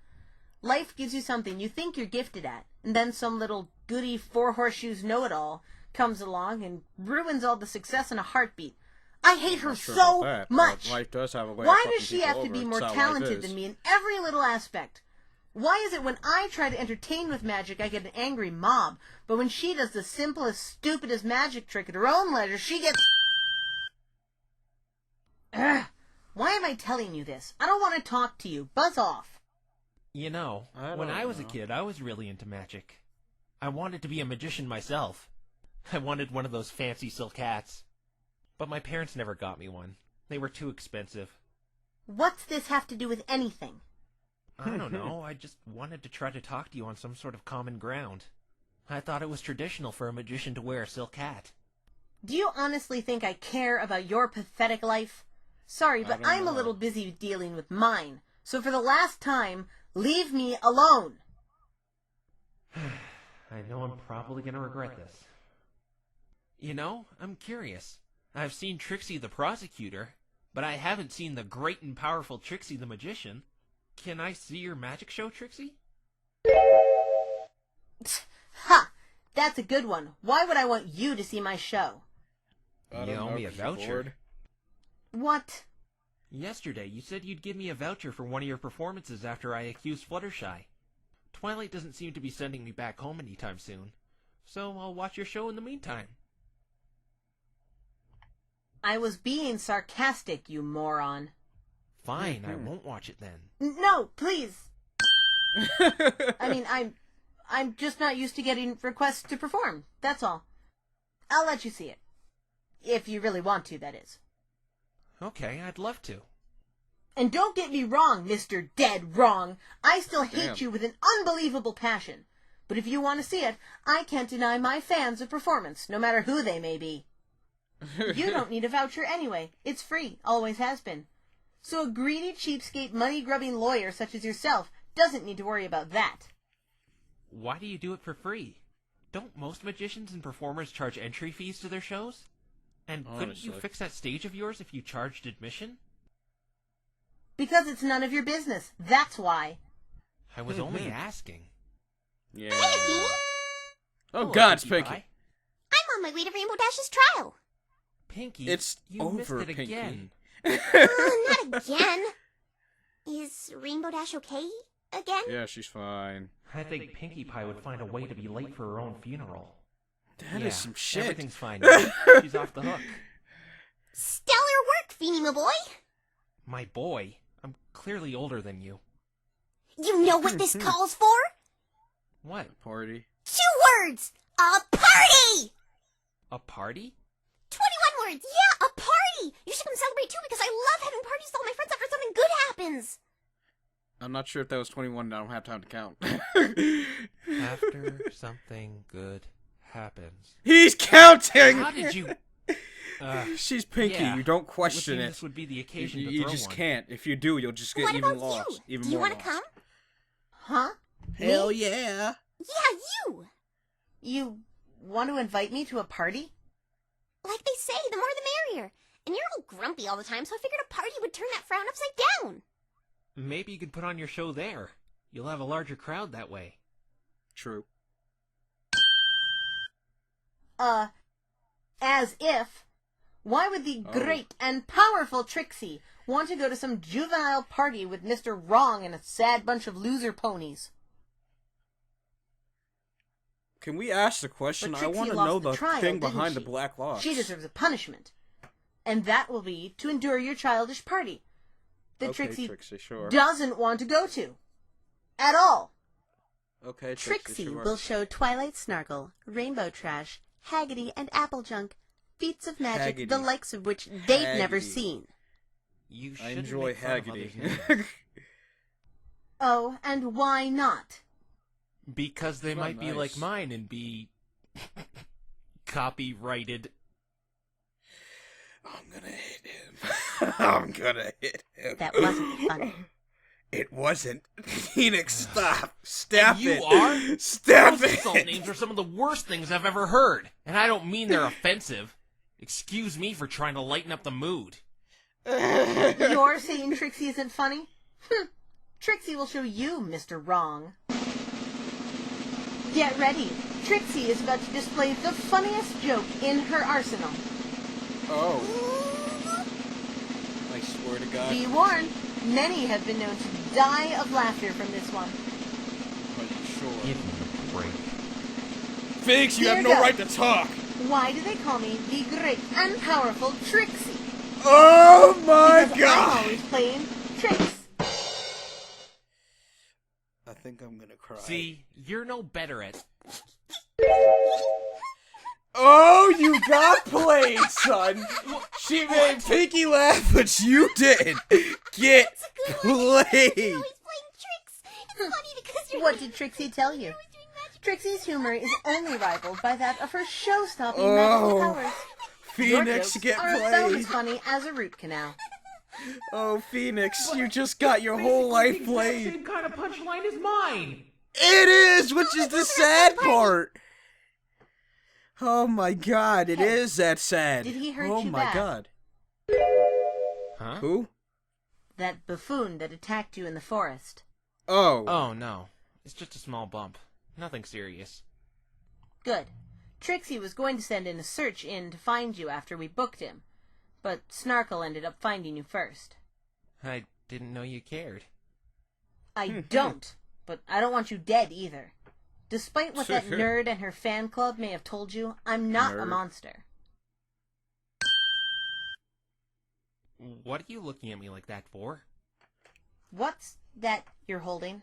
Life gives you something you think you're gifted at, and then some little goody four-horseshoes know-it-all comes along and ruins all the success in a heartbeat. I hate her so much. Life does have a way Why of does she have to be more talented than me in every little aspect? Why is it when I try to entertain with magic I get an angry mob, but when she does the simplest, stupidest magic trick at her own leisure, she gets... Ugh. Why am I telling you this? I don't want to talk to you. Buzz off. You know, when I was a kid, I was really into magic. I wanted to be a magician myself. I wanted one of those fancy silk hats. But my parents never got me one. They were too expensive. What's this have to do with anything? I don't know. I just wanted to try to talk to you on some sort of common ground. I thought it was traditional for a magician to wear a silk hat. Do you honestly think I care about your pathetic life? Sorry, but I'm a little busy dealing with mine. So for the last time, leave me alone. I know I'm probably going to regret this. You know, I'm curious. I've seen Trixie the prosecutor, but I haven't seen the great and powerful Trixie the magician. Can I see your magic show, Trixie? Ha! That's a good one. Why would I want you to see my show? You owe me a voucher. What? Yesterday, you said you'd give me a voucher for one of your performances after I accused Fluttershy. Twilight doesn't seem to be sending me back home anytime soon, so I'll watch your show in the meantime. I was being sarcastic, you moron. Fine, I won't watch it then. No, please. I mean, I'm just not used to getting requests to perform, that's all. I'll let you see it. If you really want to, that is. Okay, I'd love to. And don't get me wrong, Mr. Dead Wrong. I still hate you with an unbelievable passion. But if you want to see it, I can't deny my fans a performance, no matter who they may be. You don't need a voucher anyway. It's free, always has been. So a greedy, cheapskate, money-grubbing lawyer such as yourself doesn't need to worry about that. Why do you do it for free? Don't most magicians and performers charge entry fees to their shows? And couldn't you fix that stage of yours if you charged admission? Because it's none of your business. That's why. I was only asking. Yeah. Hey! Oh, God, it's Pinky. I'm on my way to Rainbow Dash's trial. Pinky, it's you over, missed it Pinky. again. Not again. Is Rainbow Dash okay again? Yeah, she's fine. I think Pinkie Pie would find a way to be late for her own funeral. That is some shit. Everything's fine now. She's off the hook. Stellar work, Feeny, my boy. My boy? I'm clearly older than you. You know what this calls for? What? Party. 2 words! A party! A party? 21 words! Yeah, a party! You should come celebrate too because I love having parties with all my friends after something good happens! I'm not sure if that was 21, I don't have time to count. After something good happens. He's counting! How did you... She's Pinky, yeah, you don't question it. This would be the occasion you, to you throw just one. can't. If you do, you'll just get What even about lost. you? Even Do you more want to lost. come? Huh? Hell yeah! Yeah, you! You want to invite me to a party? Like they say, the more the merrier. And you're all grumpy all the time, so I figured a party would turn that frown upside down. Maybe you could put on your show there. You'll have a larger crowd that way. True. As if. Why would the great and powerful Trixie want to go to some juvenile party with Mr. Wrong and a sad bunch of loser ponies? Can we ask the question? But I Trixie want to lost know the the trial, thing didn't behind the she? black locks. She deserves a punishment. And that will be to endure your childish party that Okay, Trixie sure. doesn't want to go to. At all. Okay, Trixie sure. will show Twilight Snargle, Rainbow Trash, Haggity, and Applejunk feats of magic Haggity. the likes of which they've never Haggity. seen. You I shouldn't enjoy make fun of Haggity. others' names. Oh, and why not? Because they It's not might be nice. like mine and be copyrighted. I'm gonna hit him. I'm gonna hit him. That wasn't funny. It wasn't. Phoenix, stop. Stop And you it. are? Stop Those insult it. names are some of the worst things I've ever heard. And I don't mean they're offensive. Excuse me for trying to lighten up the mood. You're saying Trixie isn't funny? Trixie will show you, Mr. Wrong. Get ready. Trixie is about to display the funniest joke in her arsenal. Oh. I swear to God. Be warned, many have been known to die of laughter from this one. Are you sure? Give me a break. Phoenix, you Here have no goes. right to talk. Why do they call me the great and powerful Trixie? Oh my Because God. I'm always playing tricks. I think I'm gonna cry. See, you're no better at... Oh, you got played, son. She made Pinky laugh, but you didn't. Get played. What did Trixie tell you? Trixie's humor is only rivaled by that of her show-stopping magical powers. Your Phoenix, jokes get are about played. as funny as a root canal. Oh, Phoenix, you just got your whole life played. Same kind of punchline as mine. It is, which is the sad part. Oh my God, it is that sad. Did he hurt oh you my bad? God. Huh? Who? That buffoon that attacked you in the forest. Oh. Oh, no. It's just a small bump. Nothing serious. Good. Trixie was going to send in a search in to find you after we booked him, but Snarkle ended up finding you first. I didn't know you cared. I don't, but I don't want you dead either. Despite what that nerd and her fan club may have told you, I'm not a Nerd. monster. What are you looking at me like that for? What's that you're holding?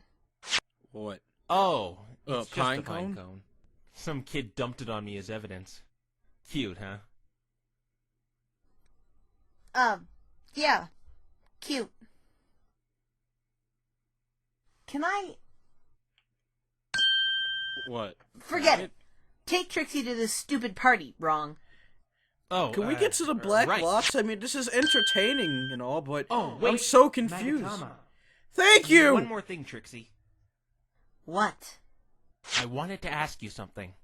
What? Oh, it's just pine a pine cone? cone. Some kid dumped it on me as evidence. Cute, huh? Yeah. Cute. Can I... What? Forget it. Take Trixie to this stupid party, Wrong. Oh, Can we get to the black right. locks? I mean, this is entertaining and all, but Oh, wait. I'm so confused. Magatama. Thank you! One more thing, Trixie. What? I wanted to ask you something.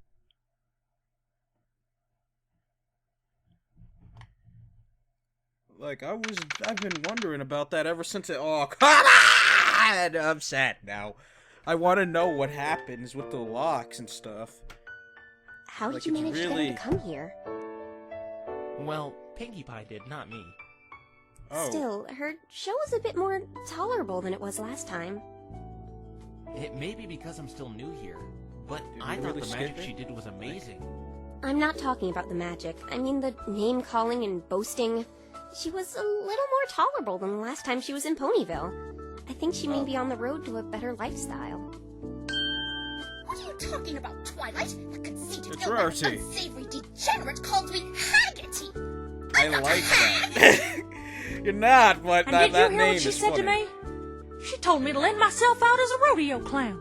Like, I've been wondering about that ever since it all... Come on! I'm sad now. I want to know what happens with the locks and stuff. How did Like, you it's manage to really- get him to come here? Well, Pinkie Pie did, not me. Oh. Still, her show was a bit more tolerable than it was last time. It may be because I'm still new here, but Did I you thought really the magic skip it? she did was amazing. I'm not talking about the magic. I mean the name-calling and boasting. She was a little more tolerable than the last time she was in Ponyville. I think she may be on the road to a better lifestyle. What are you talking about, Twilight? The conceited, It's ill-mannered, Rarity. unsavory degenerate called me Haggity. I like that. You're not, but And that, did you that hear name what she is said funny. to me? She told me to lend myself out as a rodeo clown.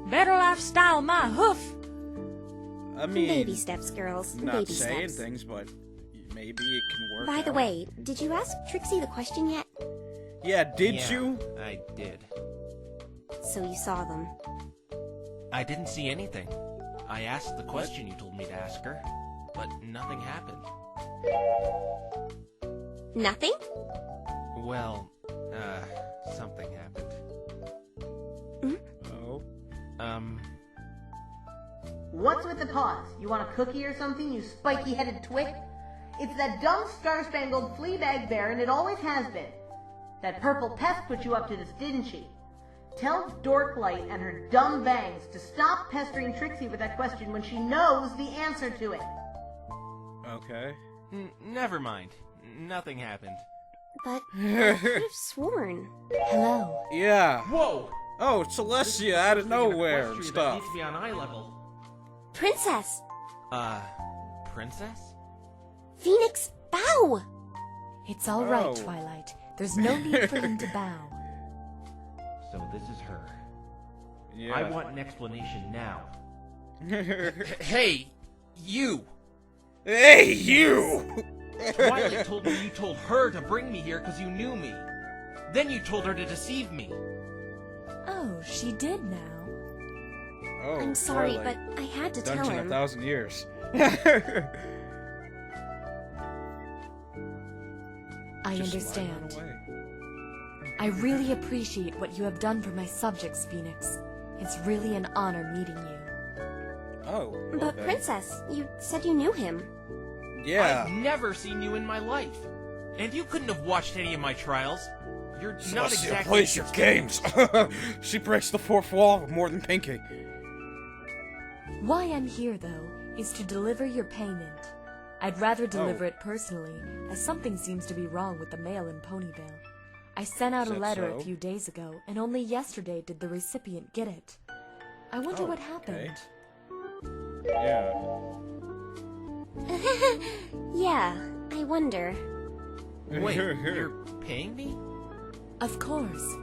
Better lifestyle, my hoof. I mean, Baby steps, girls. not Baby saying steps. things, but maybe it can work By the out. way, did you ask Trixie the question yet? Yeah, did Yeah, you? I did. So you saw them. I didn't see anything. I asked the question you told me to ask her, but nothing happened. Nothing? Well, something happened. Oh? What's with the pause? You want a cookie or something, you spiky-headed twit? It's that dumb star-spangled flea-bag bear, and it always has been. That purple pest put you up to this, didn't she? Tell Dorklight and her dumb bangs to stop pestering Trixie with that question when she knows the answer to it. Okay. Never mind. Nothing happened. But I could have sworn. Hello. Yeah. Whoa! Oh, Celestia out of nowhere and That stuff. needs to be on eye level. Princess! Princess? Phoenix, bow! It's all right, Oh. Twilight. There's no need for him to bow. So this is her. Yeah. I want an explanation now. Hey, you! Hey, you! Twilight told me you told her to bring me here because you knew me. Then you told her to deceive me. Oh, she did now. Oh, I'm sorry, Twilight. but I had to tell Dungeon him. 1,000 years. I Just understand. slide on away. I really appreciate what you have done for my subjects, Phoenix. It's really an honor meeting you. Oh. But okay. Princess, you said you knew him. Yeah. I've never seen you in my life. And you couldn't have watched any of my trials. You're not Celestia exactly... plays your games. She breaks the fourth wall more than Pinky. Why I'm here, though, is to deliver your payment. I'd rather deliver it personally, as something seems to be wrong with the mail in Ponyville. I sent out Is a that letter so? a few days ago, and only yesterday did the recipient get it. I wonder Oh, what happened. Yeah. Yeah, I wonder. Wait, you're paying me? Of course.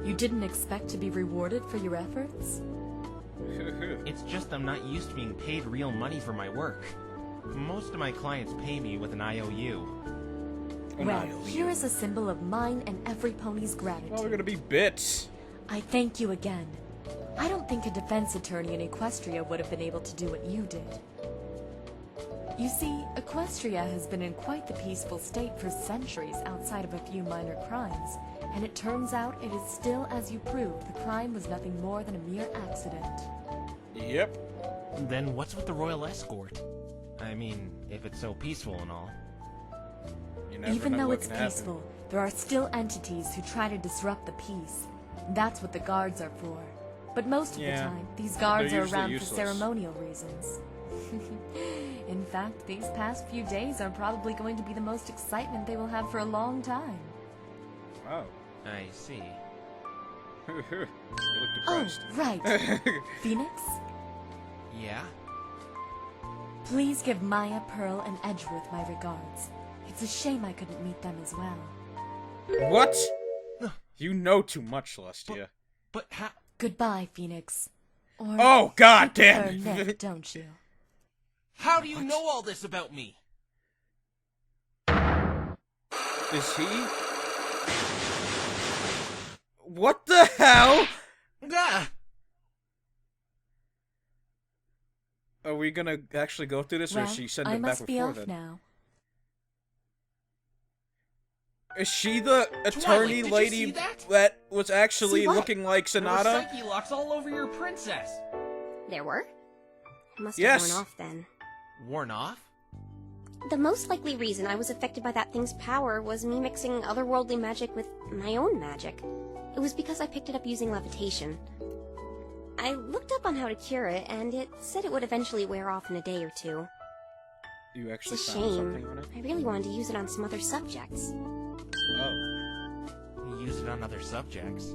You didn't expect to be rewarded for your efforts? It's just I'm not used to being paid real money for my work. Most of my clients pay me with an IOU. Well, here is a symbol of mine and every pony's gratitude. Well, we're gonna be bits. I thank you again. I don't think a defense attorney in Equestria would have been able to do what you did. You see, Equestria has been in quite the peaceful state for centuries outside of a few minor crimes, and it turns out it is still as you proved the crime was nothing more than a mere accident. Yep. Then what's with the royal escort? I mean, if it's so peaceful and all. You never Even know though what it's can happen. peaceful, there are still entities who try to disrupt the peace. That's what the guards are for. But most of the Yeah. time, these guards They're are usually around useless. for ceremonial reasons. In fact, these past few days are probably going to be the most excitement they will have for a long time. Wow. I see. You look Oh, depressed. right. Phoenix? Yeah? Please give Maya, Pearl, and Edgeworth my regards. It's a shame I couldn't meet them as well. What? You know too much, Celestia. But how... Goodbye, Phoenix. Or Oh, God you prefer damn it. Nick, don't you? How do you know all this about me? Is he? What the hell? Ah! Are we gonna actually go through this, or Well, is she sent I it back must be before off then? now. Is she the attorney did you lady see that? that was actually See what? looking like There were Sonata? psyche locks all over your princess. There were? Must have Yes. worn off then. Worn off? The most likely reason I was affected by that thing's power was me mixing otherworldly magic with my own magic. It was because I picked it up using levitation. I looked up on how to cure it, and it said it would eventually wear off in a day or two. You It's actually a found something shame. on it? I really wanted to use it on some other subjects. Oh. You use it on other subjects.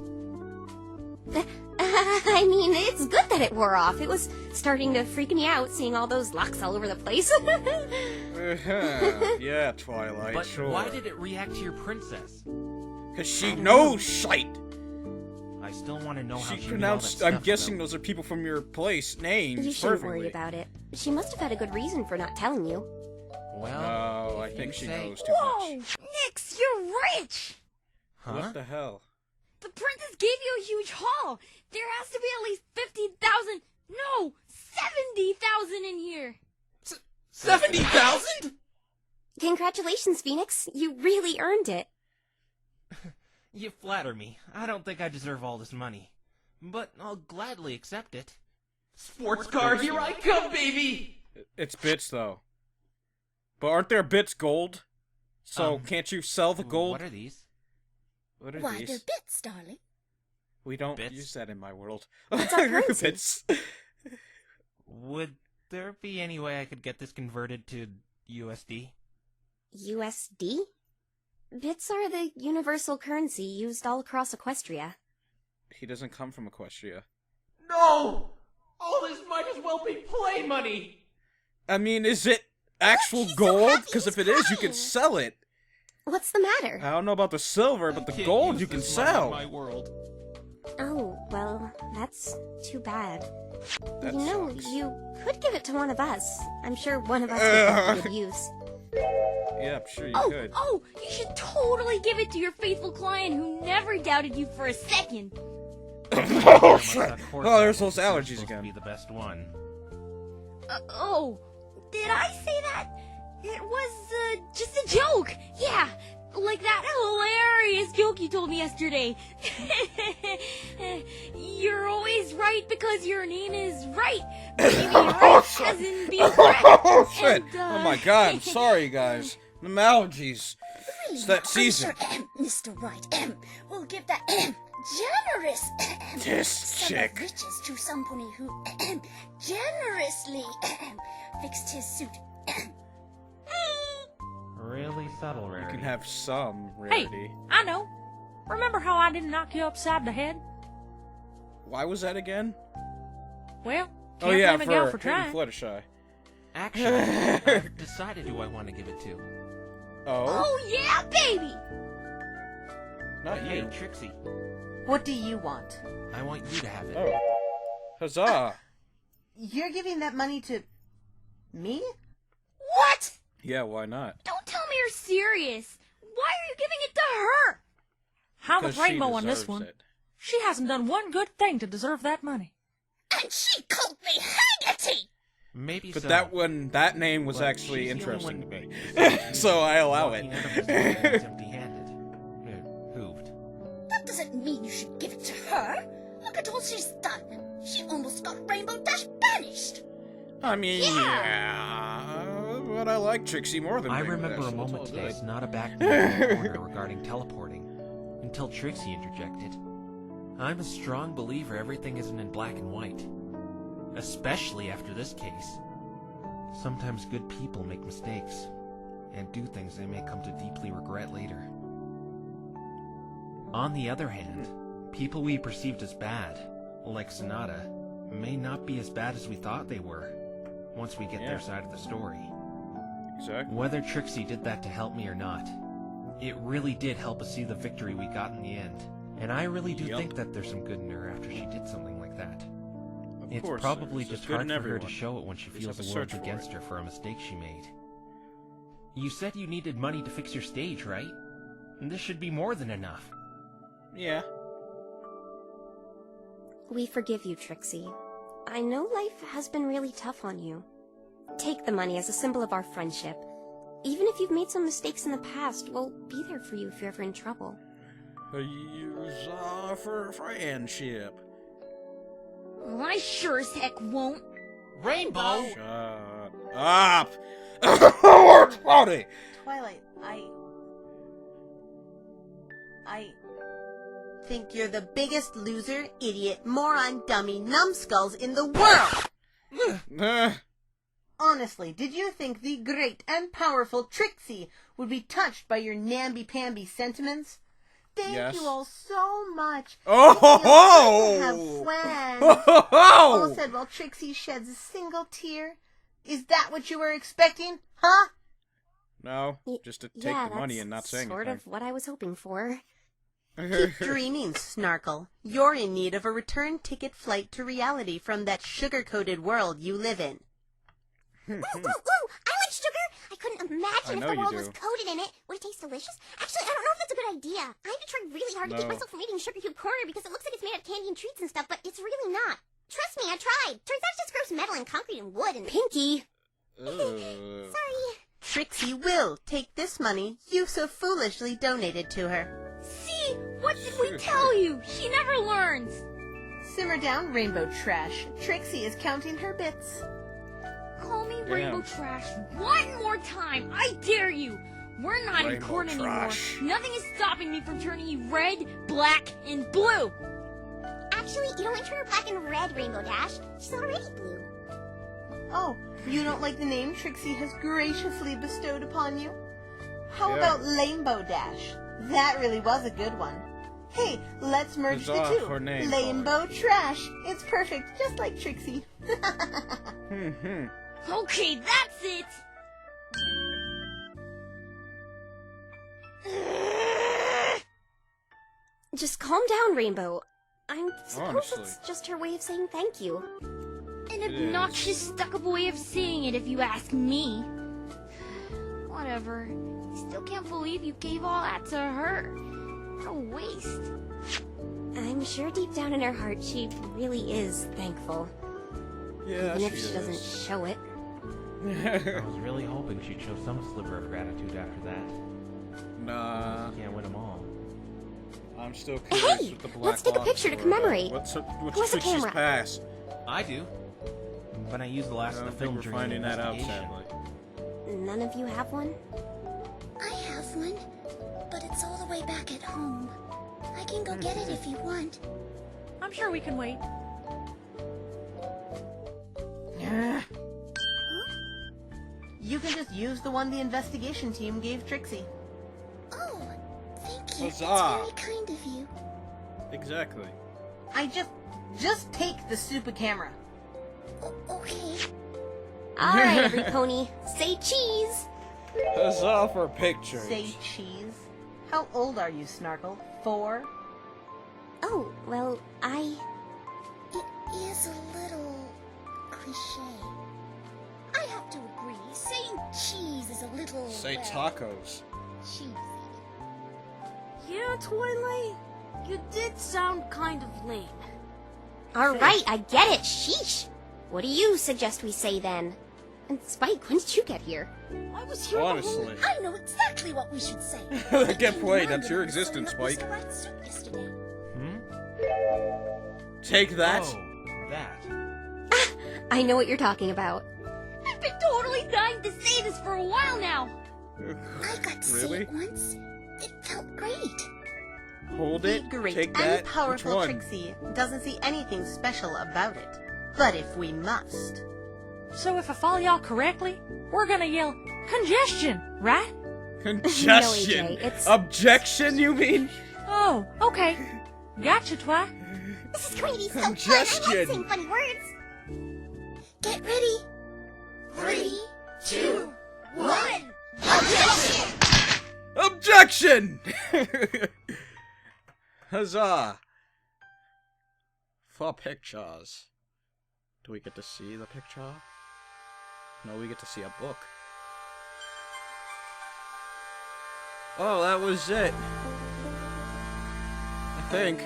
I mean, it's good that it wore off. It was starting to freak me out seeing all those locks all over the place. Yeah, Twilight, But sure. why did it react to your princess? Because she knows shite! I still want to know how She she pronounced, knew all that I'm stuff guessing about those are people from your place, names You shouldn't perfectly. worry about it. She must have had a good reason for not telling you. Well, No, I if think you she say- knows too much. Nix, you're rich! Huh? What the hell? The princess gave you a huge haul. There has to be at least 50,000, no, 70,000 in here. 70,000? Congratulations, Phoenix. You really earned it. You flatter me. I don't think I deserve all this money. But I'll gladly accept it. Sports car, here I come, baby! It's bits, though. But aren't there bits gold? So can't you sell the gold? What are these? What are Why, these? they're bits, darling. We don't Bits? use that in my world. It's our currency. Bits. Would there be any way I could get this converted to USD? USD? Bits are the universal currency used all across Equestria. He doesn't come from Equestria. No! All this might as well be play money! I mean, is it actual gold? Because if it is, you can sell it. What's the matter? I don't know about the silver, but the gold you can sell. My world. Oh, well, that's too bad. That you know, sucks. you could give it to one of us. I'm sure one of us would put it to good use. Yeah, I'm sure you could. Oh, you should totally give it to your faithful client who never doubted you for a second. Oh, shit. Oh, there's those allergies again. Be the best one. Did I say that? It was, just a joke. Yeah, like that hilarious joke you told me yesterday. You're always right because your name is right. But you mean right as in being correct. Oh, shit. And, Oh, my God. I'm sorry, guys. I'm allergies. It's that season. I'm sure, Mr. Right, we'll give that generous This sum chick. of riches to somebody who generously fixed his suit. Really subtle, Rarity. You can have some Hey, rarity. I know. Remember how I didn't knock you upside the head? Why was that again? Well, can't Oh, yeah, blame a gal for hitting trying. Fluttershy. Actually, I've decided who I want to give it to. Oh? Oh, yeah, baby! Not Hey, you. Trixie. What do you want? I want you to have it. Oh. Huzzah. You're giving that money to me? What? Yeah, why not? Don't tell me you're serious. Why are you giving it to her? I'm with 'Cause she Rainbow on this deserves one. it. She hasn't done one good thing to deserve that money. And she called me Haggerty! Maybe But so. that name was But actually she's the only interesting to one me. to make decisions. So I allow Walking it. out of this building empty-handed. Hooved. That doesn't mean you should give it to her. Look at all she's done. She almost got Rainbow Dash banished. I mean, yeah, but I like Trixie more than I Rainbow remember Dash, a so moment it's all today, good. Sonata backed me in the corner regarding teleporting, until Trixie interjected. I'm a strong believer everything isn't in black and white, especially after this case. Sometimes good people make mistakes, and do things they may come to deeply regret later. On the other hand, people we perceived as bad, like Sonata, may not be as bad as we thought they were, once we get their side of the story. Exactly. Whether Trixie did that to help me or not, it really did help us see the victory we got in the end. And I really do think that there's some good in her after she did something like that. It's course, probably there's just good hard in for her everyone. to show it when she Just feels have the to world's search for against it. her for a mistake she made. You said you needed money to fix your stage, right? And this should be more than enough. Yeah. We forgive you, Trixie. I know life has been really tough on you. Take the money as a symbol of our friendship. Even if you've made some mistakes in the past, we'll be there for you if you're ever in trouble. Use for friendship. I sure as heck won't. Rainbow! Shut up! We're exploding! Twilight, I think you're the biggest loser, idiot, moron, dummy, numbskulls in the world! Honestly, did you think the great and powerful Trixie would be touched by your namby-pamby sentiments? Thank Yes. you all so much. Oh, It feels ho, good to ho. have friends. Ho, ho, ho. All said while Trixie sheds a single tear. Is that what you were expecting, huh? No, just to take Yeah, the money that's and not say sort anything. of what I was hoping for. Keep dreaming, Snarkle. You're in need of a return ticket flight to reality from that sugar-coated world you live in. Ooh, I like sugar. I couldn't imagine if know the you world do. was coated in it. Would it taste delicious? Actually, I don't know if that's a good idea. I have to try really hard to keep No. myself from eating Sugar Cube Corner because it looks like it's made out of candy and treats and stuff, but it's really not. Trust me, I tried. Turns out it's just gross metal and concrete and wood and Pinky. Sorry. Trixie will take this money you so foolishly donated to her. See? What did we tell you? She never learns. Simmer down, Rainbow Trash. Trixie is counting her bits. Call me Rainbow Trash one more time. I dare you. We're not in Rainbow court Trash. anymore. Nothing is stopping me from turning you red, black, and blue. Actually, you don't want to turn her black and red, Rainbow Dash. She's already blue. Oh, you don't like the name Trixie has graciously bestowed upon you? How Yeah. about Rainbow Dash? That really was a good one. Hey, let's merge the Huzzah two. for name Rainbow Trash. It's perfect, just like Trixie. Okay, that's it. Just calm down, Rainbow. I suppose Honestly. it's just her way of saying thank you. An obnoxious, stuck-up way of saying it, if you ask me. Whatever. Still can't believe you gave all that to her. What a waste. I'm sure deep down in her heart she really is thankful. Yeah, Even if she she doesn't is. show it. I was really hoping she'd show some sliver of gratitude after that. Nah. You can't win them all. I'm still curious Hey, with the black let's take a picture to Longsword. commemorate. What's Where's the Trixie's camera? pass? I do. But I used the I last don't of the think film we're during finding the that out, investigation. sadly. None of you have one? I have one, but it's all the way back at home. I can go get it if you want. I'm sure we can wait. You can just use the one the investigation team gave Trixie. Oh, thank you. Huzzah. That's very kind of you. Exactly. I just take the super camera. Okay. Alright, every pony, say cheese! Huzzah for pictures. Say cheese. How old are you, Snarkle? 4? Oh, well, It is a little cliche. I have to agree. Saying cheese is a little. Say well, tacos. cheesy. Yeah, Twilight. You did sound kind of lame. Alright, I get it, sheesh! What do you suggest we say then? And Spike, when did you get here? I was here Honestly. I know exactly what we should say. Get played, that's your existence, Spike. Yesterday. Take that. Oh, that. I know what you're talking about. I've been totally dying to say this for a while now. I got to see Really? it once. It felt great. Hold it. Great Take and that. Which powerful one? Trixie doesn't see anything special about it. But if we must. So if I follow y'all correctly, we're gonna yell, congestion, right? Congestion. No, AJ, it's- Objection, you mean? Oh, okay. Gotcha, Twi. This is going to be so fun! I like Congestion. saying funny words! Get ready. 3, 2, 1. Objection! Huzzah! For pictures. Do we get to see the picture? No, we get to see a book. Oh, that was it. I think.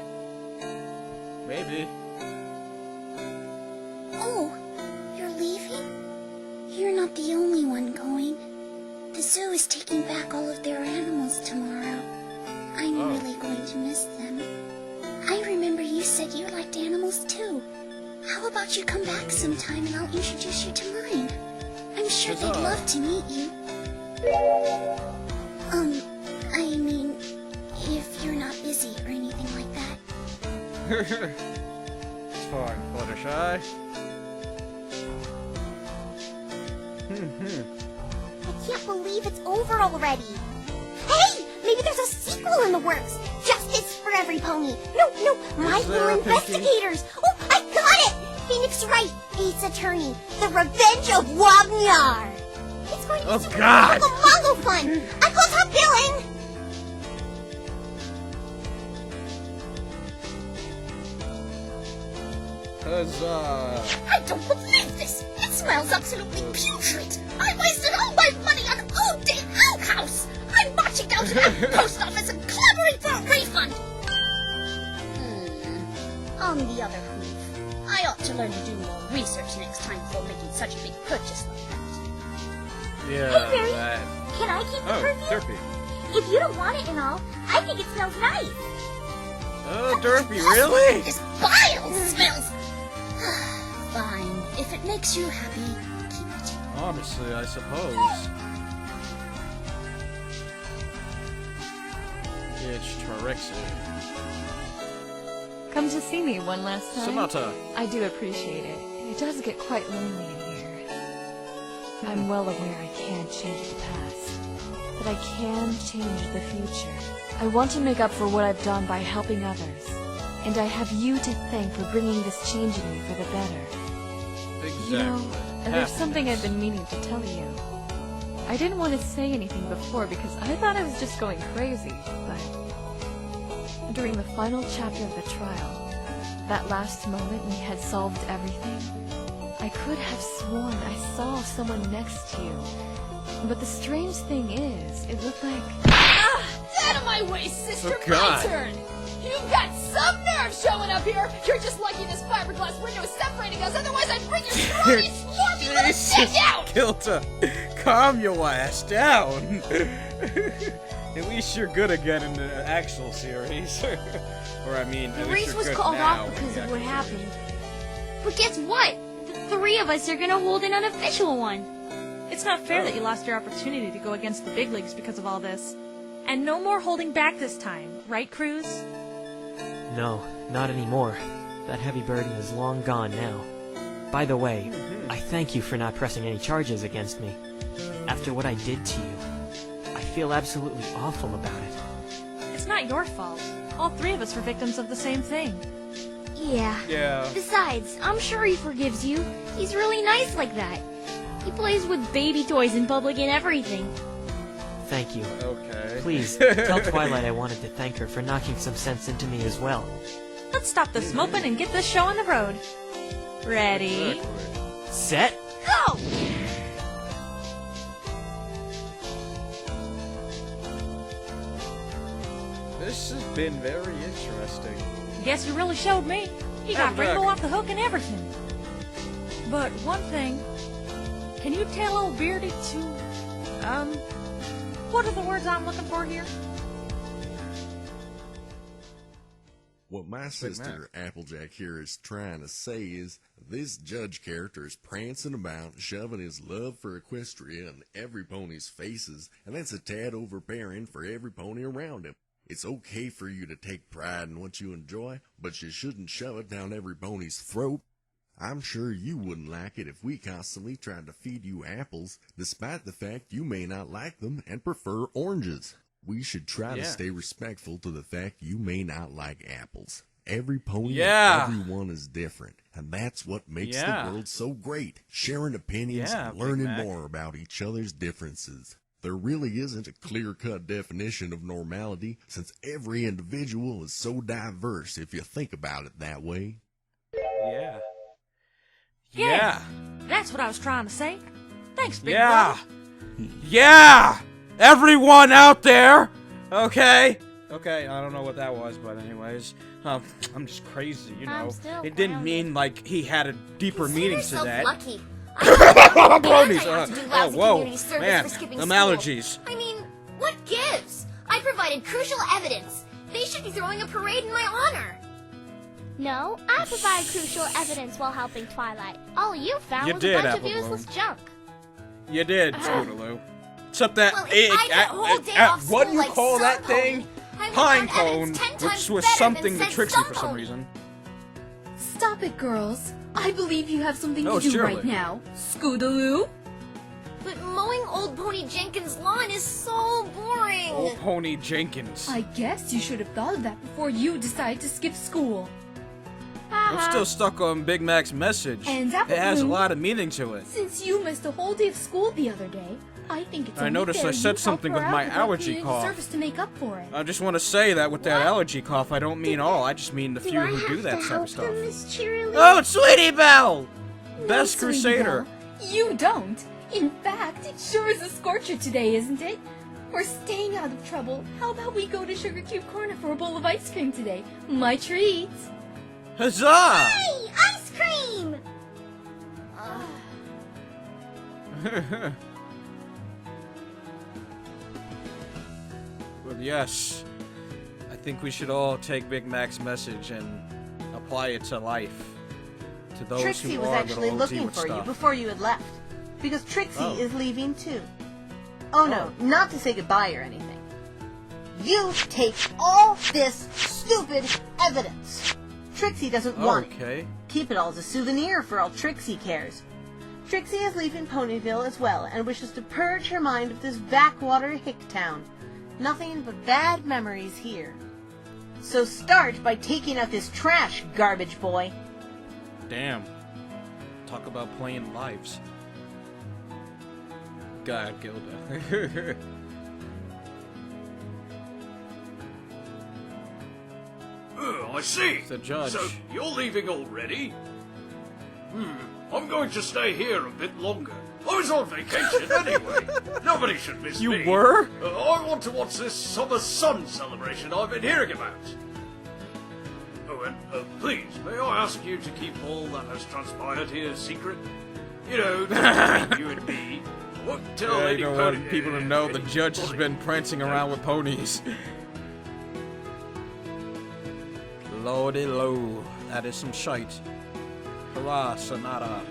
Maybe. Oh, you're leaving? You're not the only one going. The zoo is taking back all of their animals tomorrow. I'm really going to miss them. I remember you said you liked animals too. How about you come back sometime and I'll introduce you to mine? I'm sure they'd love to meet you. I mean, if you're not busy or anything like that. It's fine, Fluttershy. I can't believe it's over already! Hey! Maybe there's a sequel in the works! Justice for every pony! No, My Is there Little a Investigators! Oh, I got it! Phoenix Wright, Ace Attorney, The Revenge of Wagner! It's going to be Oh, super God. Mongo fun! I call top billing! Huzzah! I don't believe this! It smells absolutely putrid! I wasted all my money on house! I'm marching down to that post office and clamoring for a refund! On the other hand, I ought to learn to do more research next time before making such a big purchase like that. Yeah, Hey, Barry, that. can I keep the Oh, perfume? Derpy. If you don't want it and all, I think it smells nice. Oh, Derpy, really? This bile smells... Fine. If it makes you happy, keep it. Honestly, I suppose. It's Trixie. Come to see me one last time. Sonata. I do appreciate it. It does get quite lonely in here. I'm well aware I can't change the past, but I can change the future. I want to make up for what I've done by helping others, and I have you to thank for bringing this change in me for the better. Exactly. You know, there's something I've been meaning to tell you. I didn't want to say anything before because I thought I was just going crazy, but during the final chapter of the trial, that last moment we had solved everything, I could have sworn I saw someone next to you. But the strange thing is, it looked like... Ah! Out of my way, sister! Oh, My God. turn! You've got some nerve showing up here! You're just lucky this fiberglass window is separating us, otherwise I'd bring your scrawny, swarmy little dick out! Kilta, calm your ass down. At least you're good again in the actual series. Or I mean, The at least race you're was good called now off in because the of what actual happened. series. But guess what? The three of us are gonna hold an unofficial one. It's not fair that you lost your opportunity to go against the big leagues because of all this. And no more holding back this time, right, Cruz? No, not anymore. That heavy burden is long gone now. By the way, I thank you for not pressing any charges against me. After what I did to you, I feel absolutely awful about it. It's not your fault. All three of us were victims of the same thing. Yeah. Yeah. Besides, I'm sure he forgives you. He's really nice like that. He plays with baby toys in public and everything. Thank you. Okay. Please, tell Twilight I wanted to thank her for knocking some sense into me as well. Let's stop this moping and get this show on the road. Ready? Set? Go! This has been very interesting. Guess you really showed me. You got I'm Rainbow back. off the hook and everything. But one thing, can you tell old Beardy to, what are the words I'm looking for here? What my sister Applejack here is trying to say is this judge character is prancing about, shoving his love for Equestria in every pony's faces, and that's a tad overbearing for every pony around him. It's okay for you to take pride in what you enjoy, but you shouldn't shove it down every pony's throat. I'm sure you wouldn't like it if we constantly tried to feed you apples, despite the fact you may not like them and prefer oranges. We should try to stay respectful to the fact you may not like apples. Every pony and everyone is different, and that's what makes the world so great, sharing opinions and learning more about each other's differences. There really isn't a clear-cut definition of normality, since every individual is so diverse if you think about it that way. Yeah. Yeah. That's what I was trying to say. Thanks, big Yeah. brother. Yeah! Everyone out there! Okay? Okay, I don't know what that was, but anyways. I'm just crazy, you know. It didn't mean like he had a deeper meaning to that. Lucky. Bronies, Oh, whoa, man, them allergies. I mean, what gives? I provided crucial evidence. They should be throwing a parade in my honor. No, I provide crucial evidence while helping Twilight. All you found You was did, a bunch of Apple useless junk. You did, Scootaloo. Except that, Well, if I get a whole day off what do school you like call that Sun thing? I would Pine find cone, evidence 10 which times was better something than to said Trixie Sun for some Pony. reason. Stop it, girls. I believe you have something Oh, to do surely. right now. Scootaloo? But mowing Old Pony Jenkins' lawn is so boring. Old Pony Jenkins. I guess you should have thought of that before you decided to skip school. I'm still stuck on Big Mac's message. And It has a Apple lot of meaning to it. Since you missed a whole day of school the other day, I think it's I only noticed fair I said you something help with her my out that allergy community cough. service to make up for it. I just want to say that with that allergy cough, I don't mean all. I just mean the few who do that type of stuff. Oh, it's Sweetie Belle! Best Sweetie Crusader. Belle, you don't. In fact, it sure is a scorcher today, isn't it? We're staying out of trouble. How about we go to Sugar Cube Corner for a bowl of ice cream today? My treat. Huzzah! Hey, ice cream! Well, yes. I think we should all take Big Mac's message and apply it to life. To those Trixie who was are actually little OT looking with for you stuff. before you had left. Because Trixie Oh. is leaving too. Oh no, not to say goodbye or anything. You take all this stupid evidence. Trixie doesn't want it. Okay. Keep it all as a souvenir for all Trixie cares. Trixie is leaving Ponyville as well and wishes to purge her mind of this backwater hick town. Nothing but bad memories here. So start by taking out this trash, garbage boy. Damn. Talk about playing lives. God, Gilda. Oh, I see. The judge. So you're leaving already? I'm going to stay here a bit longer. I was on vacation anyway. Nobody should miss me. You were? I want to watch this summer sun celebration I've been hearing about. Oh, and please, may I ask you to keep all that has transpired here secret? You know, just between you and me. I won't tell Yeah, any you don't pony- want people to know the judge has been prancing around with ponies. Lordy lo, that is some shite. Hurrah, Sonata.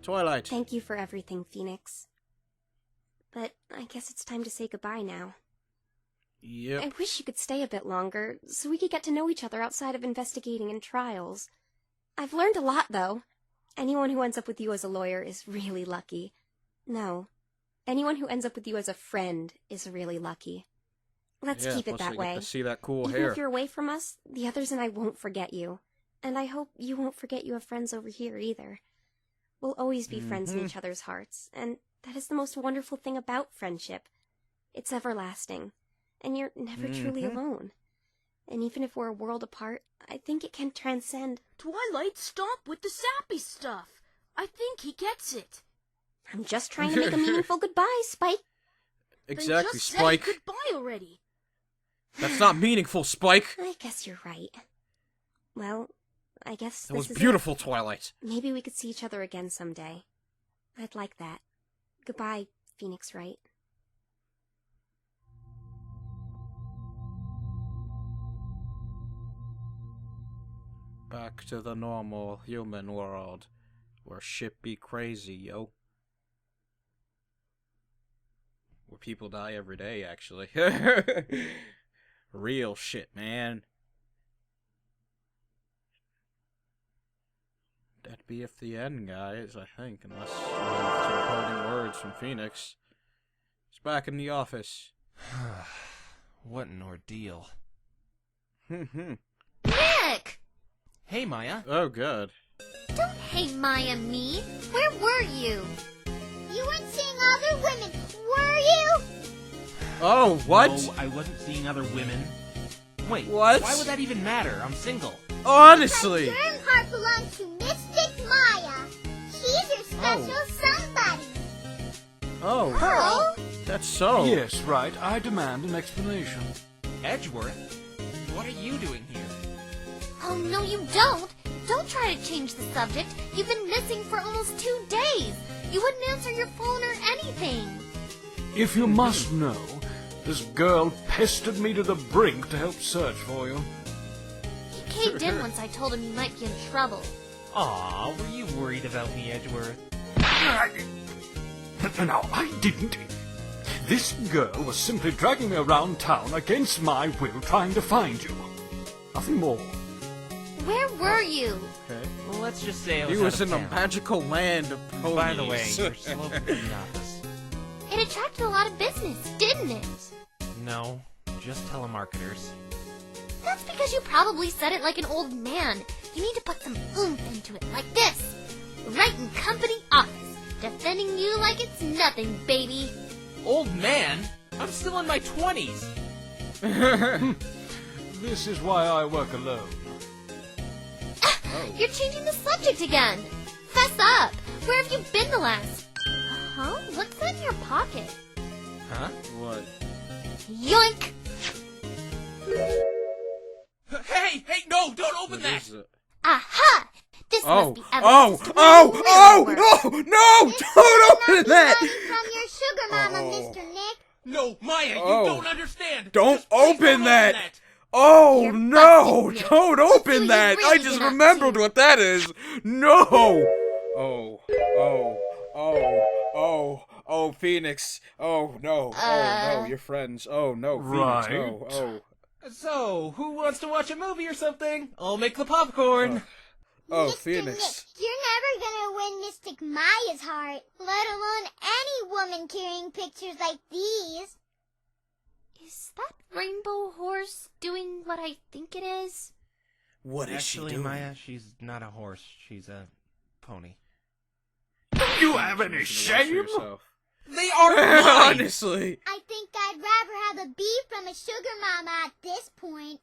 Twilight. Thank you for everything, Phoenix. But I guess it's time to say goodbye now. Yep. I wish you could stay a bit longer, so we could get to know each other outside of investigating and trials. I've learned a lot, though. Anyone who ends up with you as a lawyer is really lucky. No. Anyone who ends up with you as a friend is really lucky. Let's keep it plus I that get way. to see that cool Even hair. if you're away from us, the others and I won't forget you. And I hope you won't forget you have friends over here either. We'll always be friends in each other's hearts, and that is the most wonderful thing about friendship. It's everlasting, and you're never truly alone. And even if we're a world apart, I think it can transcend. Twilight, stop with the sappy stuff. I think he gets it. I'm just trying to make a meaningful goodbye, Spike. Exactly, then just Spike. Say goodbye already. That's not meaningful, Spike. I guess you're right. Well, I guess That this was is beautiful, it. Twilight. Maybe we could see each other again someday. I'd like that. Goodbye, Phoenix Wright. Back to the normal human world, where shit be crazy, yo. Where people die every day, actually. Real shit, man. That'd be if the end, guys, I think, unless we have some parting words from Phoenix. He's back in the office. What an ordeal. Nick! Hey, Maya. Oh, good. Don't hate Maya me. Where were you? You weren't seeing other women, were you? Oh, what? No, I wasn't seeing other women. Wait, What? why would that even matter? I'm single. Honestly! Your heart belongs to Mystic Maya. She's your special somebody. Oh, Oh? that's so. Yes, right. I demand an explanation. Edgeworth? What are you doing here? Oh, no, you don't. Don't try to change the subject. You've been missing for almost 2 days. You wouldn't answer your phone or anything. If you must know, this girl pestered me to the brink to help search for you. He caved in once I told him you might be in trouble. Aw, were you worried about me, Edgeworth? Now, I didn't. This girl was simply dragging me around town against my will, trying to find you. Nothing more. Where were you? Okay. Well, let's just say I He was was out in of a town. magical land of ponies. By the way, you're slow in the office. It attracted a lot of business, didn't it? No, just telemarketers. That's because you probably said it like an old man. You need to put some oomph into it, like this. Right in company office. Defending you like it's nothing, baby. Old man? I'm still in my 20s. This is why I work alone. You're changing the subject again. Fess up. Where have you been the last... Huh? What's in your pocket? Huh? What? Yoink! Hey, no, don't open that! Aha! This must be evidence Oh! as to where you really were. No! Don't open that! From your sugar mama, Mr. Nick. No, Maya, you don't understand! Don't Just please open don't that! Open that. Oh You're no! busted, Nick. Don't Let's see open what you that! really I just been up remembered to. what that is! No! Oh, Phoenix! Oh no! Oh no! Your friends! Oh no, Phoenix! Right. Oh. So, who wants to watch a movie or something? I'll make the popcorn. Oh, Mr. Phoenix! Nick, you're never gonna win Mystic Maya's heart, let alone any woman carrying pictures like these. Is that rainbow horse doing what I think it is? What is Actually, she doing? Maya, she's not a horse. She's a pony. You have any shame? They are mine! Honestly. I think I'd rather have a bee from a sugar mama at this point.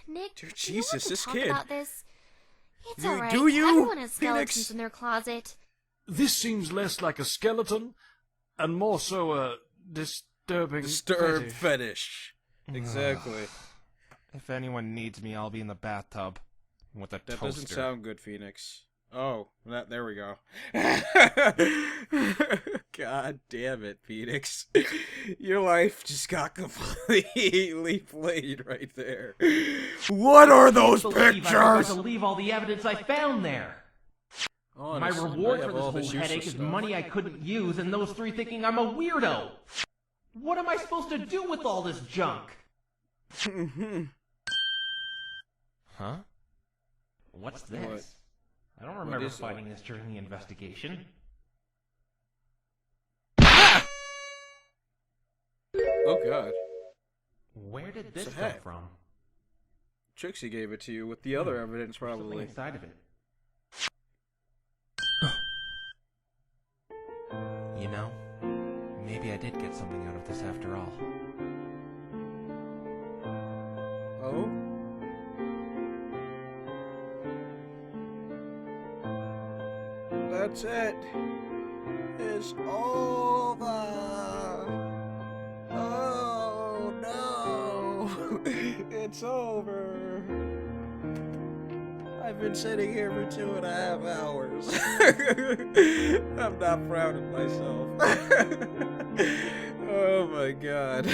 Nick, Dear do you want Jesus, to this talk kid. about this? It's You- alright. do you, Everyone has Phoenix? skeletons in their closet. This seems less like a skeleton, and more so a disturbing Disturbed fetish. fetish. Exactly. If anyone needs me, I'll be in the bathtub with a That toaster. doesn't sound good, Phoenix. Oh, there we go. God damn it, Phoenix. Your life just got completely played right there. What are those I forgot pictures? to leave all the evidence I found there. My Honestly, reward I for have this all whole this headache useless is stuff. money I couldn't use and those three thinking I'm a weirdo. What am I supposed to do with all this junk? Huh? What's this? What? I don't remember is it? finding this during the investigation. Oh god. Where did this It's a come hat. from? Trixie gave it to you with the other evidence, There's something probably. inside of it. You know, maybe I did get something out of this after all. Oh? That's it. It's over. Oh no. It's over. I've been sitting here for 2.5 hours. I'm not proud of myself. Oh my god.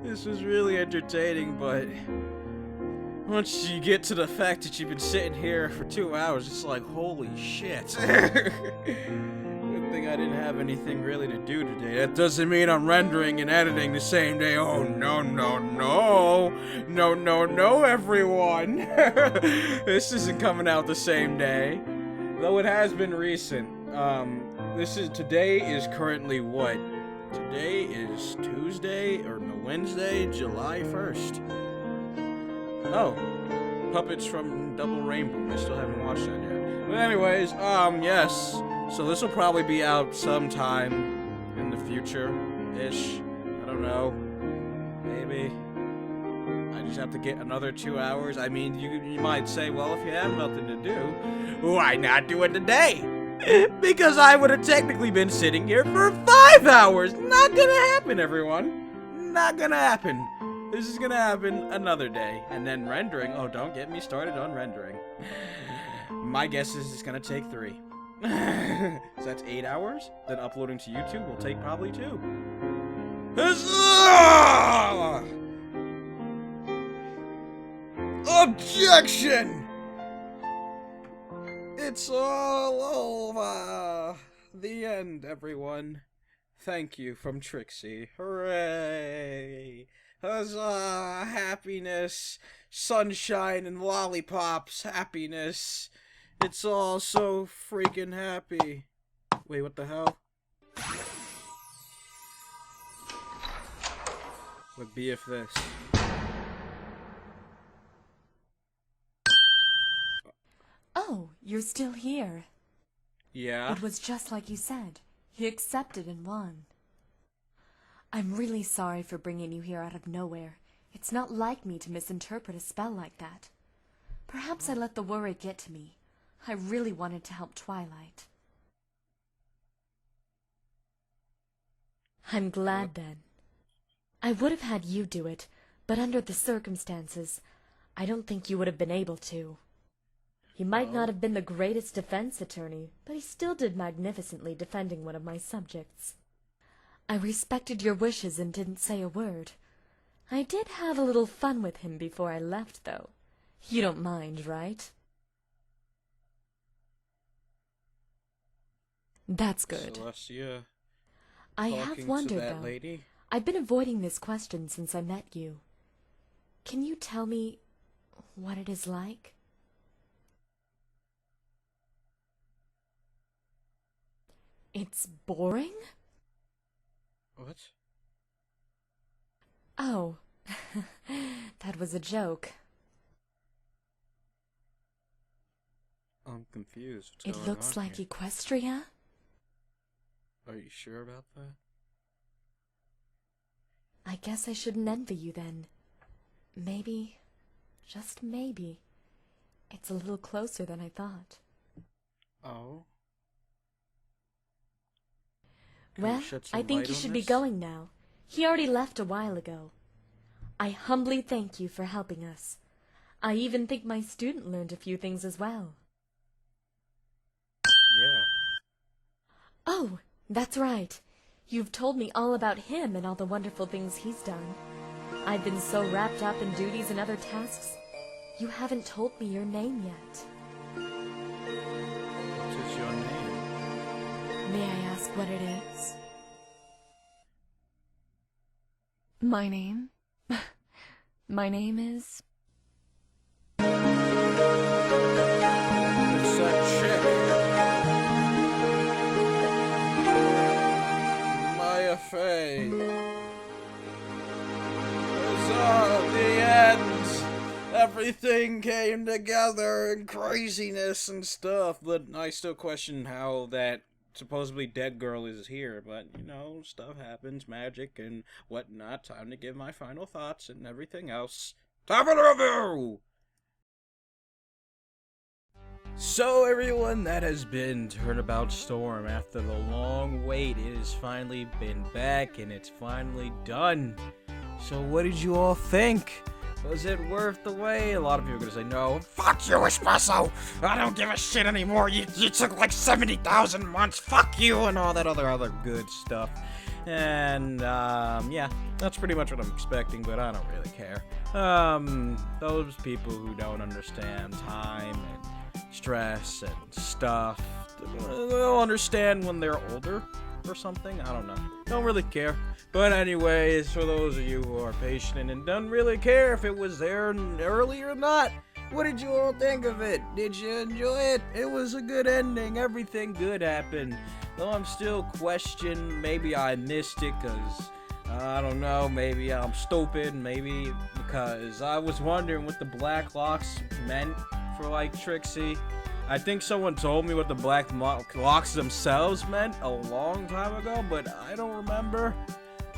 This was really entertaining, but once you get to the fact that you've been sitting here for 2 hours, it's like, holy shit. Good thing I didn't have anything really to do today. That doesn't mean I'm rendering and editing the same day. Oh, no, no, no. No, no, no, everyone. This isn't coming out the same day. Though it has been recent. Today is currently what? Today is Tuesday, or no, Wednesday, July 1st. Oh, Puppets from Double Rainbow. I still haven't watched that yet. But anyways, yes. So this will probably be out sometime in the future-ish. I don't know. Maybe. I just have to get another 2 hours. I mean, you might say, well, if you have nothing to do, why not do it today? Because I would have technically been sitting here for 5 hours. Not gonna happen, everyone. Not gonna happen. This is gonna happen another day. And then rendering. Oh, don't get me started on rendering. My guess is it's gonna take 3. So that's 8 hours. Then uploading to YouTube will take probably 2. Huzzah! Objection! It's all over. The end, everyone. Thank you from Trixie. Hooray! Huzzah! Happiness, sunshine, and lollipops. Happiness. It's all so freaking happy. Wait, what the hell? Would be if this. Oh, you're still here. Yeah? It was just like you said. He accepted and won. I'm really sorry for bringing you here out of nowhere. It's not like me to misinterpret a spell like that. Perhaps I let the worry get to me. I really wanted to help Twilight. I'm glad then. I would have had you do it, but under the circumstances, I don't think you would have been able to. He might not have been the greatest defense attorney, but he still did magnificently defending one of my subjects. I respected your wishes and didn't say a word. I did have a little fun with him before I left, though. You don't mind, right? That's good. Celestia, I have wondered, to that though. lady? I've been avoiding this question since I met you. Can you tell me what it is like? It's boring? What? Oh, that was a joke. I'm confused. What's It going looks on like here? Equestria? Are you sure about that? I guess I shouldn't envy you then. Maybe, just maybe, it's a little closer than I thought. Oh? Well, I think you should be going now. He already left a while ago. I humbly thank you for helping us. I even think my student learned a few things as well. Yeah. Oh, that's right. You've told me all about him and all the wonderful things he's done. I've been so wrapped up in duties and other tasks, you haven't told me your name yet. What is your name? May I ask what it is? My name? My name is... It's that chick. Maya Fey. Huzzah, the end! Everything came together in craziness and stuff, but I still question how that supposedly dead girl is here, but, you know, stuff happens, magic and whatnot. Time to give my final thoughts and everything else. Time for the review! So everyone, that has been Turnabout Storm. After the long wait, it has finally been back and it's finally done. So what did you all think? Was it worth the wait? A lot of people are gonna say no. Fuck you, Espresso! I don't give a shit anymore. You took like 70,000 months. Fuck you and all that other good stuff. And yeah, that's pretty much what I'm expecting, but I don't really care. Those people who don't understand time and stress and stuff, they'll understand when they're older or something. I don't know. Don't really care. But anyways, for those of you who are patient and don't really care if it was there early or not, what did you all think of it? Did you enjoy it? It was a good ending. Everything good happened. Though I'm still questioning, maybe I missed it because, I don't know, maybe I'm stupid, maybe because I was wondering what the black locks meant for, like, Trixie. I think someone told me what the black locks themselves meant a long time ago, but I don't remember.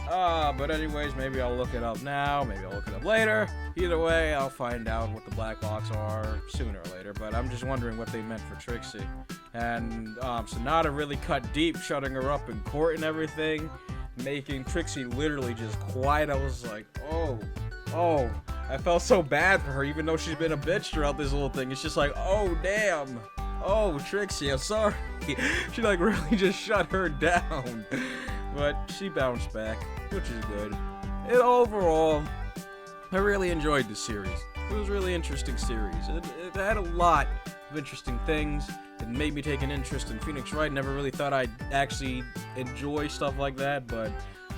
But anyways, maybe I'll look it up now, maybe I'll look it up later. Either way, I'll find out what the black locks are sooner or later, but I'm just wondering what they meant for Trixie. And, Sonata really cut deep, shutting her up in court and everything, making Trixie literally just quiet. I was like, oh, I felt so bad for her, even though she's been a bitch throughout this whole thing. It's just like, oh, damn. Oh, Trixie, I'm sorry. She, like, really just shut her down. But she bounced back, which is good. And overall, I really enjoyed the series. It was a really interesting series. It had a lot of interesting things. It made me take an interest in Phoenix Wright. Never really thought I'd actually enjoy stuff like that, but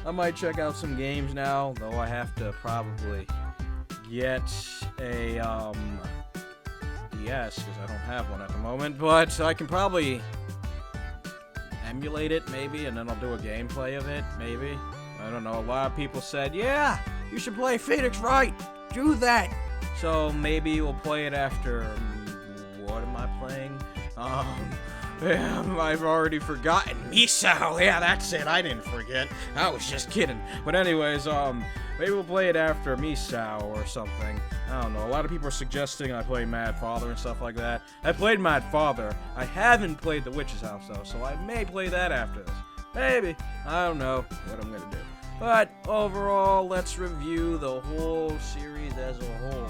I might check out some games now, though I have to probably get a DS, because I don't have one at the moment, but I can probably emulate it, maybe, and then I'll do a gameplay of it, maybe. I don't know, a lot of people said, yeah, you should play Phoenix Wright, do that! So maybe we'll play it after, what am I playing? I've already forgotten. Miso, yeah, that's it, I didn't forget. I was just kidding. But anyways, maybe we'll play it after Misao or something. I don't know. A lot of people are suggesting I play Mad Father and stuff like that. I played Mad Father. I haven't played The Witch's House, though, so I may play that after this. Maybe. I don't know what I'm gonna do. But overall, let's review the whole series as a whole.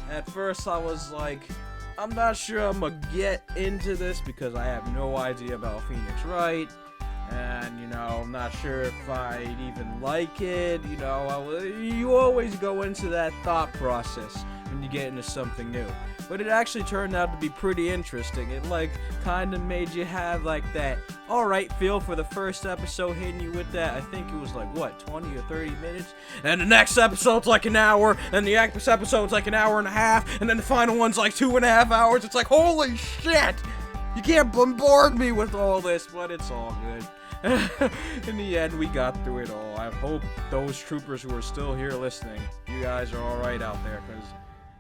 At first, I was like, I'm not sure I'm gonna get into this because I have no idea about Phoenix Wright. And, you know, I'm not sure if I'd even like it. You know, you always go into that thought process when you get into something new. But it actually turned out to be pretty interesting. It, like, kind of made you have, like, that alright feel for the first episode, hitting you with that. I think it was, like, what, 20 or 30 minutes? And the next episode's, like, an hour. And the next episode's, like, an hour and a half. And then the final one's, like, 2.5 hours. It's like, holy shit! You can't bombard me with all this, but it's all good. In the end, we got through it all. I hope those troopers who are still here listening, you guys are alright out there, because,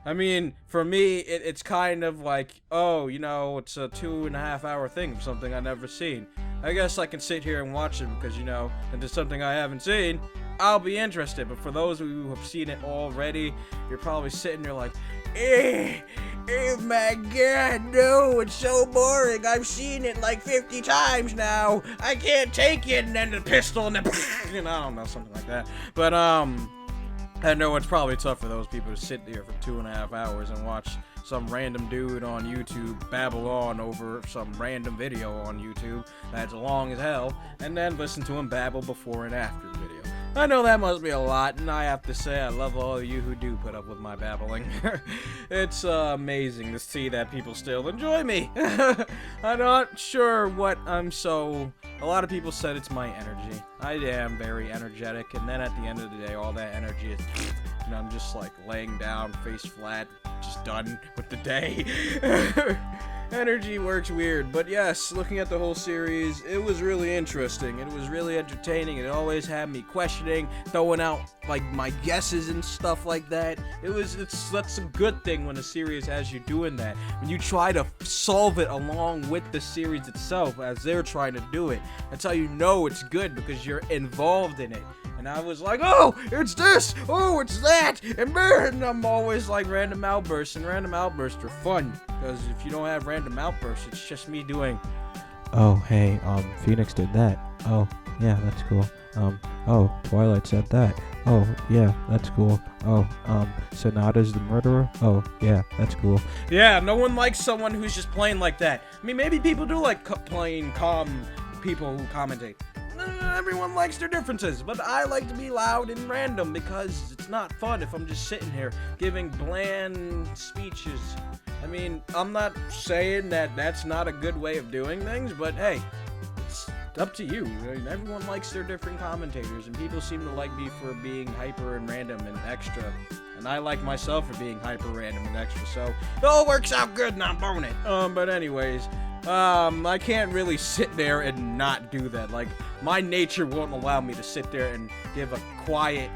I mean, for me, it's kind of like, oh, you know, it's a 2.5 hour thing of something I've never seen. I guess I can sit here and watch it because, you know, if it's something I haven't seen, I'll be interested. But for those who have seen it already, you're probably sitting there like, oh my god, no, it's so boring. I've seen it like 50 times now. I can't take it. And then the pistol and then, you know, I don't know, something like that. But, I know it's probably tough for those people to sit there for 2.5 hours and watch some random dude on YouTube babble on over some random video on YouTube that's long as hell, and then listen to him babble before and after the video. I know that must be a lot, and I have to say I love all of you who do put up with my babbling. It's amazing to see that people still enjoy me. I'm not sure what I'm so... A lot of people said it's my energy. I am very energetic, and then at the end of the day, all that energy is... And I'm just like laying down, face flat, just done with the day. Energy works weird, but yes, looking at the whole series, it was really interesting. It was really entertaining. It always had me questioning, throwing out like my guesses and stuff like that. That's a good thing when a series has you doing that. When you try to solve it along with the series itself as they're trying to do it. That's how you know it's good, because you're involved in it. And I was like, oh, it's this, oh, it's that, and man, I'm always like random outbursts, and random outbursts are fun, because if you don't have random outbursts, it's just me doing, oh, hey, Phoenix did that, oh, yeah, that's cool, oh, Twilight said that, oh, yeah, that's cool, oh, Sonata's the murderer, oh, yeah, that's cool. Yeah, no one likes someone who's just playing like that. I mean, maybe people do like playing calm people who commentate. Everyone likes their differences, but I like to be loud and random because it's not fun if I'm just sitting here giving bland speeches. I mean, I'm not saying that that's not a good way of doing things, but hey, it's up to you. I mean, everyone likes their different commentators, and people seem to like me for being hyper and random and extra, and I like myself for being hyper random and extra, so it all works out good and I'm boning it. But anyways, I can't really sit there and not do that. Like, my nature won't allow me to sit there and give a quiet,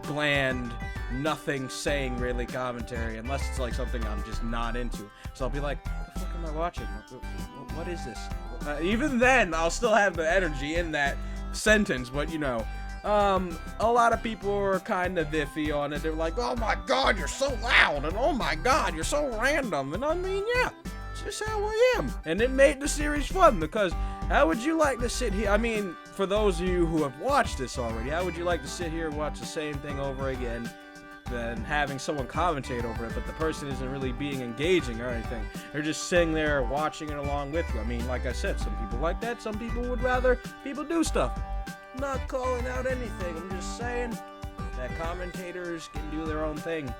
bland, nothing saying really commentary unless it's like something I'm just not into. So I'll be like, what the fuck am I watching? What is this? Even then, I'll still have the energy in that sentence, but you know, a lot of people are kind of iffy on it. They're like, oh my god, you're so loud, and oh my god, you're so random, and I mean, yeah. Just how I am, and it made the series fun, because how would you like to sit here, I mean, for those of you who have watched this already, how would you like to sit here and watch the same thing over again than having someone commentate over it, but the person isn't really being engaging or anything? They're just sitting there watching it along with you. I mean, like I said, some people like that, some people would rather people do stuff. I'm not calling out anything, I'm just saying that commentators can do their own thing,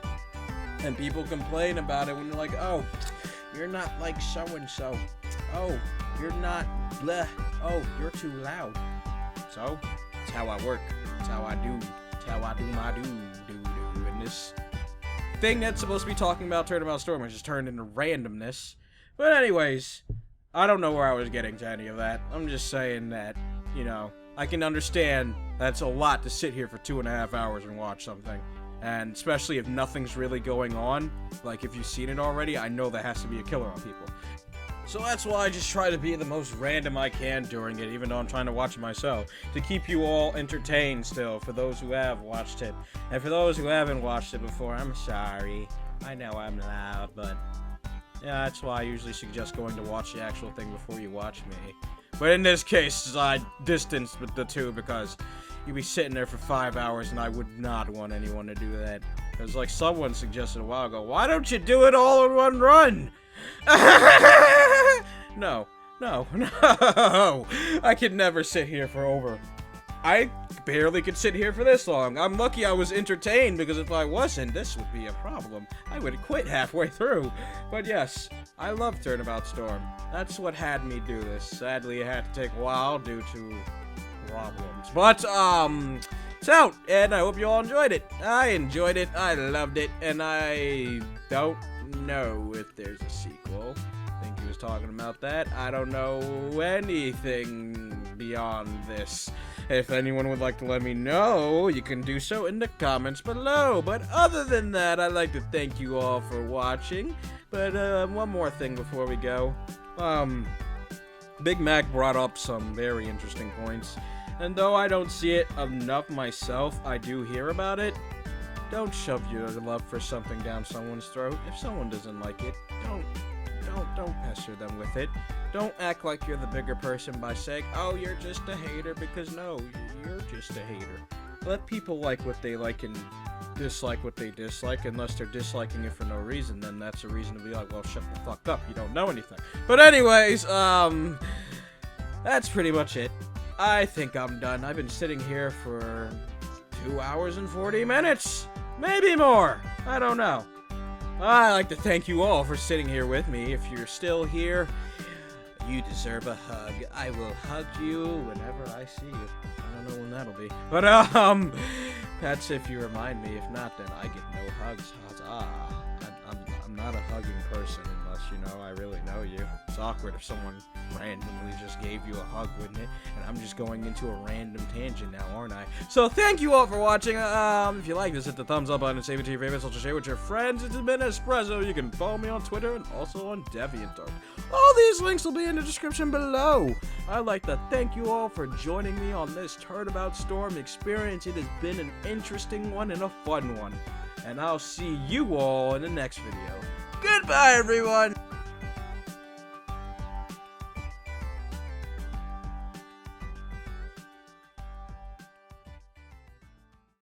and people complain about it when they're like, oh, you're not like so-and-so. Oh, you're not bleh. Oh, you're too loud. So, it's how I work. It's how I do. It's how I do my do. And this thing that's supposed to be talking about Turnabout Storm has just turned into randomness. But anyways, I don't know where I was getting to any of that. I'm just saying that, you know, I can understand that's a lot to sit here for 2.5 hours and watch something. And especially if nothing's really going on, like if you've seen it already, I know that has to be a killer on people. So that's why I just try to be the most random I can during it, even though I'm trying to watch it myself, to keep you all entertained still, for those who have watched it. And for those who haven't watched it before, I'm sorry. I know I'm loud, but yeah, that's why I usually suggest going to watch the actual thing before you watch me. But in this case, I distanced with the two because you'd be sitting there for 5 hours, and I would not want anyone to do that. Because, like someone suggested a while ago, why don't you do it all in one run? No. I could never sit here for over... I barely could sit here for this long. I'm lucky I was entertained, because if I wasn't, this would be a problem. I would quit halfway through. But yes, I love Turnabout Storm. That's what had me do this. Sadly, it had to take a while due to problems. But, it's out, and I hope you all enjoyed it. I enjoyed it, I loved it, and I don't know if there's a sequel. I think he was talking about that. I don't know anything beyond this. If anyone would like to let me know, you can do so in the comments below. But other than that, I'd like to thank you all for watching. But one more thing before we go. Big Mac brought up some very interesting points. And though I don't see it enough myself, I do hear about it. Don't shove your love for something down someone's throat. If someone doesn't like it, don't pester them with it. Don't act like you're the bigger person by saying, oh, you're just a hater, because no, you're just a hater. Let people like what they like and dislike what they dislike, unless they're disliking it for no reason, then that's a reason to be like, well, shut the fuck up, you don't know anything. But anyways, that's pretty much it. I think I'm done. I've been sitting here for 2 hours and 40 minutes. Maybe more. I don't know. I'd like to thank you all for sitting here with me. If you're still here, you deserve a hug. I will hug you whenever I see you. I don't know when that'll be. But, that's if you remind me. If not, then I get no hugs. I'm not a hugging person unless, you know, I really know you. It's awkward if someone randomly just gave you a hug, wouldn't it? And I'm just going into a random tangent now, aren't I? So thank you all for watching. If you like this, hit the thumbs up button and save it to your favorites. Also share with your friends. It's been Espresso. You can follow me on Twitter and also on DeviantArt. All these links will be in the description below. I'd like to thank you all for joining me on this Turnabout Storm experience. It has been an interesting one and a fun one. And I'll see you all in the next video. Goodbye, everyone!